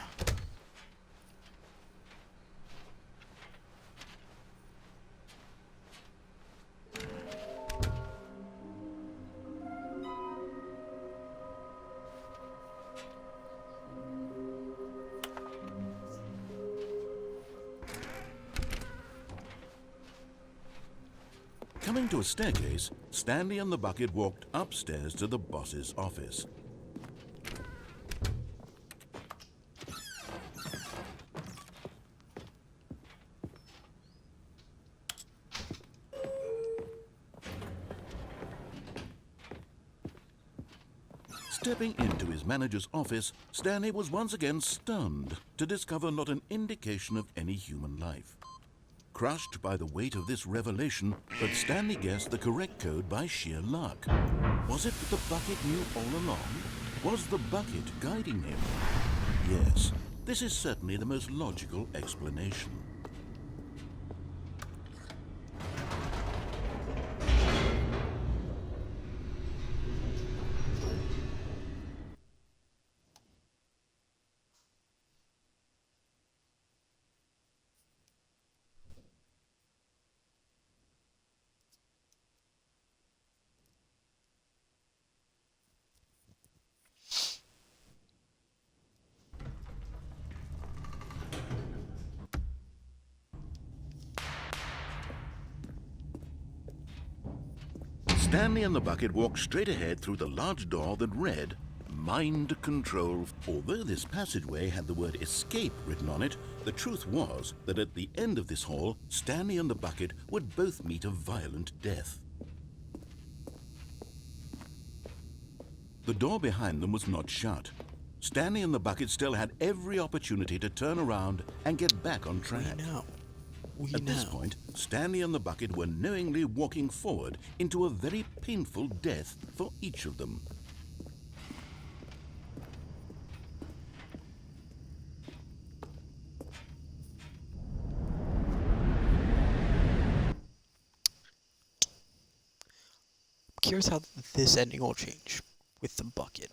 Speaker 7: Coming to a staircase, Stanley and the bucket walked upstairs to the boss's office. Stepping into his manager's office, Stanley was once again stunned to discover not an indication of any human life. Crushed by the weight of this revelation, but Stanley guessed the correct code by sheer luck. Was it that the bucket knew all along? Was the bucket guiding him? Yes, this is certainly the most logical explanation. Stanley and the bucket walked straight ahead through the large door that read, Mind Control. Although this passageway had the word escape written on it, the truth was that at the end of this hall, Stanley and the bucket would both meet a violent death. The door behind them was not shut. Stanley and the bucket still had every opportunity to turn around and get back on track. At this point, Stanley and the bucket were knowingly walking forward into a very painful death for each of them.
Speaker 1: Curious how this ending will change with the bucket.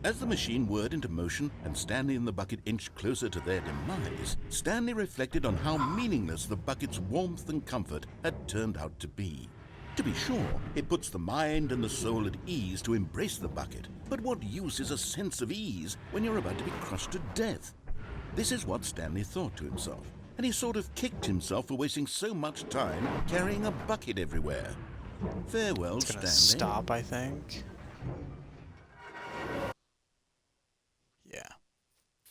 Speaker 7: As the machine whirred into motion and Stanley and the bucket inched closer to their demise, Stanley reflected on how meaningless the bucket's warmth and comfort had turned out to be. To be sure, it puts the mind and the soul at ease to embrace the bucket, but what use is a sense of ease when you're about to be crushed to death? This is what Stanley thought to himself, and he sort of kicked himself for wasting so much time carrying a bucket everywhere. Farewell,
Speaker 1: It's gonna
Speaker 7: Stanley.
Speaker 1: stop, I think.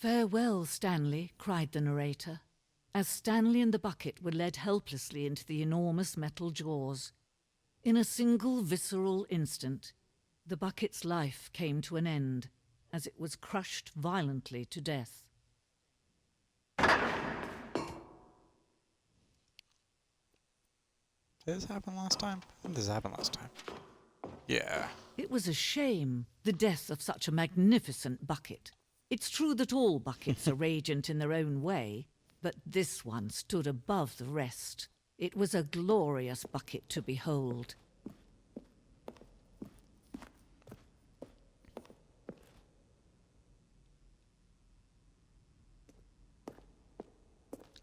Speaker 4: Farewell, Stanley, cried the narrator, as Stanley and the bucket were led helplessly into the enormous metal jaws. In a single visceral instant, the bucket's life came to an end, as it was crushed violently to death.
Speaker 1: Did this happen last time? When did this happen last time? Yeah.
Speaker 4: It was a shame, the death of such a magnificent bucket. It's true that all buckets are radiant in their own way, but this one stood above the rest. It was a glorious bucket to behold.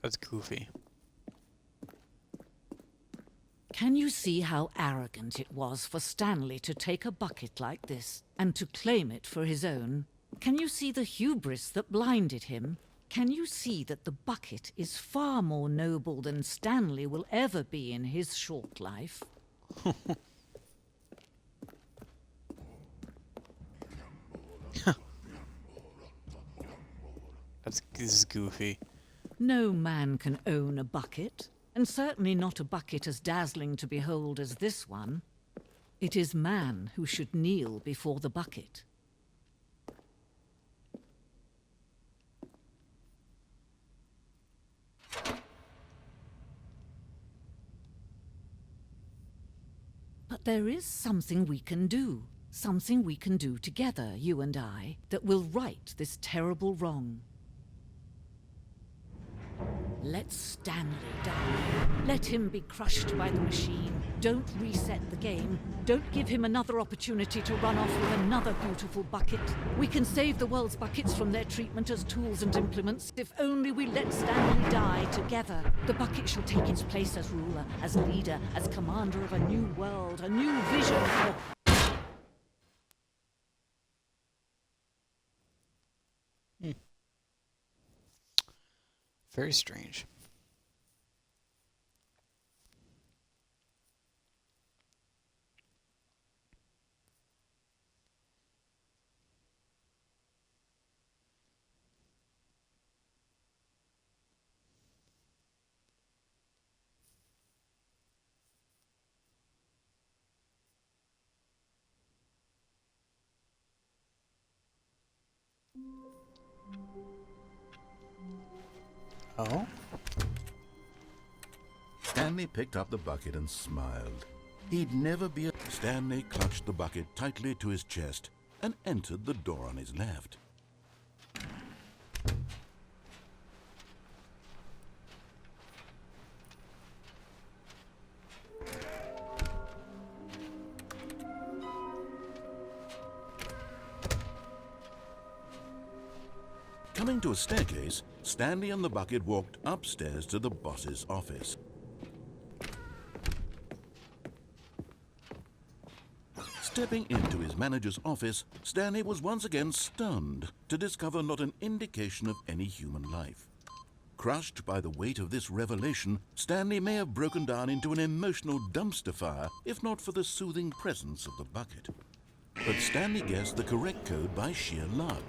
Speaker 1: That's goofy.
Speaker 4: Can you see how arrogant it was for Stanley to take a bucket like this and to claim it for his own? Can you see the hubris that blinded him? Can you see that the bucket is far more noble than Stanley will ever be in his short life?
Speaker 1: This is goofy.
Speaker 4: No man can own a bucket, and certainly not a bucket as dazzling to behold as this one. It is man who should kneel before the bucket. But there is something we can do. Something we can do together, you and I, that will right this terrible wrong. Let Stanley die. Let him be crushed by the machine. Don't reset the game. Don't give him another opportunity to run off with another beautiful bucket. We can save the world's buckets from their treatment as tools and implements if only we let Stanley die together. The bucket shall take its place as ruler, as leader, as commander of a new world, a new vision for...
Speaker 1: Very strange. Oh?
Speaker 2: Stanley picked up the bucket and smiled. He'd never be a... Stanley clutched the bucket tightly to his chest and entered the door on his left. Coming to a staircase, Stanley and the bucket walked upstairs to the boss's office. Stepping into his manager's office, Stanley was once again stunned to discover not an indication of any human life. Crushed by the weight of this revelation, Stanley may have broken down into an emotional dumpster fire if not for the soothing presence of the bucket. But Stanley guessed the correct code by sheer luck.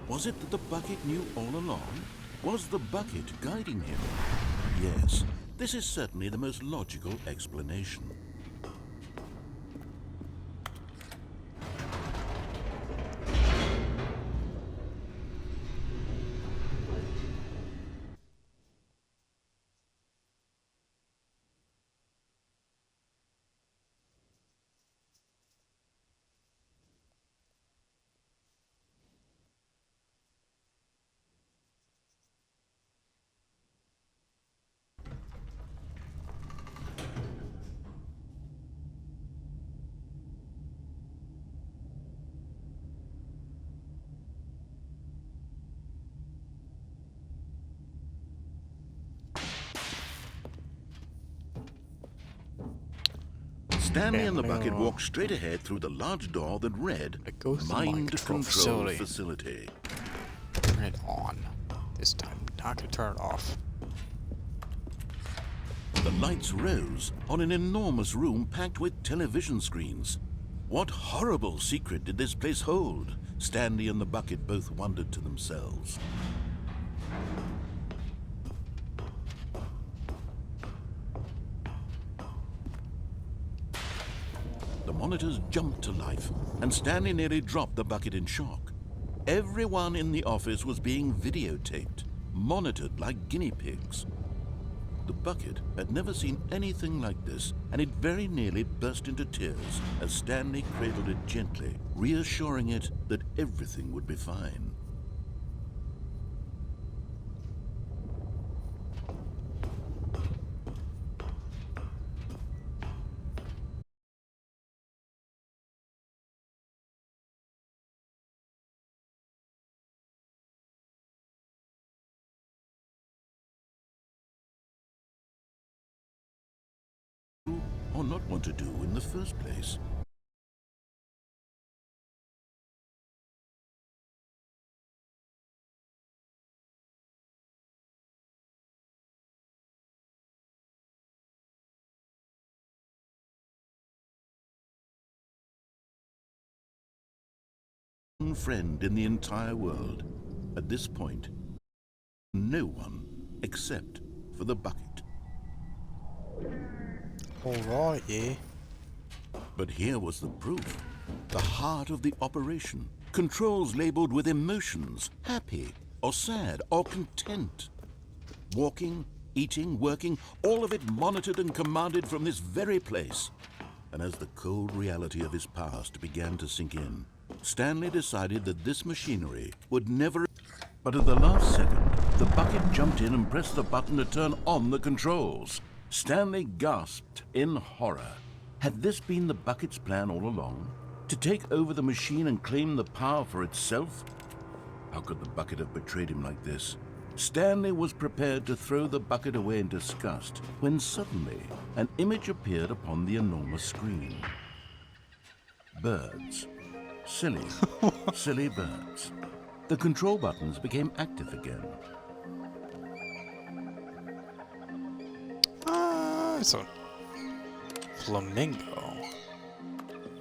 Speaker 2: Was it that the bucket knew all along? Was the bucket guiding him? Yes, this is certainly the most logical explanation. Stanley and the bucket walked straight ahead through the large door that read Mind Control Facility.
Speaker 1: Turn it on. This time, not gonna turn it off.
Speaker 2: The lights rose on an enormous room packed with television screens. What horrible secret did this place hold? Stanley and the bucket both wondered to themselves. The monitors jumped to life, and Stanley nearly dropped the bucket in shock. Everyone in the office was being videotaped, monitored like guinea pigs. The bucket had never seen anything like this, and it very nearly burst into tears as Stanley cradled it gently, reassuring it that everything would be fine. Or not want to do in the first place. One friend in the entire world. At this point, no one except for the bucket.
Speaker 1: Alright, yeah.
Speaker 2: But here was the proof. The heart of the operation. Controls labeled with emotions, happy or sad or content. Walking, eating, working, all of it monitored and commanded from this very place. And as the cold reality of his past began to sink in, Stanley decided that this machinery would never... But at the last second, the bucket jumped in and pressed the button to turn on the controls. Stanley gasped in horror. Had this been the bucket's plan all along? To take over the machine and claim the power for itself? How could the bucket have betrayed him like this? Stanley was prepared to throw the bucket away in disgust when suddenly an image appeared upon the enormous screen. Birds. Silly, silly birds. The control buttons became active again.
Speaker 1: So flamingo.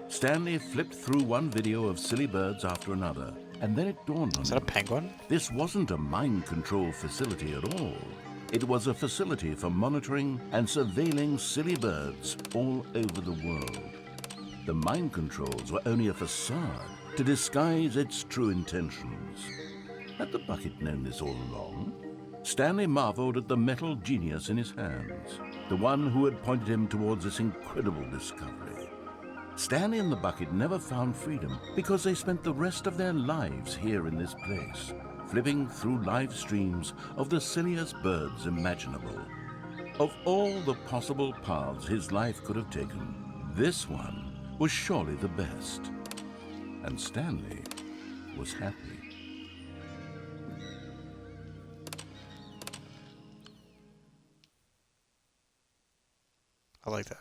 Speaker 2: Stanley flipped through one video of silly birds after another, and then it dawned on him.
Speaker 1: Is that a penguin?
Speaker 2: This wasn't a mind control facility at all. It was a facility for monitoring and surveilling silly birds all over the world. The mind controls were only a facade to disguise its true intentions. Had the bucket known this all along? Stanley marveled at the metal genius in his hands, the one who had pointed him towards this incredible discovery. Stanley and the bucket never found freedom because they spent the rest of their lives here in this place, flipping through live streams of the silliest birds imaginable. Of all the possible paths his life could have taken, this one was surely the best. And Stanley was happy.
Speaker 1: I like that.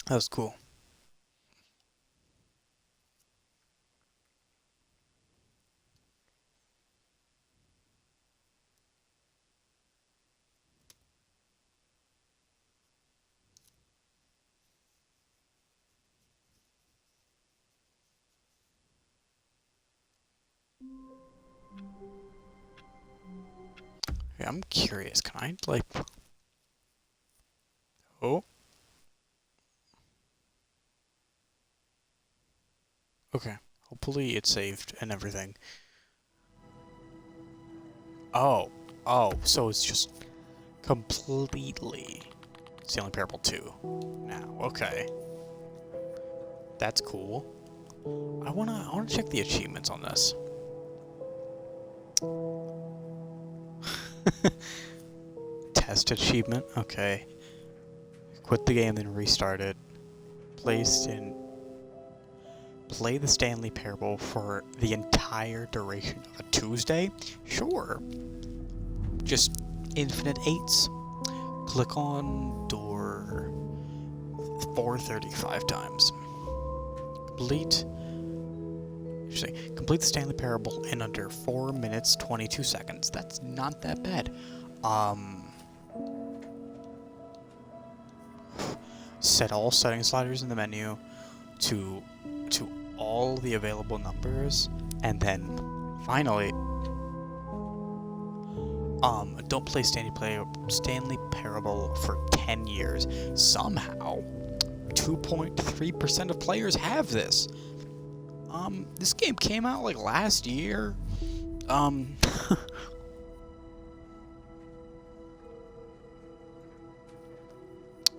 Speaker 1: That was cool. Yeah, I'm curious. Can I, like... Oh? Okay. Hopefully it's saved and everything. Oh. Oh, so it's just completely Stanley Parable 2 now. Okay. That's cool. I wanna check the achievements on this. Test achievement, okay. Quit the game, then restart it. Play the Stanley Parable for the entire duration of a Tuesday? Sure. Just infinite 8s. Click on door 435 times. Complete the Stanley Parable in under 4 minutes 22 seconds. That's not that bad. Set all setting sliders in the menu to all the available numbers And then, finally, don't play Stanley Parable for 10 years. Somehow, 2.3% of players have this. This game came out like last year.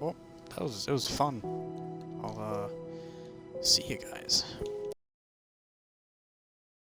Speaker 1: Well, it was fun. I'll see you guys.